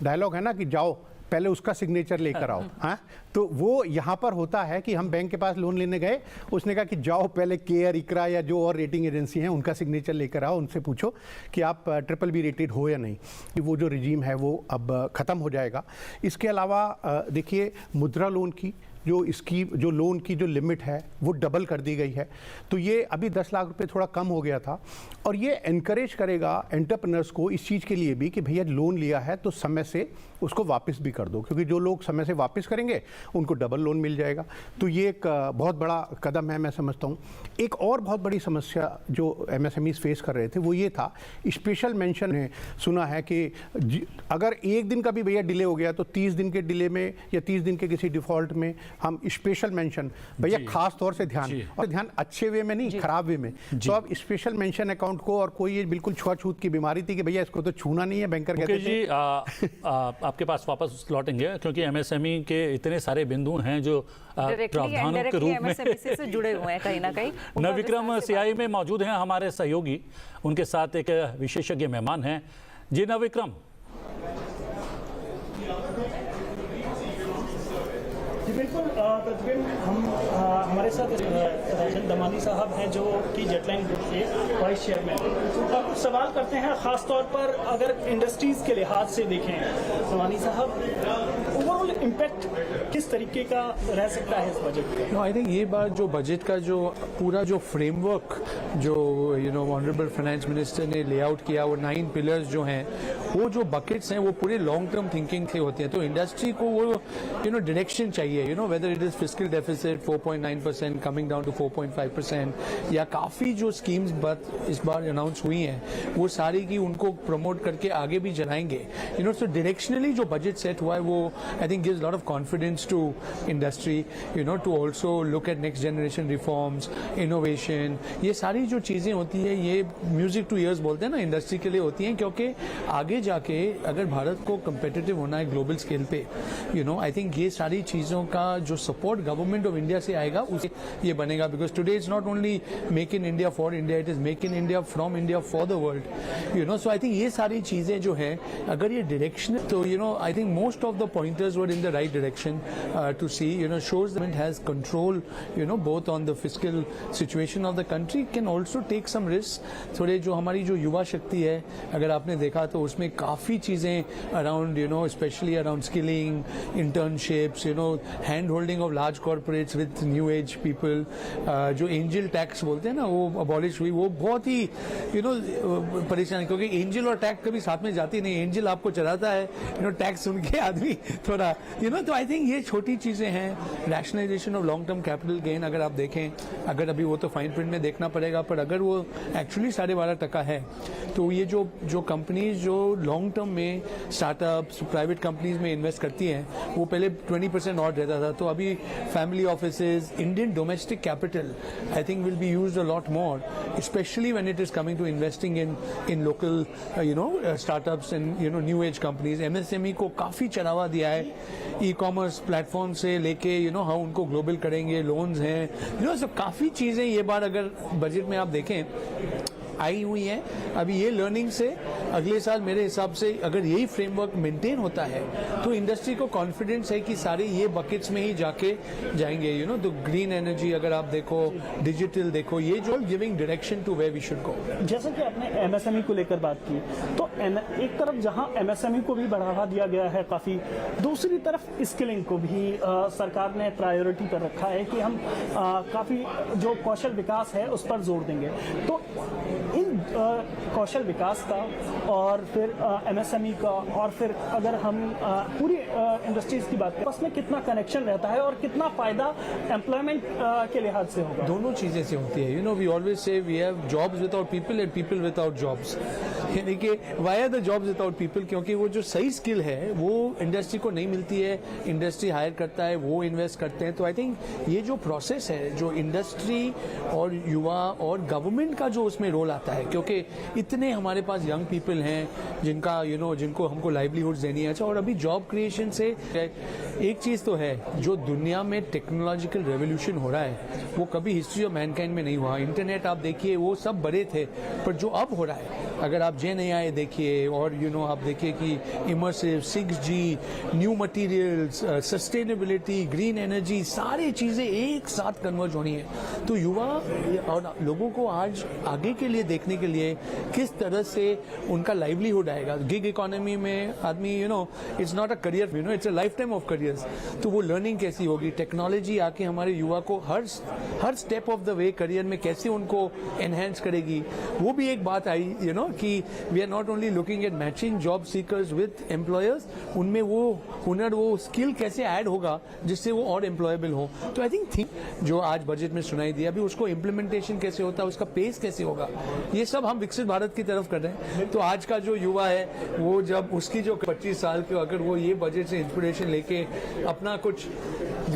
डायलॉग है ना कि जाओ पहले उसका सिग्नेचर लेकर आओ। हाँ, तो वो यहाँ पर होता है कि हम बैंक के पास लोन लेने गए, उसने कहा कि जाओ पहले केयर, इकरा या जो और रेटिंग एजेंसी हैं उनका सिग्नेचर लेकर आओ, उनसे पूछो कि आप BBB रेटेड हो या नहीं। कि वो जो रिजीम है वो अब ख़त्म हो जाएगा। इसके अलावा देखिए, मुद्रा लोन की जो लोन की जो लिमिट है वो डबल कर दी गई है। तो ये अभी 10 लाख रुपए थोड़ा कम हो गया था, और ये एनकरेज करेगा एंटरप्रेन्योर्स को इस चीज़ के लिए भी कि भैया लोन लिया है तो समय से उसको वापस भी कर दो, क्योंकि जो लोग समय से वापस करेंगे उनको डबल लोन मिल जाएगा। तो ये एक बहुत बड़ा कदम है, मैं समझता हूँ। एक और बहुत बड़ी समस्या जो एमएसएमईज फेस कर रहे थे वो ये था, स्पेशल मेंशन ने सुना है कि अगर एक दिन का भी भैया डिले हो गया तो 30 दिन के डिले में या 30 दिन के किसी डिफॉल्ट में हम स्पेशल मेंशन, भैया खास तौर से ध्यान, और ध्यान अच्छे वे में नहीं, खराब वे में। तो अब स्पेशल मेंशन अकाउंट को, और कोई ये बिल्कुल छुआछूत की बीमारी थी कि भैया इसको तो छूना नहीं है, बैंकर कहते थे। आपके पास वापस लौटेंगे क्योंकि एमएसएमई के इतने सारे बिंदु हैं जो प्रावधानों के रूप में से जुड़े हुए हैं कहीं ना कहीं। नवविक्रम सियाई में मौजूद हैं हमारे सहयोगी, उनके साथ एक विशेषज्ञ मेहमान हैं। जी नवविक्रम। बिल्कुल तकरीबन हमारे साथ राजन दमानी साहब हैं जो कि जेटलाइन ग्रुप के वाइस चेयरमैन हैं। कुछ सवाल करते हैं, ख़ास तौर पर अगर इंडस्ट्रीज़ के लिहाज से देखें दमानी साहब, ओवरऑल इम्पैक्ट किस तरीके का रह सकता है इस बजट का? आई थिंक ये बात जो बजट का जो पूरा जो फ्रेमवर्क जो ऑनरेबल फाइनेंस मिनिस्टर ने लेआउट किया, वो 9 पिलर्स जो हैं, वो जो बकेट्स हैं, वो पूरे लॉन्ग टर्म थिंकिंग के होते हैं। तो इंडस्ट्री को वो डायरेक्शन चाहिए, whether it is fiscal deficit 4.9% coming down to 4.5%, या काफ़ी जो स्कीम्स इस बार अनाउंस हुई हैं, वो सारी की उनको प्रमोट करके आगे भी चलाएंगे। सो डायरेक्शनली जो बजट सेट हुआ है, वो I think gives lot of confidence to industry, to also look at next generation reforms, innovation. ये सारी जो चीज़ें होती है, ये म्यूजिक टू ईयर्स बोलते हैं ना, इंडस्ट्री के लिए होती हैं, क्योंकि आगे जाके अगर भारत को कंपेटिटिव होना है ग्लोबल स्केल पे, आई थिंक ये सारी चीज़ों का जो सपोर्ट गवर्नमेंट ऑफ इंडिया से आएगा, उसे ये बनेगा। Because today is not only make in India for India, it is make in India from India for the world. So I think ये सारी चीज़ें जो हैं, अगर ये डायरेक्शन, तो I think most of the pointers were in the right direction to see, shows the government has control, both on the fiscal situation of the country, can also take some risks. थोड़े जो हमारी जो युवा शक्ति है, अगर आपने देखा तो उसमें काफ़ी चीज़ें around, specially around skilling, internships, hand holding of large corporates with new age people, जो एंजल टैक्स बोलते हैं ना, वो अबॉलिश हुई। वो बहुत ही परेशानी, क्योंकि एंजल और टैक्स कभी साथ में जाती नहीं। एंजल आपको चलाता है, टैक्स सुन के आदमी थोड़ा तो आई थिंक ये छोटी चीज़ें हैं। Rationalisation of long term capital gain, अगर आप देखें, अगर अभी वो तो फाइन प्रिंट में देखना पड़ेगा, पर अगर वो एक्चुअली 12.5% है, तो ये जो कंपनीज जो लॉन्ग टर्म में स्टार्टअप्स, प्राइवेट कंपनीज में इन्वेस्ट करती हैं, वो पहले 20% और रहता था, तो अभी family offices, Indian domestic capital I think will be used a lot more, specially when it is coming to investing in local startups and new age companies. MSME को काफ़ी चढ़ावा दिया है, ई कॉमर्स प्लेटफॉर्म से लेके हाँ उनको global करेंगे, लोन्स हैं, सब काफ़ी चीज़ें ये बार अगर बजट में आप देखें आई हुई हैं। अभी ये लर्निंग से अगले साल मेरे हिसाब से अगर यही फ्रेमवर्क मेंटेन होता है, तो इंडस्ट्री को कॉन्फिडेंस है कि सारे ये बकेट्स में ही जाके जाएंगे। तो ग्रीन एनर्जी अगर आप देखो, डिजिटल देखो, ये जो giving direction to where we should go. जैसा कि आपने एमएसएमई को लेकर बात की, तो एक तरफ जहां एमएसएमई को भी बढ़ावा दिया गया है काफ़ी, दूसरी तरफ स्किलिंग को भी सरकार ने प्रायोरिटी पर रखा है कि हम काफ़ी जो कौशल विकास है उस पर जोर देंगे। तो इन कौशल विकास का और फिर एमएसएमई का, और फिर अगर हम पूरी इंडस्ट्रीज की बात करें, उसमें कितना कनेक्शन रहता है और कितना फायदा एम्प्लॉयमेंट के लिहाज से होगा? दोनों चीज़ें से होती है। We always say we have jobs without people and people without jobs. यानी कि why are the jobs without people? क्योंकि वो जो सही स्किल है वो इंडस्ट्री को नहीं मिलती है, इंडस्ट्री हायर करता है, वो इन्वेस्ट करते हैं। तो आई थिंक ये जो प्रोसेस है, जो इंडस्ट्री और युवा और गवर्नमेंट का जो उसमें रोल आता है, क्योंकि इतने हमारे पास यंग पीपल हैं जिनका जिनको हमको लाइवलीहुड्स देनी है। अच्छा, और अभी जॉब क्रिएशन से एक चीज़ तो है, जो दुनिया में टेक्नोलॉजिकल रेवोल्यूशन हो रहा है वो कभी हिस्ट्री ऑफ मैनकाइंड में नहीं हुआ। इंटरनेट आप देखिए, वो सब बड़े थे, पर जो अब हो रहा है, अगर आप जेएनएआई देखिए और आप देखिए कि immersive 6G, new materials, sustainability, green energy, सारी चीज़ें एक साथ कन्वर्ज होनी है। तो युवा और लोगों को आज आगे के लिए देखने के लिए किस तरह से उनका लाइवलीहुड आएगा। गिग इकोनॉमी में आदमी it's not a career, it's a life time of careers. तो वो लर्निंग कैसी होगी, टेक्नोलॉजी आके हमारे युवा को हर step of the way career में कैसे उनको एनहेंस करेगी। वो भी एक बात आई कि we are not only looking at matching job seekers with employers, उनमें वो हुनर, वो स्किल कैसे ऐड होगा जिससे वो और एम्प्लॉयबल हो। तो आई थिंक जो आज बजट में सुनाई दिया, अभी उसको इम्प्लीमेंटेशन कैसे होता है, उसका पेस कैसे होगा, ये सब हम विकसित भारत की तरफ कर रहे हैं। तो आज का जो युवा है, वो जब उसकी जो 25 साल के, अगर वो ये बजट से इंस्पिरेशन लेके अपना कुछ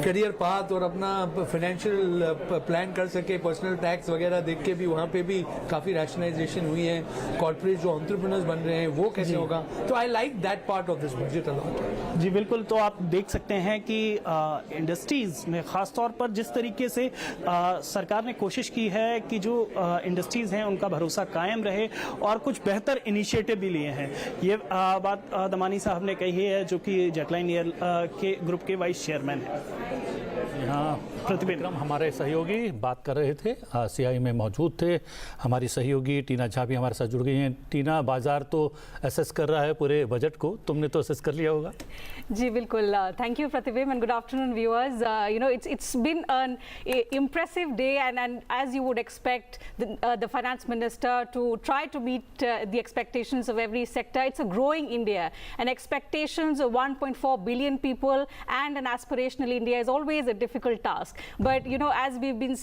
करियर पाथ और अपना फाइनेंशियल प्लान कर सके, पर्सनल टैक्स वगैरह देख के भी वहाँ पे भी काफ़ी रैशनलाइजेशन हुई है, कॉर्पोरेट जो एंटरप्रेन्योर्स बन रहे हैं वो कैसे होगा। तो I like that part of this budget a lot. जी बिल्कुल। तो आप देख सकते हैं कि इंडस्ट्रीज में खास तौर पर जिस तरीके से सरकार ने कोशिश की है कि जो इंडस्ट्रीज हैं उनका भरोसा कायम रहे और कुछ बेहतर इनिशिएटिव भी लिए हैं। ये बात दमानी साहब ने कही है, जो कि जेटलाइन ईयर के ग्रुप के वाइस चेयरमैन हैं। यहाँ प्रतिक्रम हमारे सहयोगी बात कर रहे थे, सीआई में मौजूद थे। हमारी सहयोगी टीना झा भी हमारे साथ जुड़ गई हैं। टीना, बाजार तो असेस कर रहा है पूरे बजट को, तुमने तो असेस कर लिया होगा? जी बिल्कुल, थैंक यू प्रतिबिंब and good afternoon viewers. You know it's been an impressive day and as you would expect the finance minister to try to meet the expectations of every sector. It's a growing India and expectations of 1.4 billion people and an aspirational India is always a difficult task. But you know, as we've been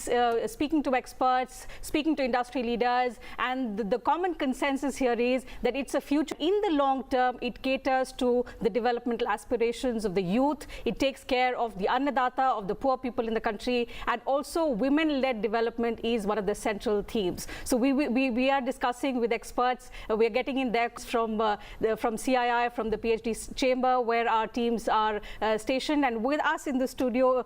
speaking to experts, speaking to industry leaders, and the common consensus here is that it's a future. In the long term, it caters to the developmental aspirations of the youth. It takes care of the annadata, of the poor people in the country, and also women-led development is one of the central themes. So we are discussing with experts. We are getting in there from CII, from the PhD chamber, where our teams are stationed, and with us in the studio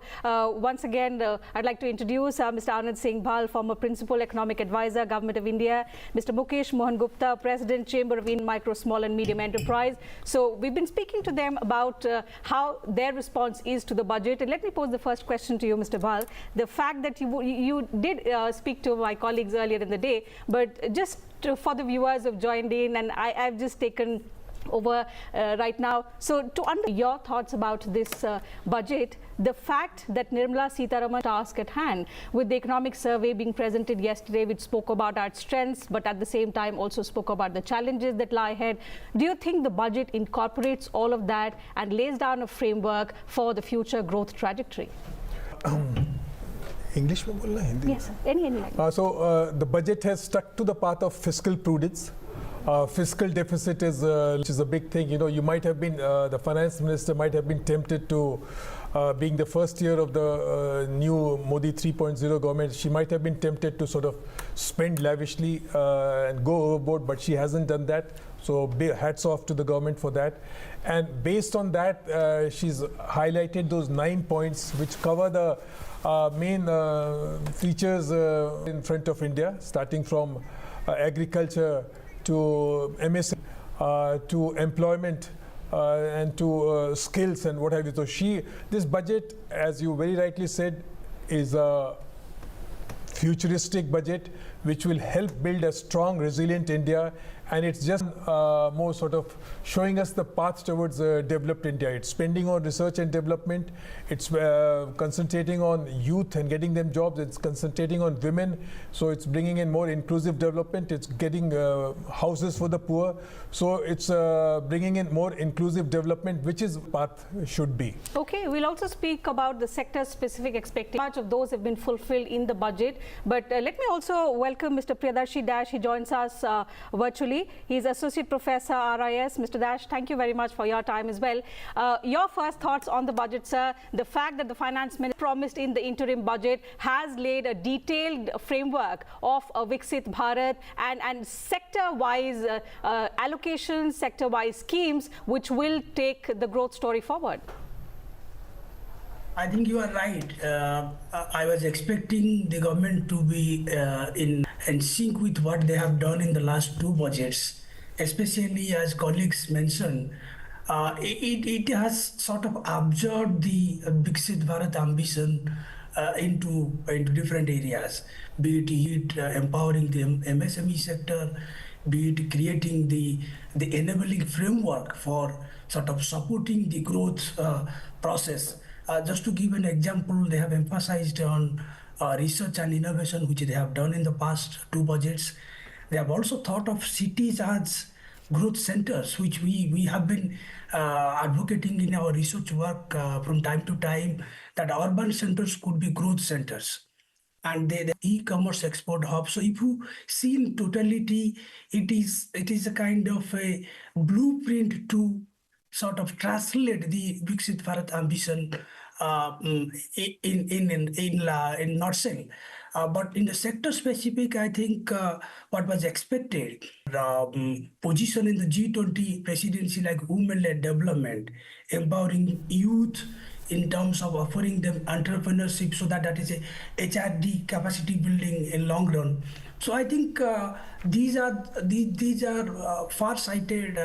once again, I'd like to introduce Mr. Anand Singh Bhal, former Principal Economic Advisor, Government of India, Mr. Mukesh Mohan Gupta, President, Chamber of Indian Micro, Small and Medium Enterprise. So we've been speaking to them about how their response is to the budget. And let me pose the first question to you, Mr. Bhal. The fact that you did speak to my colleagues earlier in the day, but just for the viewers who've joined in, and I've just taken over right now. So to understand your thoughts about this budget, the fact that Nirmala Sitharaman task at hand, with the economic survey being presented yesterday, which spoke about our strengths, but at the same time also spoke about the challenges that lie ahead. Do you think the budget incorporates all of that and lays down a framework for the future growth trajectory? English में बोलना है Hindi? Yes, any language. So the budget has stuck to the path of fiscal prudence. Fiscal deficit is which is a big thing. You know, you might have been the finance minister might have been tempted to, being the first year of the new Modi 3.0 government, she might have been tempted to sort of spend lavishly and go overboard, but she hasn't done that. So hats off to the government for that. And based on that, she's highlighted those 9 points which cover the main features in front of India, starting from agriculture to MSME, to employment, and to skills and what have you. So this budget, as you very rightly said, is a futuristic budget which will help build a strong, resilient India, and it's just more sort of showing us the path towards developed India. It's spending on research and development, it's concentrating on youth and getting them jobs, it's concentrating on women, so it's bringing in more inclusive development, it's getting houses for the poor, so it's bringing in more inclusive development, which is path should be. Okay, we'll also speak about the sector-specific expectations. Much of those have been fulfilled in the budget, but let me also welcome Mr. Priyadarshi Dash. He joins us virtually. He's Associate Professor RIS. Mr. Dash, thank you very much for your time as well. Your first thoughts on the budget, sir. The fact that the finance minister promised in the interim budget has laid a detailed framework of a Viksit Bharat and sector-wise allocations, sector-wise schemes, which will take the growth story forward. I think you are right. I was expecting the government to be in sync with what they have done in the last two budgets, especially as colleagues mentioned. It has sort of absorbed the Viksit Bharat ambition into different areas, be it empowering the MSME sector, be it creating the enabling framework for sort of supporting the growth process. Just to give an example, they have emphasized on research and innovation, which they have done in the past two budgets. They have also thought of cities as growth centers, which we have been advocating in our research work from time to time, that urban centers could be growth centers. And the e-commerce export hub. So if you see in totality, it is a kind of a blueprint to sort of translate the Viksit Bharat ambition in nutshell. But in the sector specific, I think what was expected, position in the G20 presidency like women-led development, empowering youth in terms of offering them entrepreneurship, so that is a HRD capacity building in long run. So I think these are far-sighted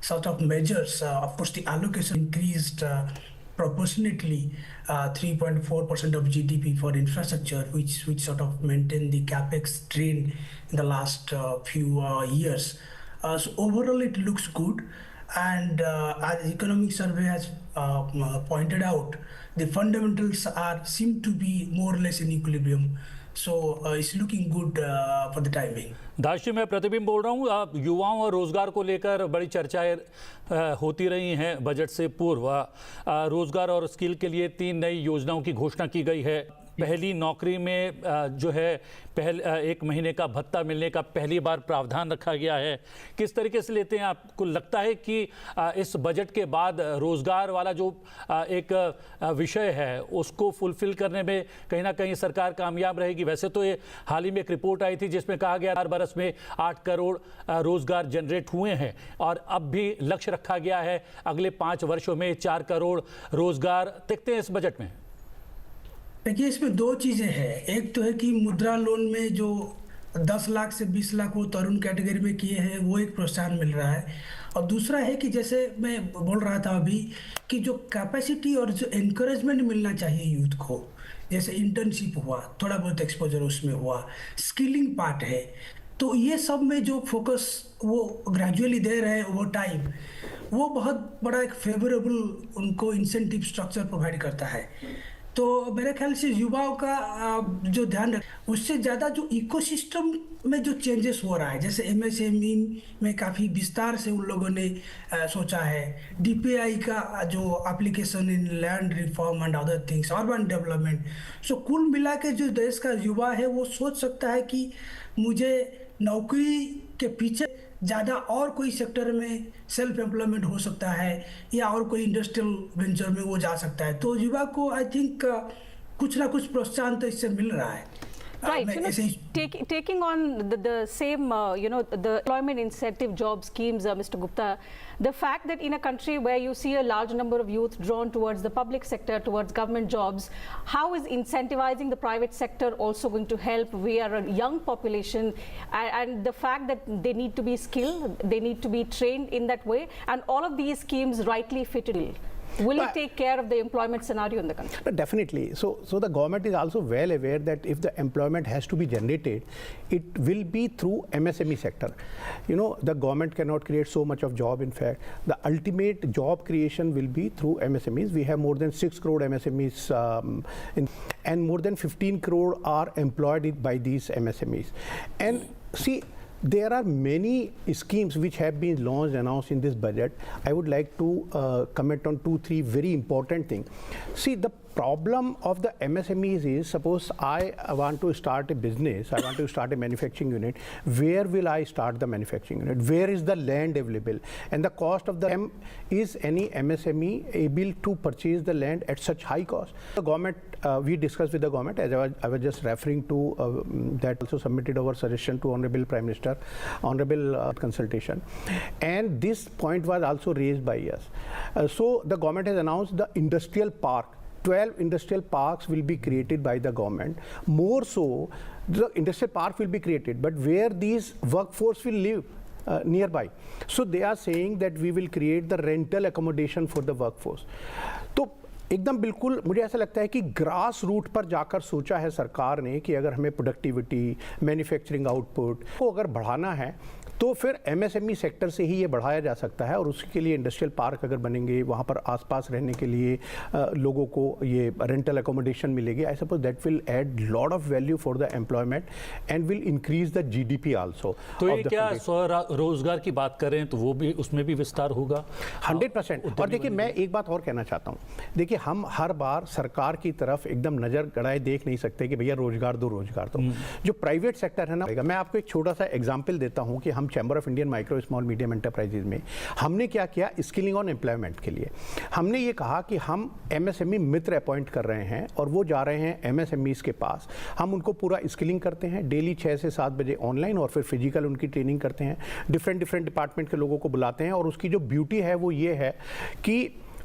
sort of measures. Of course, the allocation increased proportionately 3.4% of GDP for infrastructure, which sort of maintained the capex trend in the last few years. So overall, it looks good. And as economic survey has pointed out, the fundamentals seem to be more or less in equilibrium. So it's looking good for the time being. दाश जी, मैं प्रतिबिंब बोल रहा हूँ। आप युवाओं और रोजगार को लेकर बड़ी चर्चाएं होती रही हैं। बजट से पूर्व रोजगार और स्किल के लिए 3 नई योजनाओं की घोषणा की गई है। पहली नौकरी में जो है 1 महीने का भत्ता मिलने का पहली बार प्रावधान रखा गया है। किस तरीके से लेते हैं? आपको लगता है कि इस बजट के बाद रोजगार वाला जो एक विषय है उसको फुलफिल करने में कहीं ना कहीं सरकार कामयाब रहेगी? वैसे तो ये हाल ही में एक रिपोर्ट आई थी जिसमें कहा गया 4 बरस में 8 करोड़ रोजगार जनरेट हुए हैं और अब भी लक्ष्य रखा गया है अगले 5 वर्षों में 4 करोड़ रोजगार। देखते हैं इस बजट में। देखिए, इसमें 2 चीज़ें हैं। एक तो है कि मुद्रा लोन में जो 10 लाख से 20 लाख वो तरुण कैटेगरी में किए हैं, वो एक प्रोत्साहन मिल रहा है। और दूसरा है कि जैसे मैं बोल रहा था अभी कि जो कैपेसिटी और जो एनकरेजमेंट मिलना चाहिए यूथ को, जैसे इंटर्नशिप हुआ, थोड़ा बहुत एक्सपोजर उसमें हुआ, स्किलिंग पार्ट है, तो ये सब में जो फोकस वो ग्रेजुअली दे रहे हैं ओवर टाइम, वो बहुत बड़ा एक फेवरेबल उनको इंसेंटिव स्ट्रक्चर प्रोवाइड करता है। तो मेरे ख्याल से युवाओं का जो ध्यान रख, उससे ज़्यादा जो इकोसिस्टम में जो चेंजेस हो रहा है, जैसे MSME में काफ़ी विस्तार से उन लोगों ने सोचा है, DPI का जो application in land reform and other things, urban development. So कुल मिला के जो देश का युवा है वो सोच सकता है कि मुझे नौकरी के पीछे ज़्यादा और कोई सेक्टर में सेल्फ एम्प्लॉयमेंट हो सकता है या और कोई इंडस्ट्रियल वेंचर में वो जा सकता है। तो युवा को आई थिंक कुछ ना कुछ प्रोत्साहन तो इससे मिल रहा है। Right, taking on the same, the employment incentive job schemes, Mr. Gupta, the fact that in a country where you see a large number of youth drawn towards the public sector, towards government jobs, how is incentivizing the private sector also going to help? We are a young population, and the fact that they need to be skilled, they need to be trained in that way, and all of these schemes rightly fitted. Will it take care of the employment scenario in the country? Definitely. So the government is also well aware that if the employment has to be generated, it will be through MSME sector. The government cannot create so much of job. In fact, the ultimate job creation will be through MSMEs. We have more than 6 crore MSMEs and more than 15 crore are employed by these MSMEs. And see, there are many schemes which have been launched, announced in this budget. I would like to comment on 2-3 very important things. See, the problem of the MSMEs is, suppose I want to start a business, I want to start a manufacturing unit. Where will I start the manufacturing unit? Where is the land available? And the cost of the is any MSME able to purchase the land at such high cost? The government, we discussed with the government, as I was just referring to that also submitted our suggestion to Honorable Prime Minister, Honorable consultation. And this point was also raised by us. So the government has announced the industrial park. 12 industrial parks will be created by the government. More so, the industrial park will be created, but where these workforce will live nearby. So they are saying that we will create the rental accommodation for the workforce. तो एकदम बिल्कुल मुझे ऐसा लगता है कि grass root पर जाकर सोचा है सरकार ने कि अगर हमें प्रोडक्टिविटी, मैन्युफैक्चरिंग आउटपुट को अगर बढ़ाना है तो फिर MSME सेक्टर से ही ये बढ़ाया जा सकता है। और उसके लिए इंडस्ट्रियल पार्क अगर बनेंगे, वहाँ पर आसपास रहने के लिए लोगों को ये रेंटल एकोमोडेशन मिलेगी, I suppose that will add lot of value for the employment and will increase the GDP also. तो ये क्या स्वरोजगार की बात करें तो वो भी, उसमें भी विस्तार होगा 100%। और देखिए, मैं एक बात और कहना चाहता हूँ। देखिए, हम हर बार सरकार की तरफ एकदम नज़र गड़ाए देख नहीं सकते कि भैया रोजगार दो, रोजगार दो। जो प्राइवेट सेक्टर है ना, मैं आपको एक छोटा सा एग्जाम्पल देता हूँ कि हम chamber of Indian micro small medium enterprises में हमने क्या किया, स्किलिंग ऑन एम्प्लॉयमेंट के लिए हमने ये कहा कि हम MSME मित्र अपॉइंट कर रहे हैं और वो जा रहे हैं MSMEs के पास। हम उनको पूरा स्किलिंग करते हैं, डेली 6 से 7 बजे ऑनलाइन और फिर फिजिकल उनकी ट्रेनिंग करते हैं। डिफरेंट डिपार्टमेंट के लोगों को बुलाते हैं और उसकी जो ब्यूटी है वो ये है कि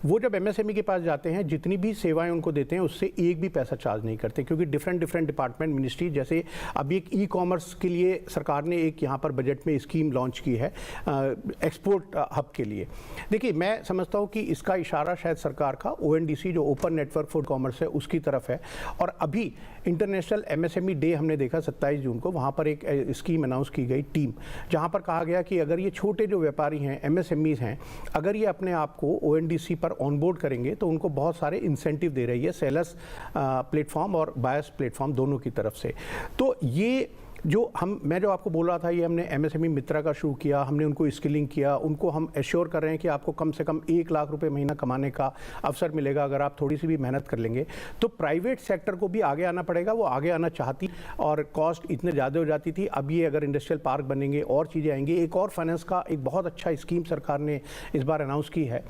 वो जब MSME के पास जाते हैं, जितनी भी सेवाएं उनको देते हैं उससे एक भी पैसा चार्ज नहीं करते, क्योंकि डिफरेंट डिपार्टमेंट, मिनिस्ट्री, जैसे अभी एक ई-कॉमर्स के लिए सरकार ने एक यहाँ पर बजट में स्कीम लॉन्च की है एक्सपोर्ट हब के लिए। देखिए, मैं समझता हूँ कि इसका इशारा शायद सरकार का ONDC जो ओपन नेटवर्क फॉर कॉमर्स है उसकी तरफ है। और अभी इंटरनेशनल MSME डे हमने देखा 27 जून को, वहाँ पर एक स्कीम अनाउंस की गई टीम, जहाँ पर कहा गया कि अगर ये छोटे जो व्यापारी हैं, MSMEs हैं, अगर ये अपने आप को ONDC पर ऑनबोर्ड करेंगे तो उनको बहुत सारे इंसेंटिव दे रही है सेलर्स प्लेटफॉर्म और बायर्स प्लेटफॉर्म दोनों की तरफ से। तो ये जो मैं जो आपको बोल रहा था, ये हमने MSME मित्रा का शुरू किया, हमने उनको स्किलिंग किया, उनको हम एश्योर कर रहे हैं कि आपको कम से कम 1 लाख रुपए महीना कमाने का अवसर मिलेगा अगर आप थोड़ी सी भी मेहनत कर लेंगे। तो प्राइवेट सेक्टर को भी आगे आना पड़ेगा, वो आगे आना चाहती और कॉस्ट इतने ज़्यादा हो जाती थी। अब ये अगर इंडस्ट्रियल पार्क बनेंगे और चीज़ें आएंगी। एक और फाइनेंस का एक बहुत अच्छा स्कीम सरकार ने इस बार अनाउंस की है,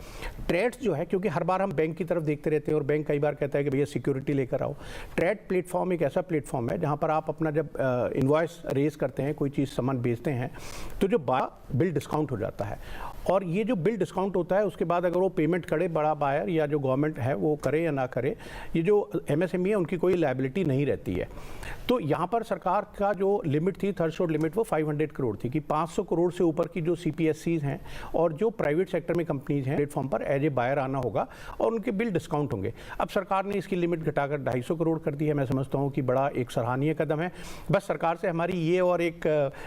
ट्रेड्स जो है, क्योंकि हर बार हम बैंक की तरफ देखते रहते हैं और बैंक कई बार कहता है कि भैया सिक्योरिटी लेकर आओ। ट्रेड प्लेटफॉर्म एक ऐसा प्लेटफॉर्म है जहाँ पर आप अपना जब इनवॉइस रेज करते हैं, कोई चीज़ सामान बेचते हैं, तो जो बिल डिस्काउंट हो जाता है। और ये जो बिल डिस्काउंट होता है उसके बाद अगर वो पेमेंट करे, बड़ा बायर या जो गवर्नमेंट है वो करे या ना करे, ये जो MSME है उनकी कोई लायबिलिटी नहीं रहती है। तो यहाँ पर सरकार का जो लिमिट थी, थ्रेशोल्ड लिमिट, वो 500 करोड़ थी कि 500 करोड़ से ऊपर की जो CPSCs हैं और जो प्राइवेट सेक्टर में कंपनीज हैं, प्लेटफॉर्म पर एज ए बायर आना होगा और उनके बिल डिस्काउंट होंगे। अब सरकार ने इसकी लिमिट घटाकर 250 करोड़ कर दी है। मैं समझता हूँ कि बड़ा एक सराहनीय कदम है। बस सरकार से हमारी ये और एक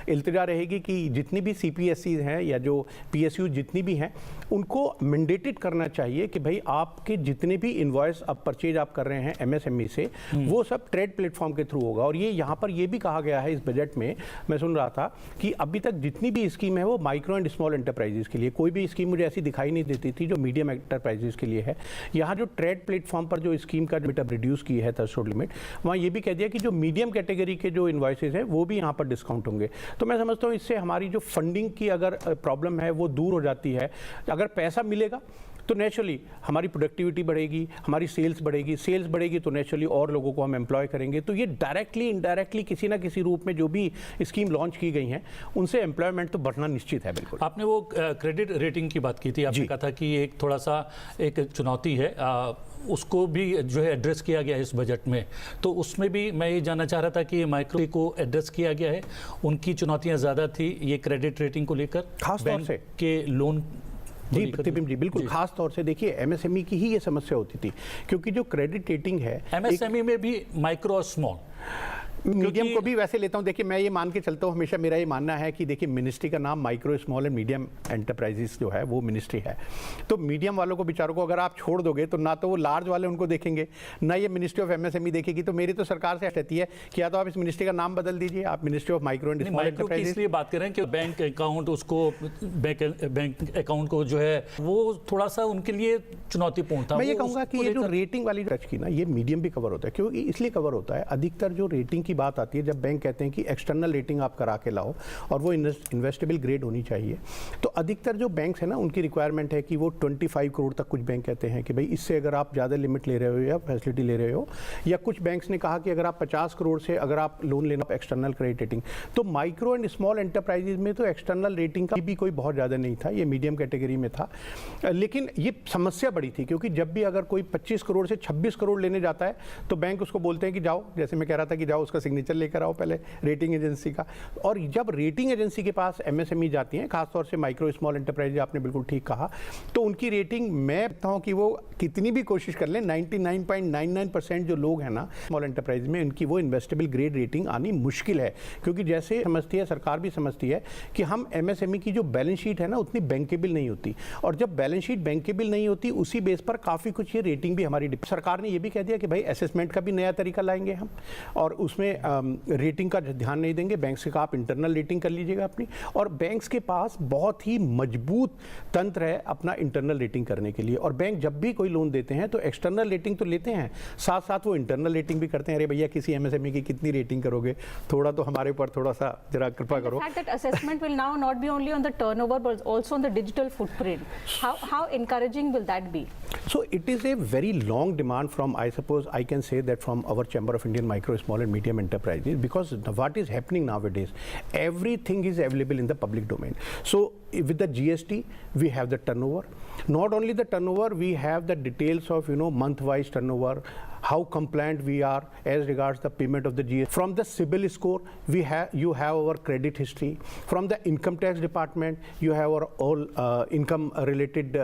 इल्तिजा रहेगी कि जितनी भी CPSCs हैं या जो PSU जितनी भी हैं, उनको मैंडेटेड करना चाहिए कि भाई आपके जितने भी इनवॉइस आप परचेज आप कर रहे हैं MSME से, वो सब ट्रेड प्लेटफॉर्म के थ्रू होगा। और ये यहाँ पर ये भी कहा गया है इस बजट में, मैं सुन रहा था कि अभी तक जितनी भी स्कीम है वो माइक्रो एंड स्मॉल एंटरप्राइजेस के लिए, कोई भी स्कीम मुझे ऐसी दिखाई नहीं देती थी जो मीडियम एंटरप्राइजेस के लिए है। यहाँ जो ट्रेड प्लेटफॉर्म पर जो स्कीम का लिमिट अब रिड्यूस की है, थ्रेशोल्ड लिमिट, वहाँ ये भी कह दिया कि जो मीडियम कैटेगरी के जो इनवॉइसेज हैं वो भी यहाँ पर डिस्काउंट होंगे। तो मैं समझता हूँ इससे हमारी जो फंडिंग की अगर प्रॉब्लम है वो दूर हो जाती है। अगर पैसा मिलेगा तो नेचुरली हमारी प्रोडक्टिविटी बढ़ेगी, हमारी सेल्स बढ़ेगी तो नेचुरली और लोगों को हम एम्प्लॉय करेंगे। तो ये डायरेक्टली इनडायरेक्टली किसी ना किसी रूप में जो भी स्कीम लॉन्च की गई हैं उनसे एम्प्लॉयमेंट तो बढ़ना निश्चित है। बिल्कुल, आपने वो क्रेडिट रेटिंग की बात की थी, आपने कहा था कि एक थोड़ा सा एक चुनौती है, उसको भी जो है एड्रेस किया गया है इस बजट में। तो उसमें भी मैं ये जानना चाह रहा था कि माइक्रो को एड्रेस किया गया है, उनकी चुनौतियां ज़्यादा थी ये क्रेडिट रेटिंग को लेकर, खास तौर से के लोन। जी प्रतिबिंब जी, बिल्कुल, खास तौर से देखिए MSME की ही ये समस्या होती थी, क्योंकि जो क्रेडिट रेटिंग है MSME में भी माइक्रो और स्मॉल, मीडियम को भी वैसे लेता हूं। देखिए, मैं ये मान के चलता हूं, हमेशा मेरा ये मानना है कि देखिए मिनिस्ट्री का नाम micro small and medium enterprises जो है वो मिनिस्ट्री है। तो मीडियम वालों को बेचारों को अगर आप छोड़ दोगे तो ना तो वो लार्ज वाले उनको देखेंगे, ना ये मिनिस्ट्री ऑफ MSME देखेगी। तो मेरी तो सरकार से कहती है कि या तो आप इस मिनिस्ट्री का नाम बदल दीजिए, आप ministry of micro and small enterprises. इसलिए बात कर रहे हैं कि बैंक अकाउंट, उसको बैंक अकाउंट को जो है वो थोड़ा सा उनके लिए चुनौतीपूर्ण था। मैं ये कहूँगा कि ये जो रेटिंग वाली टच की ना, ये मीडियम भी कवर होता है। क्योंकि इसलिए कवर होता है, अधिकतर जो रेटिंग की बात आती है, जब बैंक कहते हैं कि एक्सटर्नल रेटिंग आप करा के लाओ और वो इन्वेस्टेबल ग्रेड होनी चाहिए, तो अधिकतर जो बैंक्स है ना उनकी रिक्वायरमेंट है कि वो 25 करोड़ तक, कुछ बैंक कहते हैं कि भाई इससे अगर आप ज़्यादा लिमिट ले रहे हो या फैसिलिटी ले रहे हो, या कुछ बैंक्स ने कहा कि अगर आप 50 करोड़ से अगर आप लोन लेना एक्सटर्नल क्रेडिट रेटिंग। तो माइक्रो एंड स्मॉल एंटरप्राइजेज में तो एक्सटर्नल रेटिंग का भी कोई बहुत ज़्यादा नहीं था, ये मीडियम कैटेगरी में था। लेकिन ये समस्या बड़ी थी, क्योंकि जब भी अगर कोई 25 करोड़ से 26 करोड़ लेने जाता है तो बैंक उसको बोलते हैं कि जाओ, जैसे मैं कह रहा था कि जाओ उसका सिग्नेचर लेकर आओ पहले रेटिंग एजेंसी का। और जब रेटिंग एजेंसी के पास MSME जाती हैं, खासतौर से माइक्रो स्मॉल एंटरप्राइज, आपने बिल्कुल ठीक कहा, तो उनकी रेटिंग मैं कहता हूं कि वो कितनी भी कोशिश कर लें, 99.99% जो लोग हैं ना स्मॉल एंटरप्राइज में, उनकी वो इन्वेस्टेबल ग्रेड रेटिंग आनी मुश्किल है। क्योंकि जैसे समझती है सरकार भी समझती है कि हम MSME की जो बैलेंस शीट है ना उतनी बैंकेबल नहीं होती, और जब बैलेंस शीट बैंकेबल नहीं होती उसी बेस पर काफ़ी कुछ ये रेटिंग भी हमारी। सरकार ने ये भी कह दिया कि भाई असेसमेंट का भी नया तरीका लाएंगे हम, और उसमें रेटिंग का ध्यान नहीं देंगे। बैंक से कहा आप इंटरनल रेटिंग कर लीजिएगा अपनी, और बैंक्स के पास बहुत ही मजबूत तंत्र है अपना इंटरनल रेटिंग करने के लिए। और बैंक जब भी कोई लोन देते हैं तो एक्सटर्नल रेटिंग तो लेते हैं, साथ साथ वो इंटरनल रेटिंग भी करते हैं। अरे भैया किसी MSME की कितनी रेटिंग करोगे, थोड़ा तो हमारे ऊपर थोड़ा सा जरा कृपा करो। Assessment will now not be only on the turnover but also on the digital footprint. How encouraging will that be? So it is a very long demand from, I suppose I can say that from our Chamber of Indian Micro, Small and Medium medium enterprises, because what is happening nowadays, everything is available in the public domain. So with the GST, we have the turnover. Not only the turnover, we have the details of month-wise turnover, how compliant we are as regards the payment of the GST. From the CIBIL score, you have our credit history. From the income tax department, you have our all income related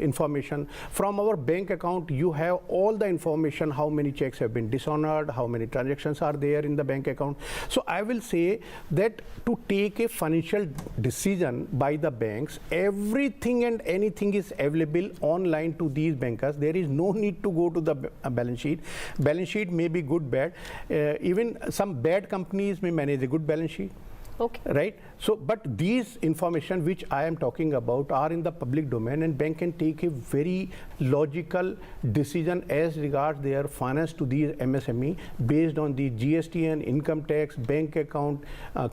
information. From our bank account, you have all the information, how many checks have been dishonored, how many transactions are there in the bank account. So I will say that to take a financial decision by the banks, everything and anything is available online to these bankers. There is no need to go to the balance sheet. Balance sheet may be good, bad. Even some bad companies may manage a good balance sheet. Okay. Right? So, but these information which I am talking about are in the public domain, and bank can take a very logical decision as regards their finance to these MSME based on the GST and income tax, bank account,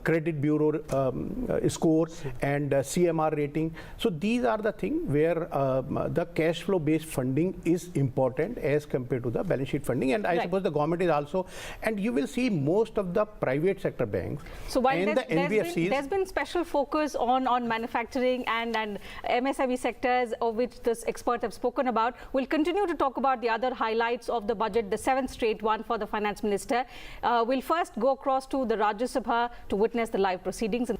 credit bureau score, and CMR rating. So these are the things where the cash flow based funding is important as compared to the balance sheet funding. And I suppose the government is also, and you will see most of the private sector banks and the NBFCs. There's been special focus on manufacturing and MSME sectors, of which this expert have spoken about. We'll continue to talk about the other highlights of the budget, the 7th straight one for the finance minister. We'll first go across to the Rajya Sabha to witness the live proceedings.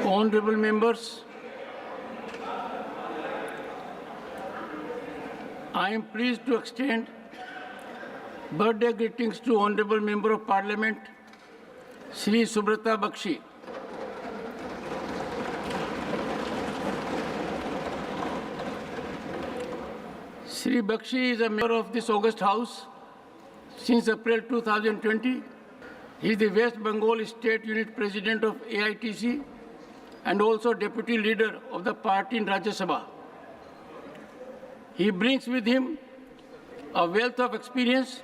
Honorable members, I am pleased to extend birthday greetings to Honorable Member of Parliament, Shri Subrata Bakshi. Shri Bakshi is a member of this August House since April 2020. He is the West Bengal State Unit President of AITC and also Deputy Leader of the party in Rajya Sabha. He brings with him a wealth of experience.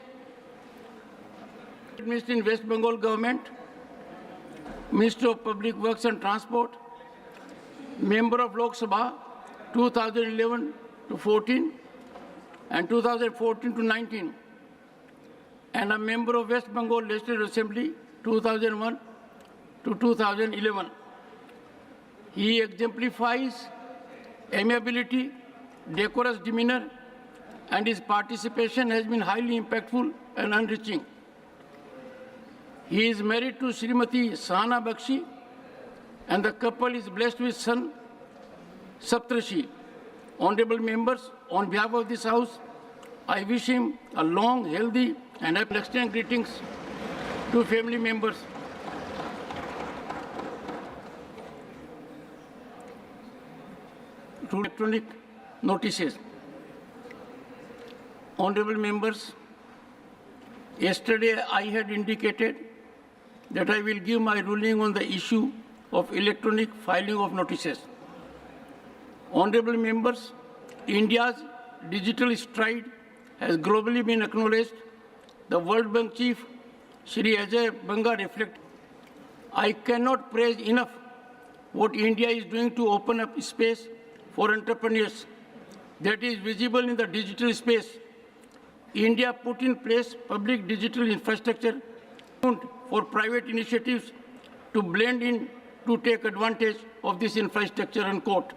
Minister in West Bengal government, Minister of Public Works and Transport, Member of Lok Sabha 2011 to 14 and 2014 to 19, and a member of West Bengal Legislative Assembly 2001 to 2011. He exemplifies amiability, decorous demeanor, and his participation has been highly impactful and enriching. He is married to Srimati Sahana Bakshi, and the couple is blessed with son Saptarshi. Honorable members, on behalf of this House, I wish him a long, healthy, and happy extend greetings to family members. To electronic notices. Honorable members, yesterday I had indicated that I will give my ruling on the issue of electronic filing of notices. Honorable members, India's digital stride has globally been acknowledged. The World Bank chief, Shri Ajay Banga, reflected. I cannot praise enough what India is doing to open up space for entrepreneurs that is visible in the digital space. India put in place public digital infrastructure for private initiatives to blend in to take advantage of this infrastructure, unquote.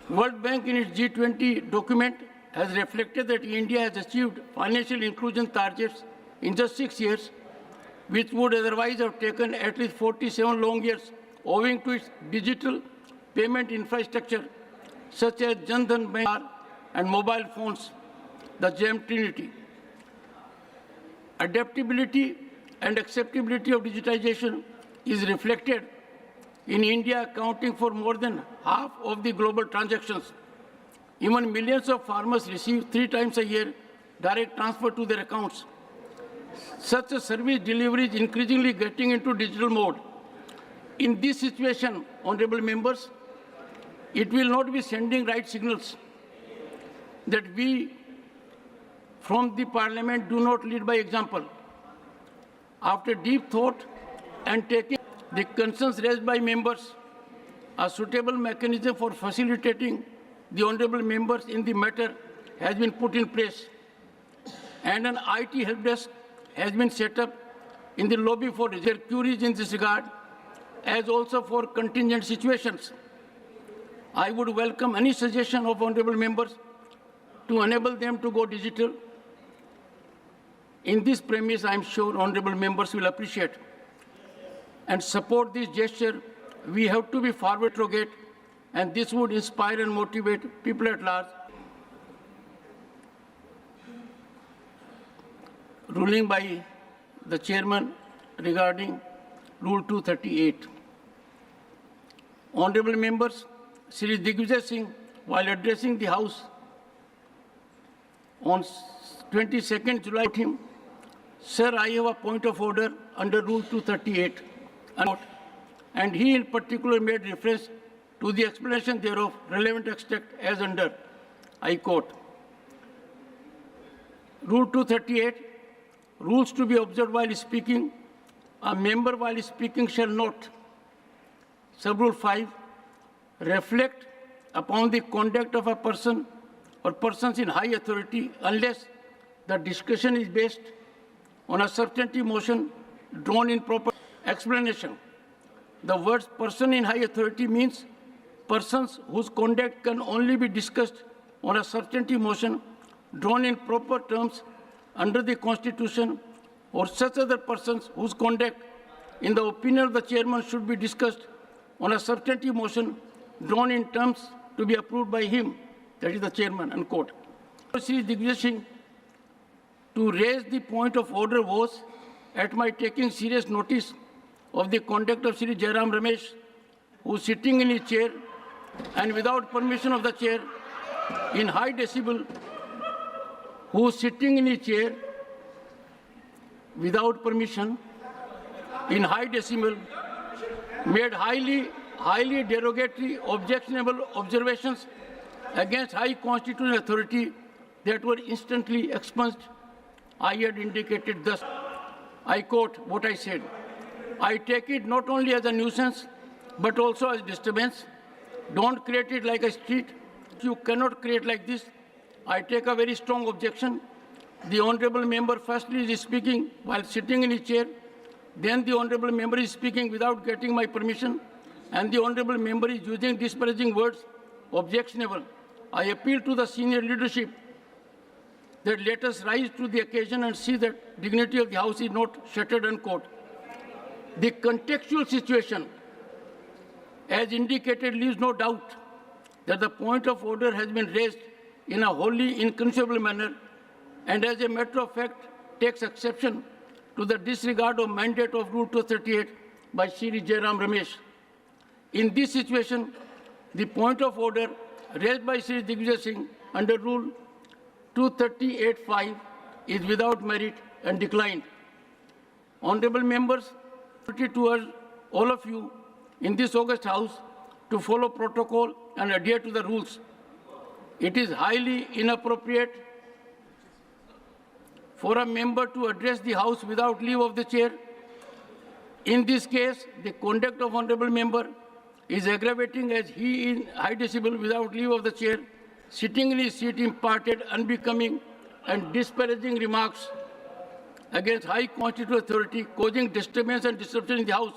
World Bank in its G20 document has reflected that India has achieved financial inclusion targets in just 6 years, which would otherwise have taken at least 47 long years, owing to its digital payment infrastructure, such as Jan Dhan Bank and mobile phones, the gem trinity. Adaptability and acceptability of digitization is reflected in India accounting for more than half of the global transactions. Even millions of farmers receive 3 times a year direct transfer to their accounts. Such a service delivery is increasingly getting into digital mode. In this situation, honorable members, it will not be sending right signals that we from the Parliament do not lead by example. After deep thought and taking the concerns raised by members, a suitable mechanism for facilitating the honorable members in the matter has been put in place, and an IT help desk has been set up in the lobby for their queries in this regard, as also for contingent situations. I would welcome any suggestion of honorable members to enable them to go digital. In this premise, I am sure honorable members will appreciate and support this gesture. We have to be forward-looking, and this would inspire and motivate people at large. Ruling by the chairman regarding Rule 238. Honorable members, Shri Digvijay Singh, while addressing the House on 22nd July, him, "Sir, I have a point of order under Rule 238." And he in particular made reference to the explanation thereof, relevant extract as under. I quote, Rule 238, rules to be observed while speaking. A member while speaking shall not, Sub-Rule 5, reflect upon the conduct of a person or persons in high authority unless the discussion is based on a substantive motion drawn in proper explanation. The words person in high authority means persons whose conduct can only be discussed on a substantive motion drawn in proper terms under the Constitution, or such other persons whose conduct, in the opinion of the chairman, should be discussed on a substantive motion drawn in terms to be approved by him, that is the chairman, unquote. Shri Digvijay Singh, to raise the point of order was at my taking serious notice of the conduct of Shri Jairam Ramesh, who is sitting in his chair and without permission of the chair in high decibel, who is sitting in his chair without permission in high decibel, made highly derogatory, objectionable observations against high constitutional authority that were instantly expunged. I had indicated thus, I quote what I said, "I take it not only as a nuisance, but also as disturbance. Don't create it like a street. You cannot create like this. I take a very strong objection. The honorable member firstly is speaking while sitting in his chair. Then the honorable member is speaking without getting my permission. And the honorable member is using disparaging words, objectionable. I appeal to the senior leadership that let us rise to the occasion and see that dignity of the House is not shattered, unquote. The contextual situation, as indicated, leaves no doubt that the point of order has been raised in a wholly inconceivable manner and as a matter of fact takes exception to the disregard of mandate of Rule 238 by Shri Jairam Ramesh. In this situation, the point of order raised by Shri Digvijay Singh under Rule 238(5) is without merit and declined. Honorable members, to urge all of you in this August House to follow protocol and adhere to the rules. It is highly inappropriate for a member to address the House without leave of the chair. In this case, the conduct of honorable member is aggravating as he in high decibel without leave of the chair, sitting in his seat imparted unbecoming and disparaging remarks against high constitutional authority, causing disturbance and disruption in the House.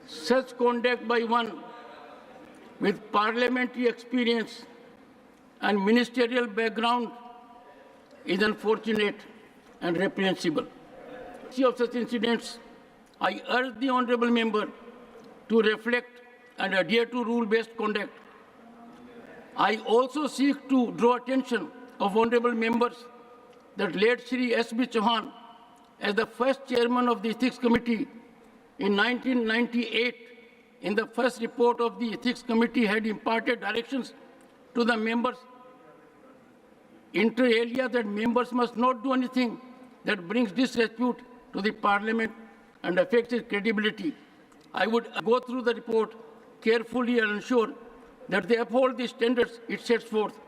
Such conduct by one with parliamentary experience and ministerial background is unfortunate and reprehensible. Of such incidents, I urge the honorable member to reflect and adhere to rule-based conduct. I also seek to draw attention of honorable members that late Shri S.B. Chauhan, as the first chairman of the Ethics Committee in 1998, in the first report of the Ethics Committee, had imparted directions to the members inter alia that members must not do anything that brings disrepute to the Parliament and affects its credibility. I would go through the report carefully and ensure that they uphold the standards it sets forth.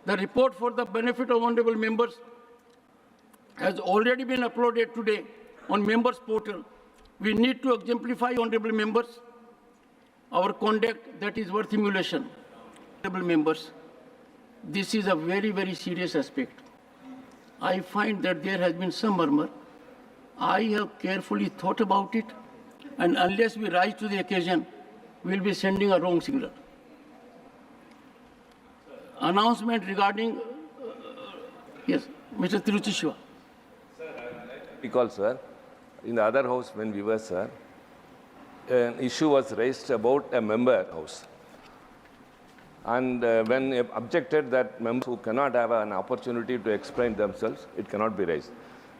The report, for the benefit of honorable members, has already been uploaded today on members' portal. We need to exemplify, honorable members, our conduct that is worth emulation. Honorable members, this is a very, very serious aspect. I find that there has been some murmur. I have carefully thought about it, and unless we rise to the occasion, we will be sending a wrong signal. Announcement regarding, yes, Mr. Tiruchi Shiva. Recall, sir, in the other house when we were, sir, an issue was raised about a member house. And when objected that members who cannot have an opportunity to explain themselves, it cannot be raised.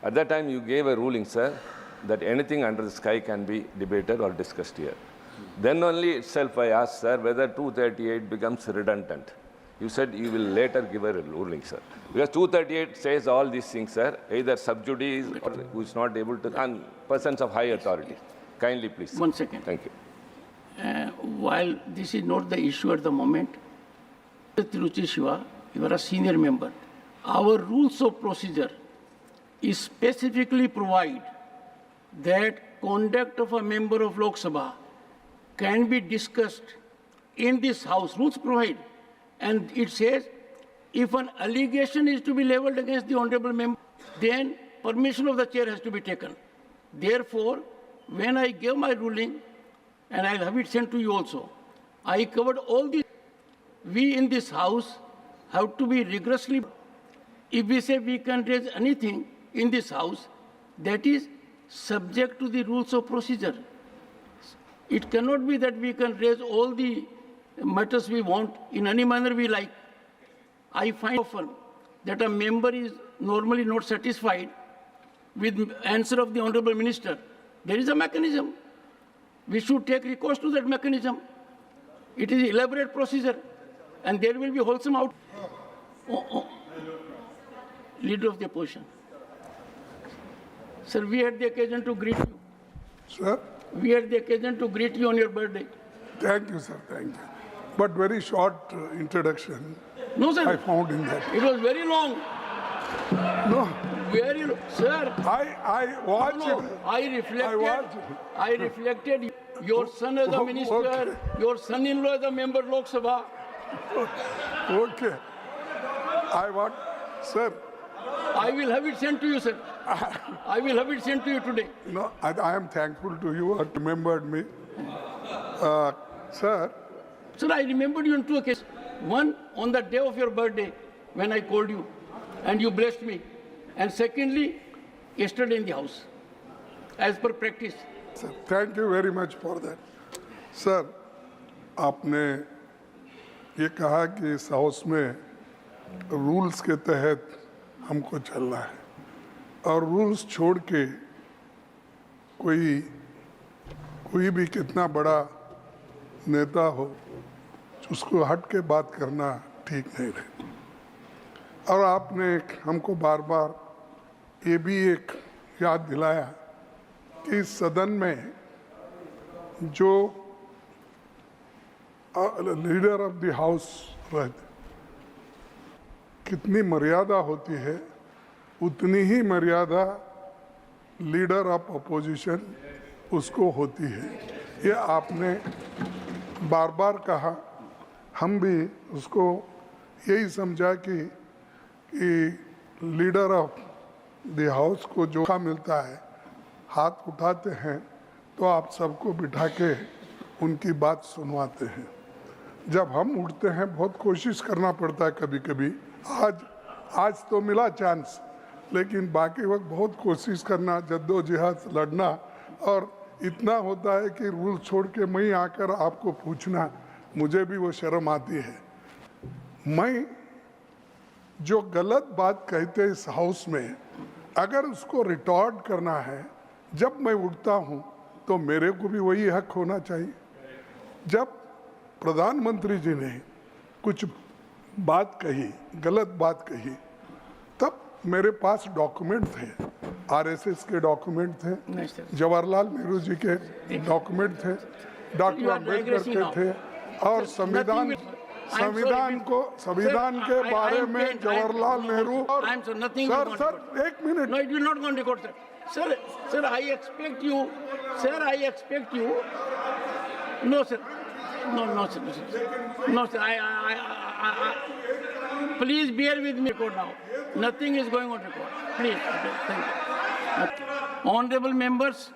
At that time, you gave a ruling, sir, that anything under the sky can be debated or discussed here. Then only itself I asked, sir, whether 238 becomes redundant. You said you will later give a ruling, sir. Because 238 says all these things, sir, either sub judice or who is not able to, and persons of high authority. Kindly, please. Sir. 1 second. Thank you. While this is not the issue at the moment, Mr. Tiruchi Shiva, you are a senior member. Our rules of procedure is specifically provide that conduct of a member of Lok Sabha can be discussed in this House. Rules provide. And it says, if an allegation is to be leveled against the honorable member, then permission of the chair has to be taken. Therefore, when I gave my ruling, and I'll have it sent to you also, I covered all these. We in this House have to be rigorously, if we say we can raise anything in this House, that is subject to the rules of procedure. It cannot be that we can raise all the matters we want in any manner we like. I find often that a member is normally not satisfied with answer of the honorable minister. There is a mechanism. We should take recourse to that mechanism. It is elaborate procedure, and there will be wholesome out. Leader of the opposition. Sir, we had the occasion to greet you. Sir? We had the occasion to greet you on your birthday. Thank you, sir. Thank you. But very short introduction. No, sir. I found in that. It was very long. No. Very long. Sir. I watched it. I reflected your son as a minister, Okay. your son-in-law as a member of Lok Sabha. Okay. Sir. I will have it sent to you, sir. I will have it sent to you today. No, I am thankful to you who remembered me. Sir. Sir, I remembered you on two occasions. One, on the day of your birthday, when I called you, and you blessed me. And secondly, yesterday in the House, as per practice. Sir, thank you very much for that. Sir, आपने ये कहा कि इस house में rules के तहत हमको चलना है और रूल्स छोड़ के कोई भी कितना बड़ा नेता हो उसको हट के बात करना ठीक नहीं रहे। और आपने हमको बार बार ये भी एक याद दिलाया कि इस सदन में जो लीडर ऑफ द हाउस रहते कितनी मर्यादा होती है उतनी ही मर्यादा लीडर ऑफ अपोजिशन उसको होती है। ये आपने बार बार कहा, हम भी उसको यही समझा कि लीडर ऑफ द हाउस को जो मौका मिलता है हाथ उठाते हैं तो आप सबको बिठा के उनकी बात सुनवाते हैं। जब हम उठते हैं बहुत कोशिश करना पड़ता है कभी कभी, आज तो मिला चांस, लेकिन बाकी वक्त बहुत कोशिश करना, जद्दोजहद लड़ना, और इतना होता है कि रूल छोड़ के मैं आकर आपको पूछना, मुझे भी वो शर्म आती है। मैं जो गलत बात कहते इस हाउस में, अगर उसको रिटॉर्ड करना है, जब मैं उठता हूँ तो मेरे को भी वही हक होना चाहिए। जब प्रधानमंत्री जी ने कुछ बात कही, गलत बात कही, तब मेरे पास डॉक्यूमेंट थे, आरएसएस के डॉक्यूमेंट थे, जवाहरलाल नेहरू जी के डॉक्यूमेंट थे, डॉक्टर अम्बेडकर के थे, और संविधान के बारे में जवाहरलाल नेहरू और सर एक minute. No, it will not go on record, sir. Sir, I expect you. Sir, I expect you. No, sir. No, sir. No, sir. Please bear with me now. Nothing is going on record. Please. Thank you. Honorable members,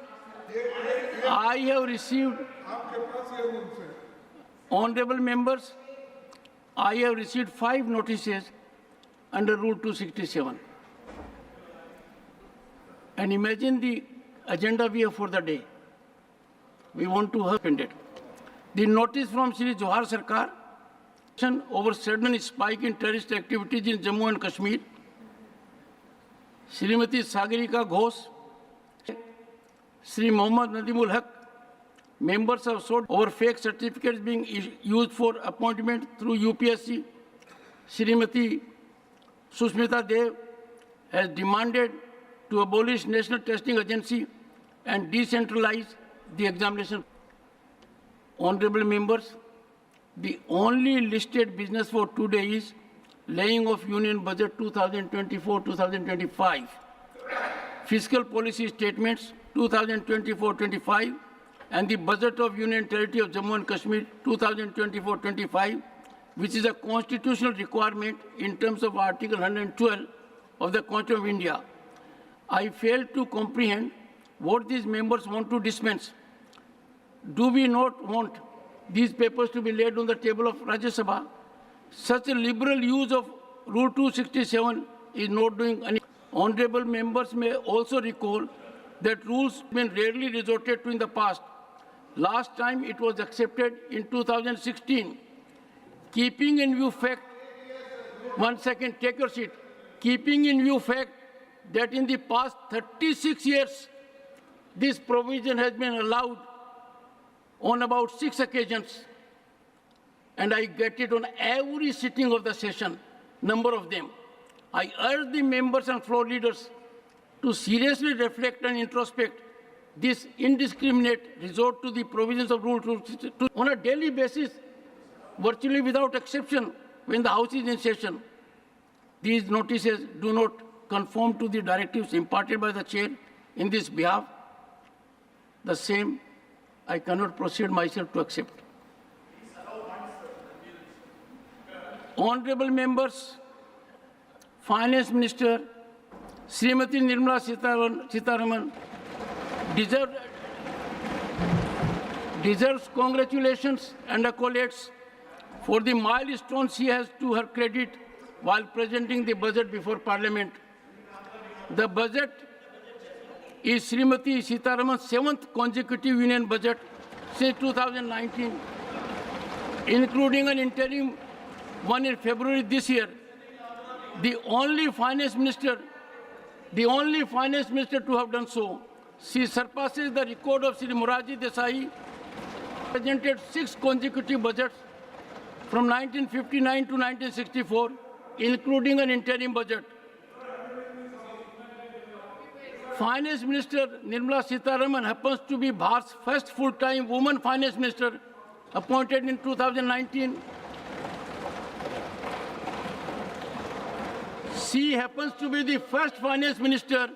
I have received. Honorable members, I have received 5 notices under Rule 267. And imagine the agenda we have for the day. We want to have it. The notice from Shri Johar Sarkar over sudden spike in terrorist activities in Jammu and Kashmir. Srimati Sagarika Ghosh, Shri Mohammad Nadimul Haq, members have sought over fake certificates being used for appointment through UPSC. Srimati Susmita Dev has demanded to abolish National Testing Agency and decentralize the examination. Honorable members, the only listed business for today is laying of Union Budget 2024-2025, Fiscal Policy Statements 2024-25, and the Budget of Union Territory of Jammu and Kashmir 2024-25, which is a constitutional requirement in terms of Article 112 of the Constitution of India. I fail to comprehend what these members want to dispense. Do we not want these papers to be laid on the table of Rajya Sabha? Such a liberal use of Rule 267 is not doing any. Honorable members may also recall that rules have been rarely resorted to in the past. Last time it was accepted in 2016. Keeping in view fact, 1 second, take your seat. Keeping in view fact that in the past 36 years, this provision has been allowed on about 6 occasions, and I get it on every sitting of the session, number of them. I urge the members and floor leaders to seriously reflect and introspect this indiscriminate resort to the provisions of Rule 262 on a daily basis, virtually without exception, when the House is in session. These notices do not conform to the directives imparted by the chair in this behalf. The same I cannot proceed myself to accept. Honorable members, Finance Minister Srimati Nirmala Sitharaman deserves congratulations and accolades for the milestones she has to her credit while presenting the budget before Parliament. The budget is Srimati Sitharaman's 7th consecutive union budget since 2019, including an interim one in February this year. The only finance minister to have done so. She surpasses the record of Sri Morarji Desai, presented 6 consecutive budgets from 1959 to 1964, including an interim budget. Finance Minister Nirmala Sitharaman happens to be Bharat's first full-time woman finance minister, appointed in 2019. She happens to be the first finance minister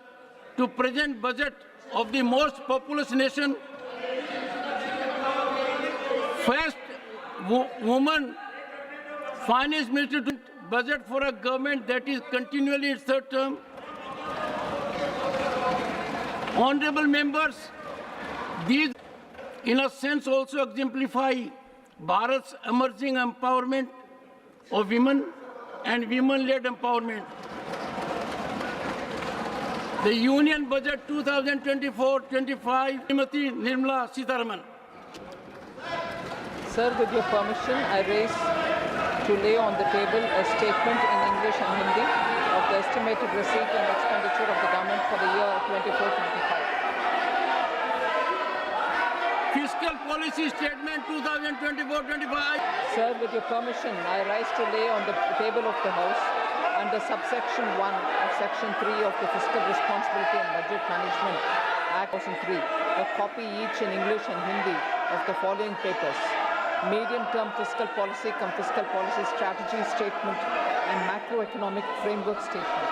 to present budget of the most populous nation, first woman finance minister to budget for a government that is continually in its third term. Honorable members, these in a sense also exemplify Bharat's emerging empowerment of women and women-led empowerment. The Union Budget 2024-25, Srimati Nirmala Sitharaman. Sir, with your permission, I raise to lay on the table a statement in English and Hindi of the estimated receipt and expenditure of the government for the year 24-25. Fiscal Policy Statement 2024-25. Sir, with your permission, I rise to lay on the table of the House under subsection 1 of section 3 of the Fiscal Responsibility and Budget Management Act 2003, a copy each in English and Hindi of the following papers: medium-term fiscal policy cum fiscal policy strategy statement and macroeconomic framework statement.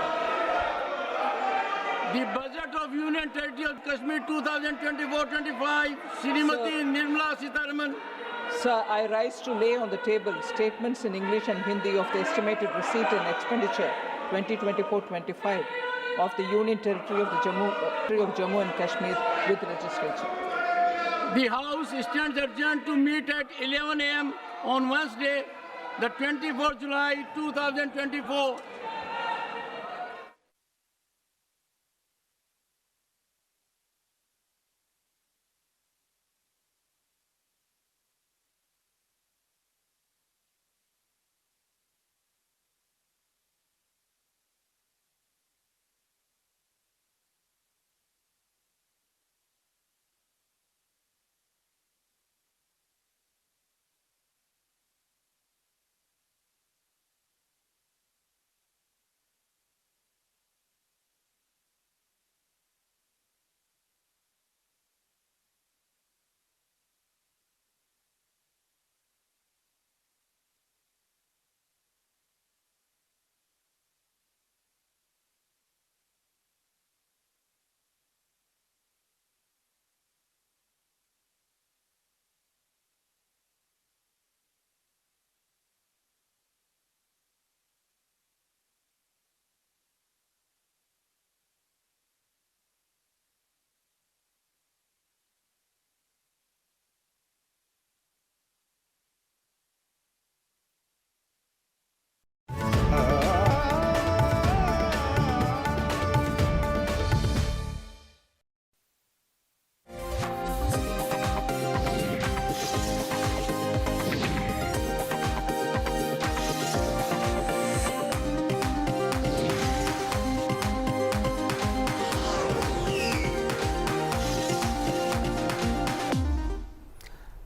The budget of Union Territory of Kashmir 2024-25, Srimati Nirmala Sitharaman. Sir, I rise to lay on the table statements in English and Hindi of the estimated receipt and expenditure 2024-25 of the Union Territory of Jammu and Kashmir with legislature. The House stands adjourned to meet at 11 a.m. on Wednesday, the 24th July 2024.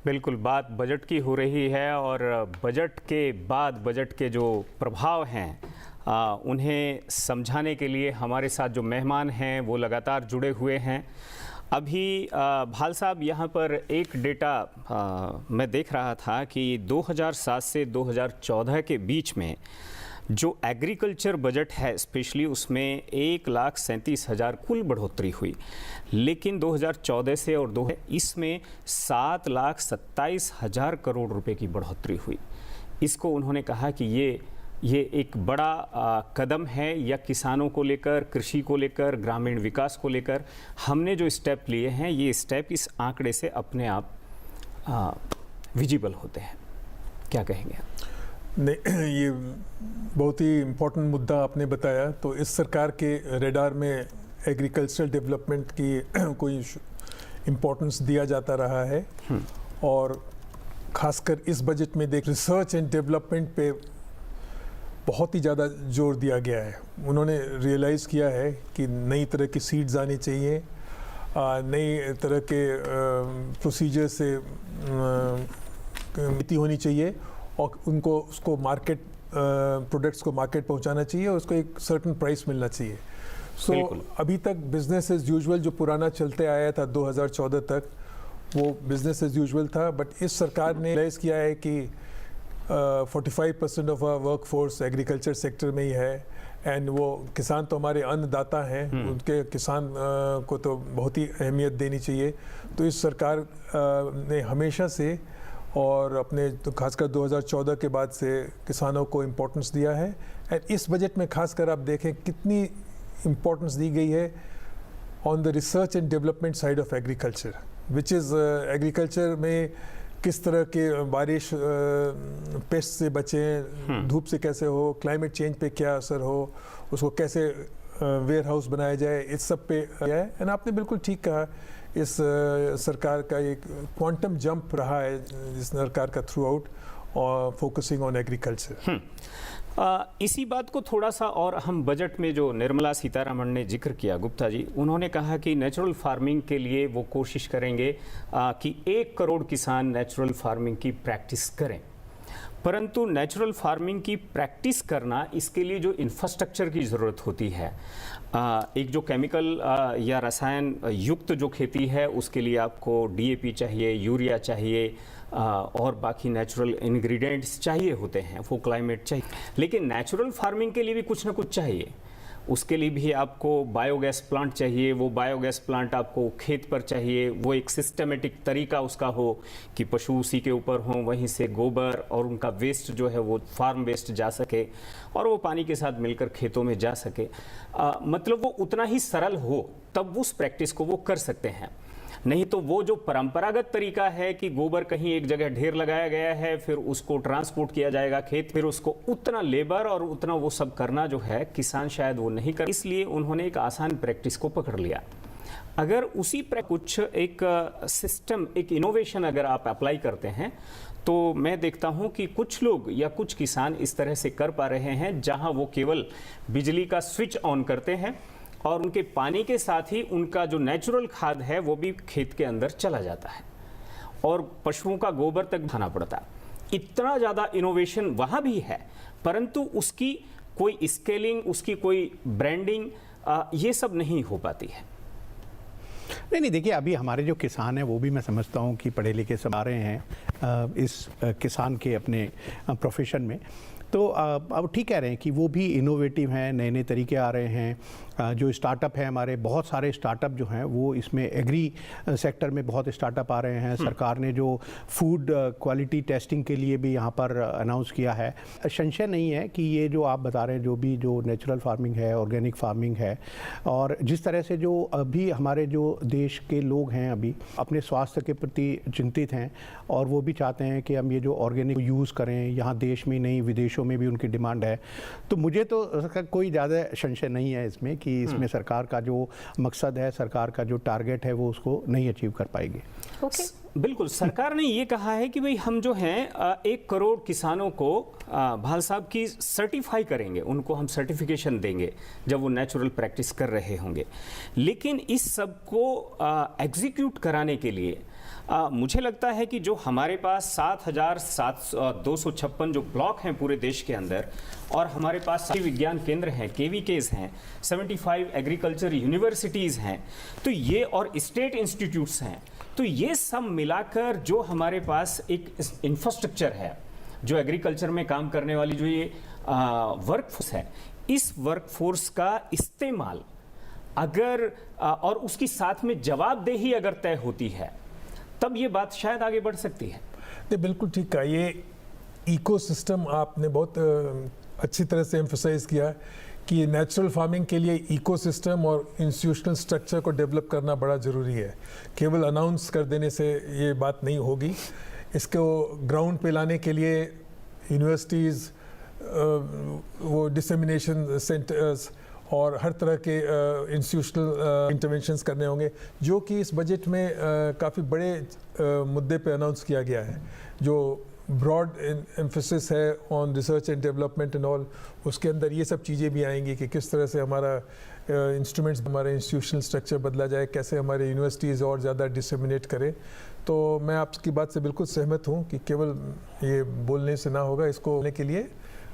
बिल्कुल बात budget की हो रही है और budget के बाद budget के जो प्रभाव हैं उन्हें समझाने के लिए हमारे साथ जो मेहमान हैं वो लगातार जुड़े हुए हैं। अभी भाल साहब यहाँ पर एक डेटा मैं देख रहा था कि 2007 से 2014 के बीच में जो एग्रीकल्चर बजट है स्पेशली उसमें 1,37,000 कुल बढ़ोतरी हुई, लेकिन 2014 से और इसमें 7,27,000 करोड़ रुपए की बढ़ोतरी हुई। इसको उन्होंने कहा कि ये एक बड़ा कदम है या किसानों को लेकर, कृषि को लेकर, ग्रामीण विकास को लेकर हमने जो स्टेप लिए हैं ये स्टेप इस आंकड़े से अपने आप विजिबल होते हैं। क्या कहेंगे? नहीं, ये बहुत ही इम्पोर्टेंट मुद्दा आपने बताया। तो इस सरकार के रेडार में एग्रीकल्चरल डेवलपमेंट की कोई इम्पोर्टेंस दिया जाता रहा है और ख़ासकर इस बजट में देख रिसर्च एंड डेवलपमेंट पे बहुत ही ज़्यादा जोर दिया गया है। उन्होंने रियलाइज़ किया है कि नई तरह की सीड्स आनी चाहिए, नई तरह के प्रोसीजर से नीति होनी चाहिए और उनको उसको मार्केट प्रोडक्ट्स को मार्केट पहुंचाना चाहिए और उसको एक सर्टेन प्राइस मिलना चाहिए। अभी तक बिजनेस एज यूजुअल जो पुराना चलते आया था 2014 तक, वो बिजनेस एज यूजुअल था। बट इस सरकार ने रियलाइज़ किया है कि 45% of our work force agriculture sector में ही है एंड वो किसान तो हमारे अन्नदाता हैं, उनके किसान को तो बहुत ही अहमियत देनी चाहिए। तो इस सरकार ने हमेशा से और अपने तो खासकर 2014 के बाद से किसानों को इम्पोर्टेंस दिया है। एंड इस बजट में खासकर आप देखें कितनी इम्पोर्टेंस दी गई है on the research and development side of agriculture, which is agriculture में किस तरह के बारिश पेस्ट से बचें, धूप से कैसे हो, क्लाइमेट चेंज पे क्या असर हो, उसको कैसे वेयर हाउस बनाया जाए, इस सब पे है। एंड आपने बिल्कुल ठीक कहा, इस सरकार का एक क्वांटम जंप रहा है इस सरकार का थ्रू आउट और फोकसिंग ऑन एग्रीकल्चर। इसी बात को थोड़ा सा और हम बजट में जो निर्मला सीतारमण ने जिक्र किया, गुप्ता जी, उन्होंने कहा कि नेचुरल फार्मिंग के लिए वो कोशिश करेंगे कि 1 करोड़ किसान नेचुरल फार्मिंग की प्रैक्टिस करें। परंतु नेचुरल फार्मिंग की प्रैक्टिस करना, इसके लिए जो इंफ्रास्ट्रक्चर की ज़रूरत होती है, एक जो केमिकल या रसायन युक्त जो खेती है उसके लिए आपको डीएपी चाहिए, यूरिया चाहिए और बाकी नेचुरल इंग्रेडिएंट्स चाहिए होते हैं, वो क्लाइमेट चाहिए। लेकिन नेचुरल फार्मिंग के लिए भी कुछ ना कुछ चाहिए। उसके लिए भी आपको बायोगैस प्लांट चाहिए, वो बायोगैस प्लांट आपको खेत पर चाहिए, वो एक सिस्टमेटिक तरीका उसका हो कि पशु उसी के ऊपर हों, वहीं से गोबर और उनका वेस्ट जो है वो फार्म वेस्ट जा सके और वो पानी के साथ मिलकर खेतों में जा सके। मतलब वो उतना ही सरल हो तब उस प्रैक्टिस को वो कर सकते हैं। नहीं तो वो जो परंपरागत तरीका है कि गोबर कहीं एक जगह ढेर लगाया गया है, फिर उसको ट्रांसपोर्ट किया जाएगा खेत, फिर उसको उतना लेबर और उतना वो सब करना जो है किसान शायद वो नहीं कर, इसलिए उन्होंने एक आसान प्रैक्टिस को पकड़ लिया। अगर उसी पर कुछ एक सिस्टम, एक इनोवेशन अगर आप अप्लाई करते हैं तो मैं देखता हूं कि कुछ लोग या कुछ किसान इस तरह से कर पा रहे हैं जहां वो केवल बिजली का स्विच ऑन करते हैं और उनके पानी के साथ ही उनका जो नेचुरल खाद है वो भी खेत के अंदर चला जाता है और पशुओं का गोबर तक खाना पड़ता है। इतना ज़्यादा इनोवेशन वहाँ भी है, परंतु उसकी कोई स्केलिंग, उसकी कोई ब्रांडिंग, ये सब नहीं हो पाती है। नहीं, देखिए, अभी हमारे जो किसान हैं वो भी मैं समझता हूँ कि पढ़े लिखे सब आ रहे हैं इस किसान के अपने प्रोफेशन में। तो अब ठीक कह रहे हैं कि वो भी इनोवेटिव हैं, नए नए तरीके आ रहे हैं। जो स्टार्टअप है, हमारे बहुत सारे स्टार्टअप जो हैं वो इसमें एग्री सेक्टर में बहुत स्टार्टअप आ रहे हैं। सरकार ने जो फूड क्वालिटी टेस्टिंग के लिए भी यहाँ पर अनाउंस किया है। संशय नहीं है कि ये जो आप बता रहे हैं, जो नेचुरल फार्मिंग है, ऑर्गेनिक फार्मिंग है, और जिस तरह से जो अभी हमारे जो देश के लोग हैं अभी अपने स्वास्थ्य के प्रति चिंतित हैं और वो भी चाहते हैं कि हम ये जो ऑर्गेनिक यूज़ करें, यहाँ देश में नहीं विदेशों में भी उनकी डिमांड है। तो मुझे तो कोई ज़्यादा संशय नहीं है इसमें कि इसमें सरकार का जो मकसद है, सरकार का जो टारगेट है वो उसको नहीं अचीव कर पाएगी। बिल्कुल, सरकार ने ये कहा है कि भाई हम जो हैं 1 करोड़ किसानों को भाल साहब की सर्टिफाई करेंगे, उनको हम सर्टिफिकेशन देंगे जब वो नेचुरल प्रैक्टिस कर रहे होंगे। लेकिन इस सब को एग्जीक्यूट कराने के लिए मुझे लगता है कि जो हमारे पास 7,256 जो ब्लॉक हैं पूरे देश के अंदर और हमारे पास विज्ञान केंद्र हैं, केवीकेज हैं, 75 एग्रीकल्चर यूनिवर्सिटीज़ हैं, तो ये और स्टेट इंस्टीट्यूट्स हैं, तो ये सब मिलाकर जो हमारे पास एक इंफ्रास्ट्रक्चर है, जो एग्रीकल्चर में काम करने वाली जो ये वर्कफोर्स है, इस वर्कफोर्स का इस्तेमाल अगर और उसकी साथ में जवाबदेही अगर तय होती है तब ये बात शायद आगे बढ़ सकती है। नहीं, बिल्कुल ठीक कहा। ये इकोसिस्टम आपने बहुत अच्छी तरह से एम्फसाइज किया कि नेचुरल फार्मिंग के लिए इकोसिस्टम और इंस्टीट्यूशनल स्ट्रक्चर को डेवलप करना बड़ा ज़रूरी है। केवल अनाउंस कर देने से ये बात नहीं होगी। इसको ग्राउंड पे लाने के लिए यूनिवर्सिटीज़, वो डिसेमिनेशन सेंटर्स और हर तरह के इंस्टीट्यूशनल इंटरवेंशंस करने होंगे, जो कि इस बजट में काफ़ी बड़े मुद्दे पे अनाउंस किया गया है। जो ब्रॉड एम्फोसिस है on research and development and all, उसके अंदर ये सब चीज़ें भी आएंगी कि किस तरह से हमारा इंस्ट्रूमेंट्स, हमारा इंस्टीट्यूशनल स्ट्रक्चर बदला जाए, कैसे हमारे यूनिवर्सिटीज़ और ज़्यादा डिसमिनेट करें। तो मैं आपकी बात से बिल्कुल सहमत हूँ कि केवल ये बोलने से ना होगा, इसको होने के लिए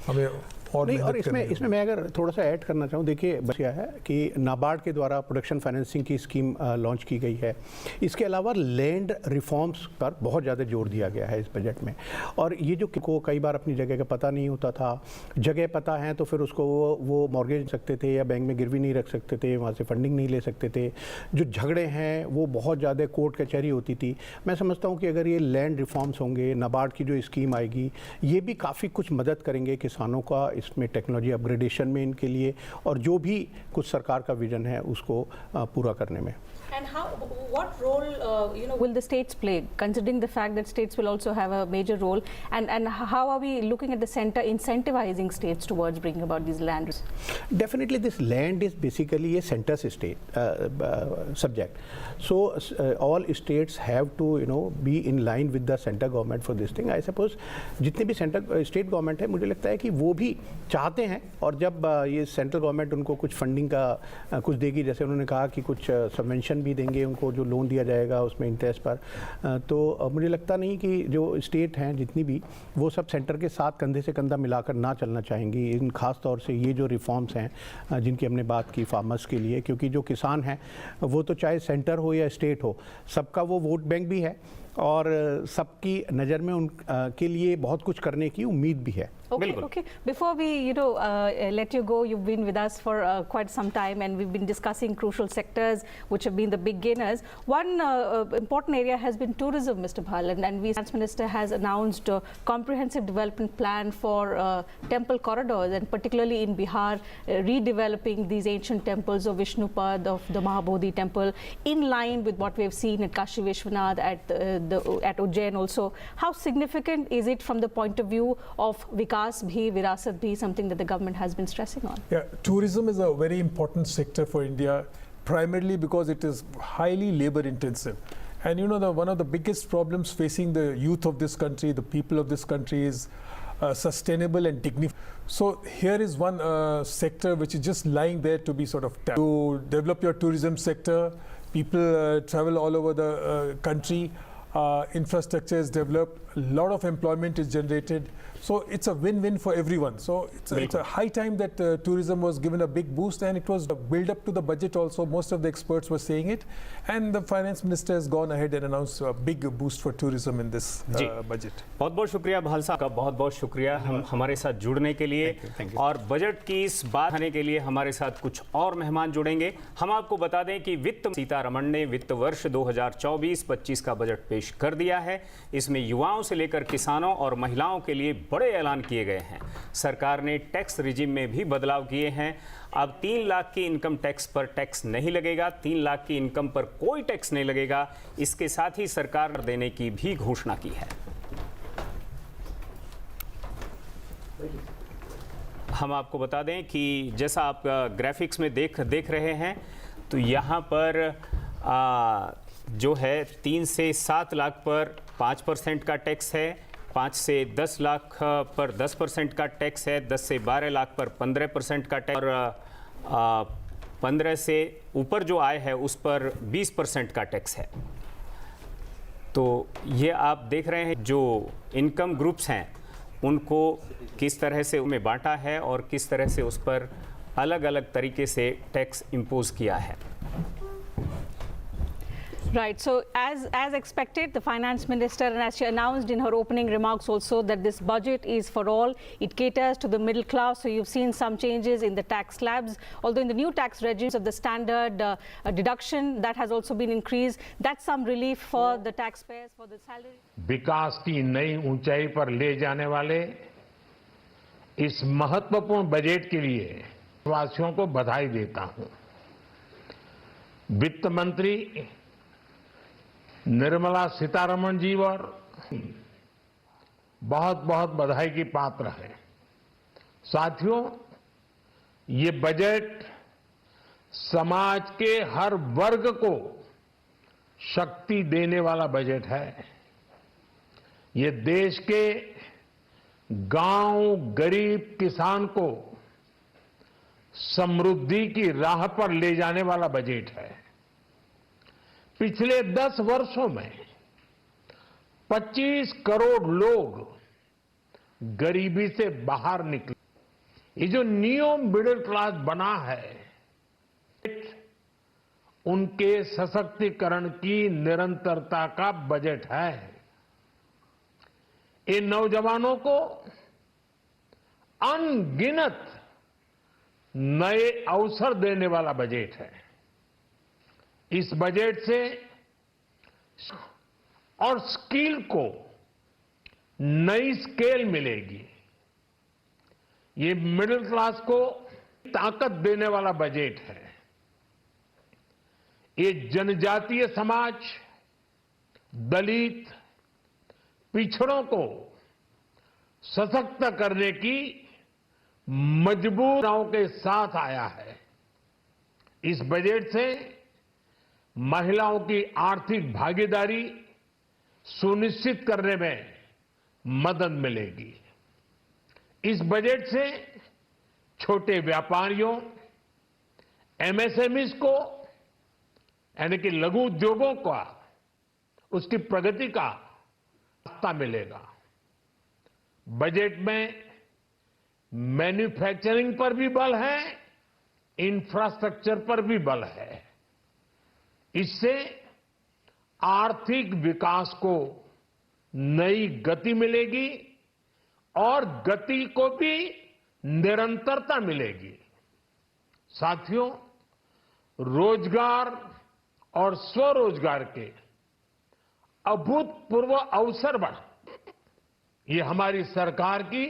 हमें और नहीं, और इसमें मैं अगर थोड़ा सा ऐड करना चाहूँ, देखिए क्या है कि नाबार्ड के द्वारा प्रोडक्शन फाइनेंसिंग की स्कीम लॉन्च की गई है। इसके अलावा लैंड रिफॉर्म्स पर बहुत ज़्यादा जोर दिया गया है इस बजट में। और ये जो को कई बार अपनी जगह का पता नहीं होता था, जगह पता है तो फिर उसको वो मॉर्गेज सकते थे या बैंक में गिरवी नहीं रख सकते थे, वहाँ से फंडिंग नहीं ले सकते थे। जो झगड़े हैं वो बहुत ज़्यादा कोर्ट कचहरी होती थी। मैं समझता हूँ कि अगर ये लैंड रिफॉर्म्स होंगे, नाबार्ड की जो स्कीम आएगी, ये भी काफ़ी कुछ मदद करेंगे किसानों का इसमें टेक्नोलॉजी अपग्रेडेशन में इनके लिए, और जो भी कुछ सरकार का विजन है उसको पूरा करने में। And what role, will the states play, considering the fact that states will also have a major role, and how are we looking at the center incentivizing states towards bringing about these land? Definitely, this land is basically a center state subject. So all states have to, be in line with the center government for this thing. I suppose जितने भी state government है, मुझे लगता है कि वो भी चाहते हैं, और जब ये सेंट्रल गवर्नमेंट उनको कुछ फंडिंग का कुछ देगी, जैसे उन्होंने कहा कि कुछ सबवेंशन भी देंगे उनको, जो लोन दिया जाएगा उसमें इंटरेस्ट पर, तो मुझे लगता नहीं कि जो स्टेट हैं जितनी भी, वो सब सेंटर के साथ कंधे से कंधा मिलाकर ना चलना चाहेंगी। इन खास तौर से ये जो रिफॉर्म्स हैं जिनकी हमने बात की फार्मर्स के लिए, क्योंकि जो किसान हैं वो तो चाहे सेंटर हो या स्टेट हो, सबका वो वोट बैंक भी है, और सबकी नज़र में उनके लिए बहुत कुछ करने की उम्मीद भी है। Okay. Before we, let you go, you've been with us for quite some time, and we've been discussing crucial sectors which have been the big gainers. One important area has been tourism, Mr. Bhal, and the Finance Minister has announced a comprehensive development plan for temple corridors, and particularly in Bihar, redeveloping these ancient temples of Vishnupad, of the Mahabodhi temple, in line with what we have seen at Kashi Vishwanath, at Ujjain also. How significant is it from the point of view of Vikas bhi, Virasat bhi, something that the government has been stressing on? Yeah, tourism is a very important sector for India, primarily because it is highly labor intensive. And one of the biggest problems facing the youth of this country, the people of this country, is sustainable and dignified. So here is one sector which is just lying there to be sort of tapped. To develop your tourism sector, people travel all over the country, infrastructure is developed, a lot of employment is generated. So it's a win-win for everyone. So it's a high time that tourism was given a big boost, and it was a build-up to the budget also. Most of the experts were saying it, and the finance minister has gone ahead and announced a big boost for tourism in this budget. बहुत बहुत शुक्रिया भाल साहब का, बहुत बहुत शुक्रिया हमारे साथ जुड़ने के लिए। Thank you. और बजट की इस बात आने के लिए हमारे साथ कुछ और मेहमान जुड़ेंगे। हम आपको बता दें कि वित्त सीतारमण ने वित्त वर्ष 2024-25 का बजट पेश कर दिया है। इसमें युवाओं से लेकर किसानों और महिलाओं के लिए बड़े ऐलान किए गए हैं। सरकार ने टैक्स रिजिम में भी बदलाव किए हैं। अब 3 लाख की इनकम टैक्स पर टैक्स नहीं लगेगा, 3 लाख की इनकम पर कोई टैक्स नहीं लगेगा। इसके साथ ही सरकार देने की भी घोषणा की है। हम आपको बता दें कि जैसा आप ग्राफिक्स में देख रहे हैं, तो यहाँ पर जो है 3 से 7 लाख पर 5% का टैक्स है, 5 से 10 लाख पर 10% का टैक्स है, 10 से 12 लाख पर 15% का टैक्स, और 15 से ऊपर जो आय है उस पर 20% का टैक्स है। तो ये आप देख रहे हैं जो इनकम ग्रुप्स हैं उनको किस तरह से उनमें बांटा है और किस तरह से उस पर अलग अलग तरीके से टैक्स इम्पोज किया है। Right. So as expected, the finance minister, and as she announced in her opening remarks also, that this budget is for all. It caters to the middle class. So you've seen some changes in the tax slabs. Although in the new tax regimes of the standard deduction, that has also been increased. That's some relief for the taxpayers, for the salary. विकास की नई ऊंचाई पर ले जाने वाले इस महत्वपूर्ण budget के लिए वासियों को बधाई देता हूं। वित्त मंत्री निर्मला सीतारमण जी और बहुत बहुत बधाई की पात्र है। साथियों, ये बजट समाज के हर वर्ग को शक्ति देने वाला बजट है। ये देश के गांव गरीब किसान को समृद्धि की राह पर ले जाने वाला बजट है। पिछले 10 वर्षों में 25 करोड़ लोग गरीबी से बाहर निकले। ये जो न्यू मिडिल क्लास बना है, उनके सशक्तिकरण की निरंतरता का बजट है। ये नौजवानों को अनगिनत नए अवसर देने वाला बजट है। इस बजट से और स्किल को नई स्केल मिलेगी। ये मिडिल क्लास को ताकत देने वाला बजट है। ये जनजातीय समाज, दलित, पिछड़ों को सशक्त करने की मजबूरियों के साथ आया है। इस बजट से महिलाओं की आर्थिक भागीदारी सुनिश्चित करने में मदद मिलेगी। इस बजट से छोटे व्यापारियों, एमएसएमईज को यानी कि लघु उद्योगों का उसकी प्रगति का रास्ता मिलेगा। बजट में मैन्युफैक्चरिंग पर भी बल है, इंफ्रास्ट्रक्चर पर भी बल है। इससे आर्थिक विकास को नई गति मिलेगी और गति को भी निरंतरता मिलेगी। साथियों, रोजगार और स्वरोजगार के अभूतपूर्व अवसर बढ़, ये हमारी सरकार की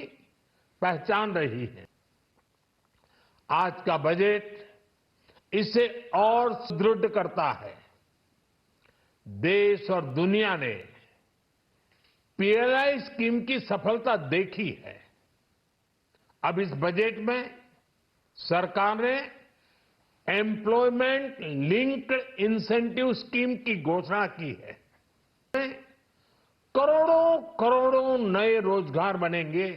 पहचान रही है। आज का बजट इसे और सुदृढ़ करता है। देश और दुनिया ने पीएलआई स्कीम की सफलता देखी है। अब इस बजट में सरकार ने एम्प्लॉयमेंट लिंक्ड इंसेंटिव स्कीम की घोषणा की है। करोड़ों करोड़ों नए रोजगार बनेंगे।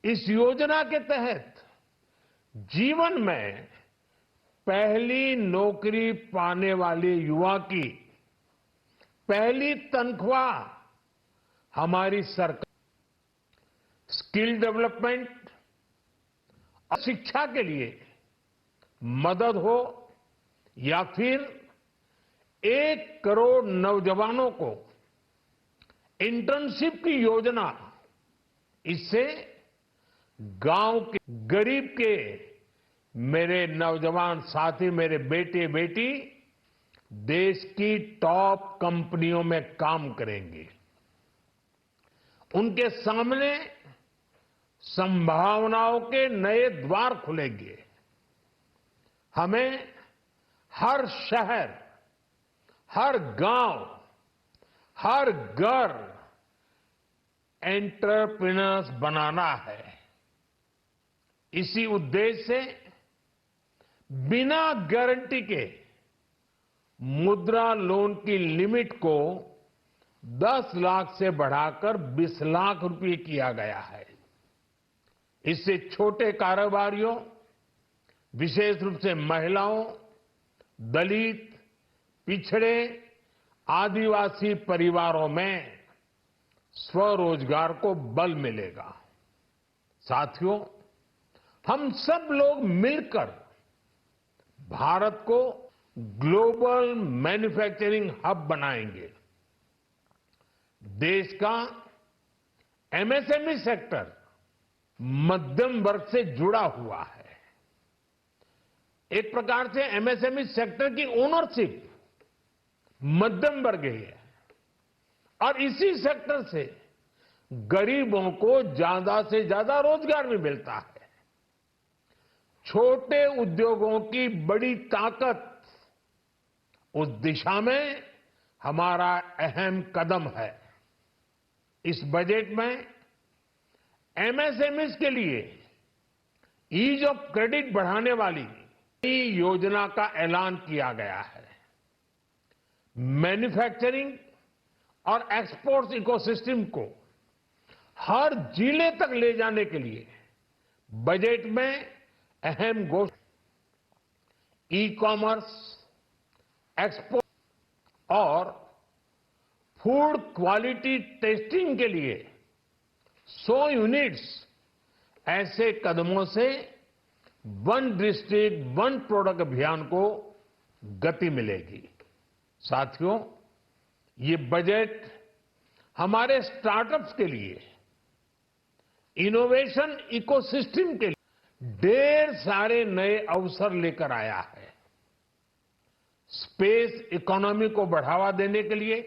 इस योजना के तहत जीवन में पहली नौकरी पाने वाले युवा की पहली तनख्वाह हमारी सरकार स्किल डेवलपमेंट और शिक्षा के लिए मदद हो या फिर 1 करोड़ नौजवानों को इंटर्नशिप की योजना, इससे गांव के गरीब के मेरे नौजवान साथी, मेरे बेटे बेटी देश की टॉप कंपनियों में काम करेंगे। उनके सामने संभावनाओं के नए द्वार खुलेंगे। हमें हर शहर, हर गांव, हर घर एंटरप्रेन्योर्स बनाना है। इसी उद्देश्य से बिना गारंटी के मुद्रा लोन की लिमिट को 10 लाख से बढ़ाकर 20 लाख रुपए किया गया है। इससे छोटे कारोबारियों, विशेष रूप से महिलाओं, दलित, पिछड़े, आदिवासी परिवारों में स्वरोजगार को बल मिलेगा। साथियों, हम सब लोग मिलकर भारत को ग्लोबल मैन्युफैक्चरिंग हब बनाएंगे। देश का एमएसएमई सेक्टर मध्यम वर्ग से जुड़ा हुआ है। एक प्रकार से एमएसएमई सेक्टर की ओनरशिप मध्यम वर्ग ही है और इसी सेक्टर से गरीबों को ज्यादा से ज्यादा रोजगार भी मिलता है। छोटे उद्योगों की बड़ी ताकत, उस दिशा में हमारा अहम कदम है। इस बजट में एमएसएमईज के लिए ईज ऑफ क्रेडिट बढ़ाने वाली नई योजना का ऐलान किया गया है। मैन्युफैक्चरिंग और एक्सपोर्ट्स इकोसिस्टम को हर जिले तक ले जाने के लिए बजट में अहम घोषणा ई कॉमर्स, एक्सपोर्ट और फूड क्वालिटी टेस्टिंग के लिए 100 यूनिट्स ऐसे कदमों से वन डिस्ट्रिक्ट वन प्रोडक्ट अभियान को गति मिलेगी। साथियों, ये बजट हमारे स्टार्टअप्स के लिए, इनोवेशन इकोसिस्टम के लिए ढेर सारे नए अवसर लेकर आया है। स्पेस इकोनॉमी को बढ़ावा देने के लिए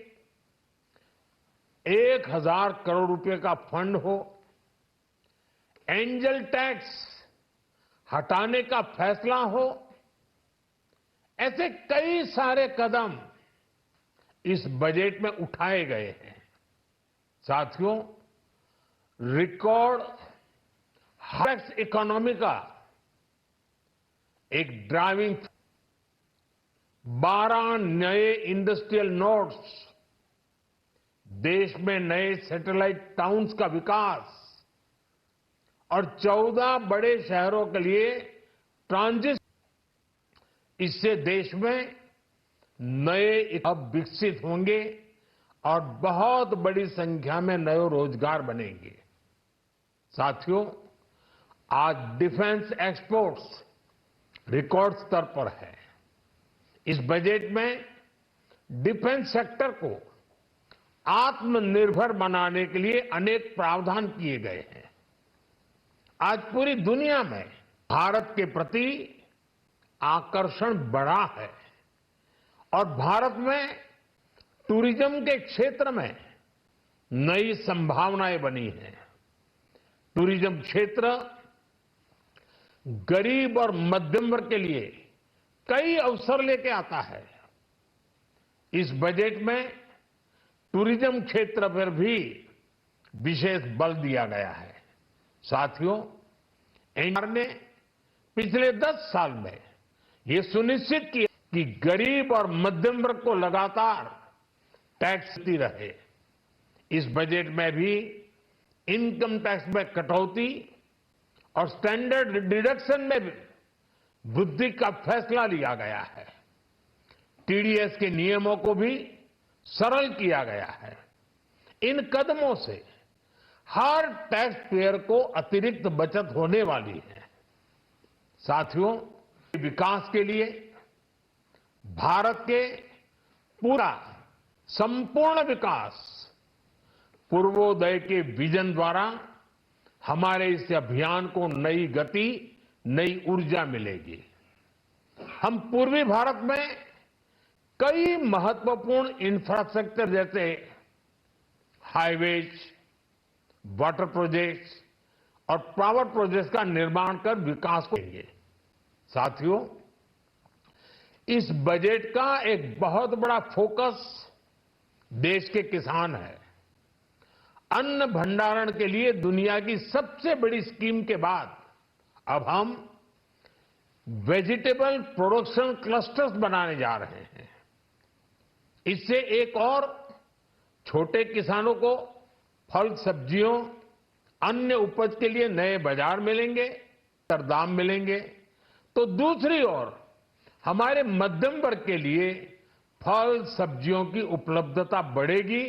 1000 करोड़ रुपए का फंड हो, एंजल टैक्स हटाने का फैसला हो, ऐसे कई सारे कदम इस बजट में उठाए गए हैं। साथियों, रिकॉर्ड टैक्स इकोनॉमी का एक ड्राइविंग 12 नए इंडस्ट्रियल नोड्स, देश में नए सैटेलाइट टाउन्स का विकास और 14 बड़े शहरों के लिए ट्रांजिट, इससे देश में नए हब विकसित होंगे और बहुत बड़ी संख्या में नए रोजगार बनेंगे। साथियों, आज डिफेंस एक्सपोर्ट्स रिकॉर्ड स्तर पर है। इस बजट में डिफेंस सेक्टर को आत्मनिर्भर बनाने के लिए अनेक प्रावधान किए गए हैं। आज पूरी दुनिया में भारत के प्रति आकर्षण बढ़ा है और भारत में टूरिज्म के क्षेत्र में नई संभावनाएं बनी हैं। टूरिज्म क्षेत्र गरीब और मध्यम वर्ग के लिए कई अवसर लेके आता है। इस बजट में टूरिज्म क्षेत्र पर भी विशेष बल दिया गया है। साथियों, एनडीआर ने पिछले 10 साल में ये सुनिश्चित किया कि गरीब और मध्यम वर्ग को लगातार टैक्स देती रहे। इस बजट में भी इनकम टैक्स में कटौती और स्टैंडर्ड डिडक्शन में वृद्धि का फैसला लिया गया है। टीडीएस के नियमों को भी सरल किया गया है। इन कदमों से हर टैक्स पेयर को अतिरिक्त बचत होने वाली है। साथियों, विकास के लिए भारत के पूरा संपूर्ण विकास पूर्वोदय के विजन द्वारा हमारे इस अभियान को नई गति, नई ऊर्जा मिलेगी। हम पूर्वी भारत में कई महत्वपूर्ण इंफ्रास्ट्रक्चर जैसे हाईवेज, वाटर प्रोजेक्ट्स और पावर प्रोजेक्ट्स का निर्माण कर विकास को करेंगे। साथियों, इस बजट का एक बहुत बड़ा फोकस देश के किसान है। अन्न भंडारण के लिए दुनिया की सबसे बड़ी स्कीम के बाद अब हम वेजिटेबल प्रोडक्शन क्लस्टर्स बनाने जा रहे हैं। इससे एक और छोटे किसानों को फल, सब्जियों, अन्य उपज के लिए नए बाजार मिलेंगे, दाम मिलेंगे, तो दूसरी ओर हमारे मध्यम वर्ग के लिए फल, सब्जियों की उपलब्धता बढ़ेगी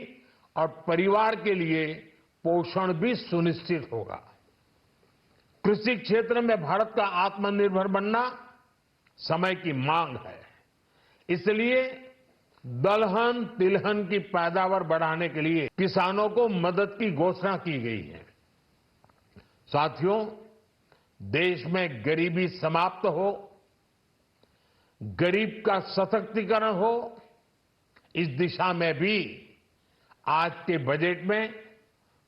और परिवार के लिए पोषण भी सुनिश्चित होगा। कृषि क्षेत्र में भारत का आत्मनिर्भर बनना समय की मांग है। इसलिए दलहन, तिलहन की पैदावार बढ़ाने के लिए किसानों को मदद की घोषणा की गई है। साथियों, देश में गरीबी समाप्त हो, गरीब का सशक्तिकरण हो, इस दिशा में भी आज के बजट में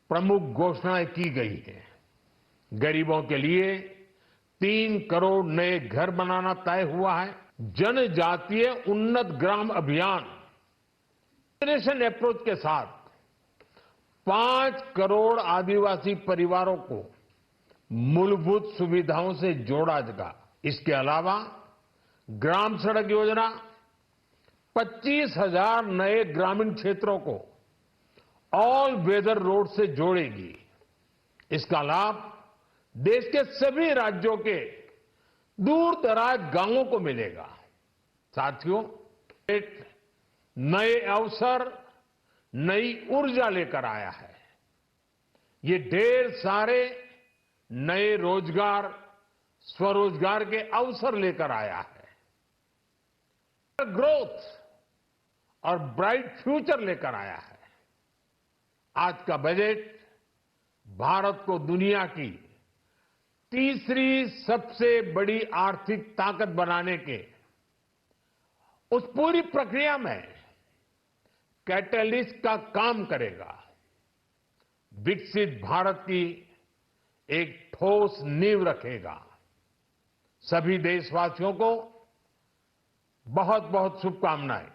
प्रमुख घोषणाएं की गई हैं। गरीबों के लिए 3 करोड़ नए घर बनाना तय हुआ है। जनजातीय उन्नत ग्राम अभियान जनरेशन अप्रोच के साथ 5 करोड़ आदिवासी परिवारों को मूलभूत सुविधाओं से जोड़ा जाएगा। इसके अलावा ग्राम सड़क योजना 25,000 नए ग्रामीण क्षेत्रों को ऑल वेदर रोड से जोड़ेगी। इसका लाभ देश के सभी राज्यों के दूर दराज गांवों को मिलेगा। साथियों, एक नए अवसर, नई ऊर्जा लेकर आया है। ये ढेर सारे नए रोजगार, स्वरोजगार के अवसर लेकर आया है। ग्रोथ और ब्राइट फ्यूचर लेकर आया है। आज का बजट भारत को दुनिया की तीसरी सबसे बड़ी आर्थिक ताकत बनाने के उस पूरी प्रक्रिया में कैटलिस्ट का काम करेगा। विकसित भारत की एक ठोस नींव रखेगा। सभी देशवासियों को बहुत बहुत शुभकामनाएं।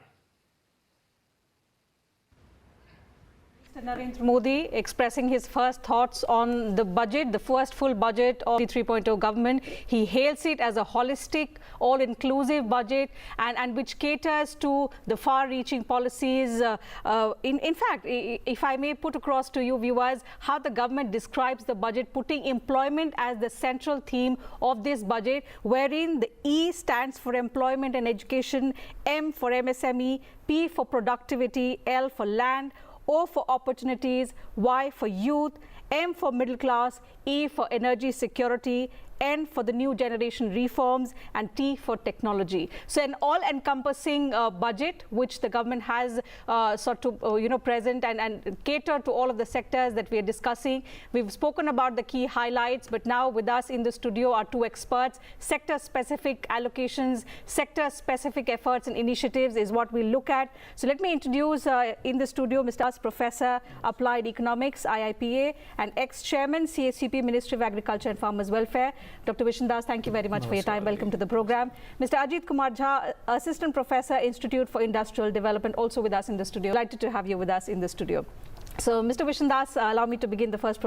Mr. Narendra Modi expressing his first thoughts on the budget, the first full budget of the 3.0 government. He hails it as a holistic, all-inclusive budget and which caters to the far-reaching policies. In fact, if I may put across to you viewers how the government describes the budget, putting employment as the central theme of this budget, wherein the E stands for employment and education, M for MSME, P for productivity, L for land, O for opportunities, Y for youth, M for middle class, E for energy security, N for the new generation reforms, and T for technology. So an all-encompassing budget which the government has present and cater to all of the sectors that we are discussing. We've spoken about the key highlights, but now with us in the studio are two experts. Sector-specific allocations, sector-specific efforts and initiatives is what we look at. So let me introduce in the studio Mr. Professor Applied Economics, IIPA, and ex-chairman, CSCP, Ministry of Agriculture and Farmers Welfare. Dr. Vishen Das, thank you very much for your time. Welcome to the program. Mr. Ajit Kumar Jha, Assistant Professor, Institute for Industrial Development, also with us in the studio. Delighted to have you with us in the studio. So, Mr. Vishen Das, allow me to begin the first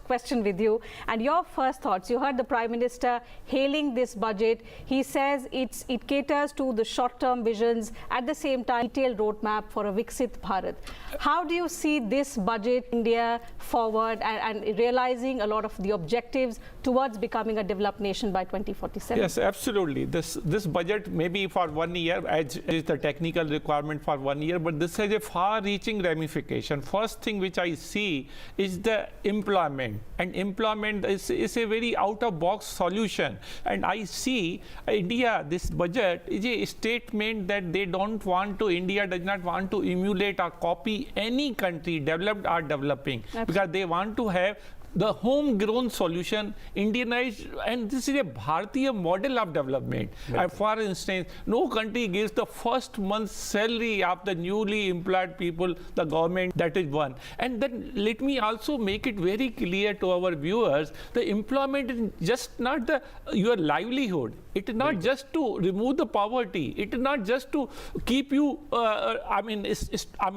question with you. And your first thoughts. You heard the Prime Minister hailing this budget. He says it caters to the short-term visions, at the same time, detailed roadmap for a Viksit Bharat. How do you see this budget, India, forward and realizing a lot of the objectives towards becoming a developed nation by 2047? Yes, absolutely. This budget may be for 1 year, as is the technical requirement for 1 year, but this has a far-reaching ramification. First thing which I see is the employment, and employment is a very out-of-box solution. And I see India, this budget is a statement that they don't want to, India does not want to emulate or copy any country, developed or developing. Absolutely. Because they want to have the homegrown solution, Indianized, and this is a Bharatiya model of development. For instance, no country gives the first month's salary of the newly employed people, the government, that is one. And then let me also make it very clear to our viewers, the employment is just not your livelihood. It is not just to remove the poverty. It is not just to keep you,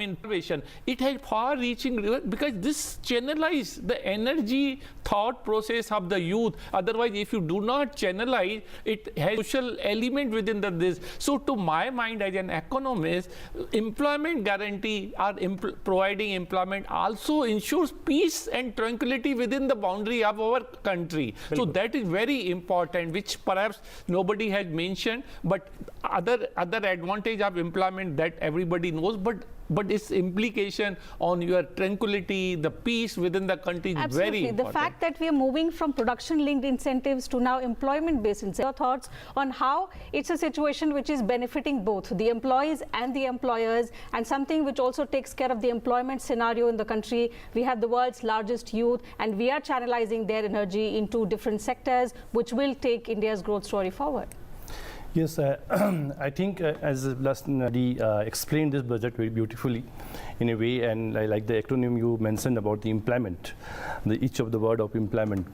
innovation. It has far-reaching, because this channelizes the energy thought process of the youth. Otherwise, if you do not channelize, it has social element within this. So to my mind as an economist, employment guarantee or providing employment also ensures peace and tranquility within the boundary of our country. So that is very important, which perhaps nobody has mentioned, but other advantage of employment that everybody knows, but its implication on your tranquility, the peace within the country is very important. The fact that we are moving from production-linked incentives to now employment-based incentives. Your thoughts on how it's a situation which is benefiting both the employees and the employers, and something which also takes care of the employment scenario in the country. We have the world's largest youth, and we are channelizing their energy into different sectors, which will take India's growth story forward. Yes, I think as Nadi explained this budget very beautifully in a way, and I like the acronym you mentioned about the employment, each of the word of employment.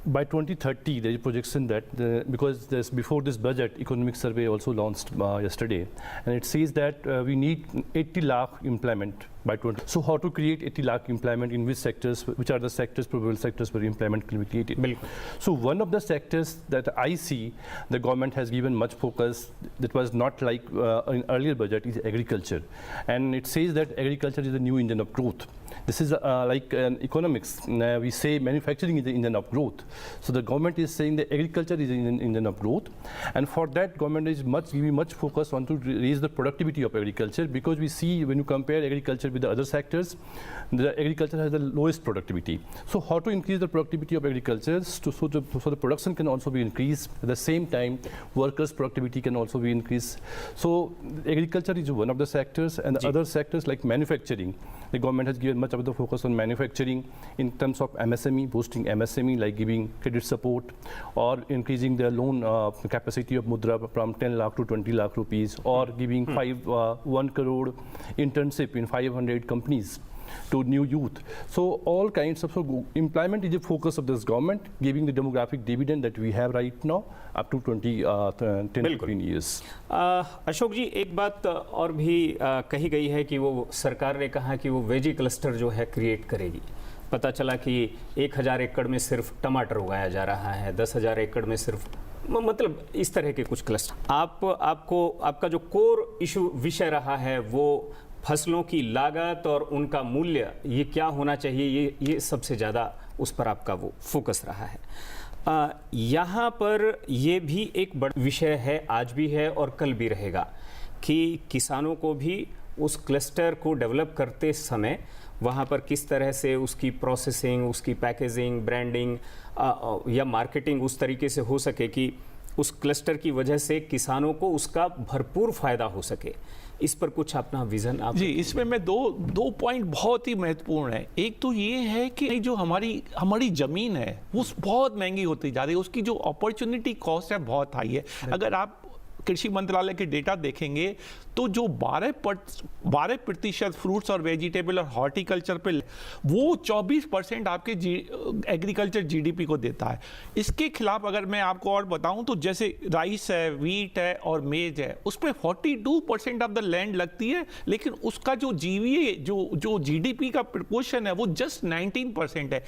By 2030, there is a projection that, because before this budget, economic survey also launched yesterday, and it says that we need 80 lakh employment by 20. So how to create 80 lakh employment in which sectors, which are the sectors, probable sectors where employment can be created. So one of the sectors that I see the government has given much focus that was not like in earlier budget is agriculture. And it says that agriculture is the new engine of growth. This is like economics. We say manufacturing is the engine of growth. So the government is saying that agriculture is the engine of growth. And for that, government is giving much focus on to raise the productivity of agriculture, because we see when you compare agriculture with the other sectors, the agriculture has the lowest productivity. So how to increase the productivity of agriculture so the production can also be increased. At the same time, workers' productivity can also be increased. So agriculture is one of the sectors, and the other sectors like manufacturing. The government has given much of the focus on manufacturing in terms of MSME, boosting MSME, like giving credit support or increasing the loan capacity of Mudra from 10 lakh to 20 lakh rupees, or giving 1 crore internship in 500 companies to new youth. So all kinds of employment is the focus of this government, giving the demographic dividend that we have right now up to 10-15 years. Ashok जी, एक बात और भी कही गई है कि वो सरकार ने कहा कि वो वेजी क्लस्टर जो है क्रिएट करेगी। पता चला कि 1000 एकड़ में सिर्फ टमाटर उगाया जा रहा है, 10,000 एकड़ में सिर्फ, मतलब इस तरह के कुछ क्लस्टर। आपका जो कोर इशू विषय रहा है वो फसलों की लागत और उनका मूल्य, ये क्या होना चाहिए, ये सबसे ज़्यादा उस पर आपका वो फोकस रहा है। यहाँ पर ये भी एक बड़ा विषय है, आज भी है और कल भी रहेगा, कि किसानों को भी उस क्लस्टर को डेवलप करते समय वहाँ पर किस तरह से उसकी प्रोसेसिंग, उसकी पैकेजिंग, ब्रांडिंग या मार्केटिंग उस तरीके से हो सके कि उस क्लस्टर की वजह से किसानों को उसका भरपूर फायदा हो सके। इस पर कुछ अपना विजन आप जी, इसमें मैं दो पॉइंट बहुत ही महत्वपूर्ण है। एक तो ये है कि जो हमारी जमीन है वो बहुत महंगी होती जा रही है, उसकी जो अपॉर्चुनिटी कॉस्ट है बहुत हाई है। अगर आप कृषि मंत्रालय के डेटा देखेंगे तो जो 12% फ्रूट्स और वेजिटेबल और हॉर्टिकल्चर पे, वो 24% आपके एग्रीकल्चर जीडीपी को देता है। इसके खिलाफ अगर मैं आपको और बताऊं तो जैसे राइस है, वीट है और मेज है, उस पर 42% ऑफ द लैंड लगती है, लेकिन उसका जो जीवीए जो जीडीपी का प्रपोर्शन है वो जस्ट 19% है।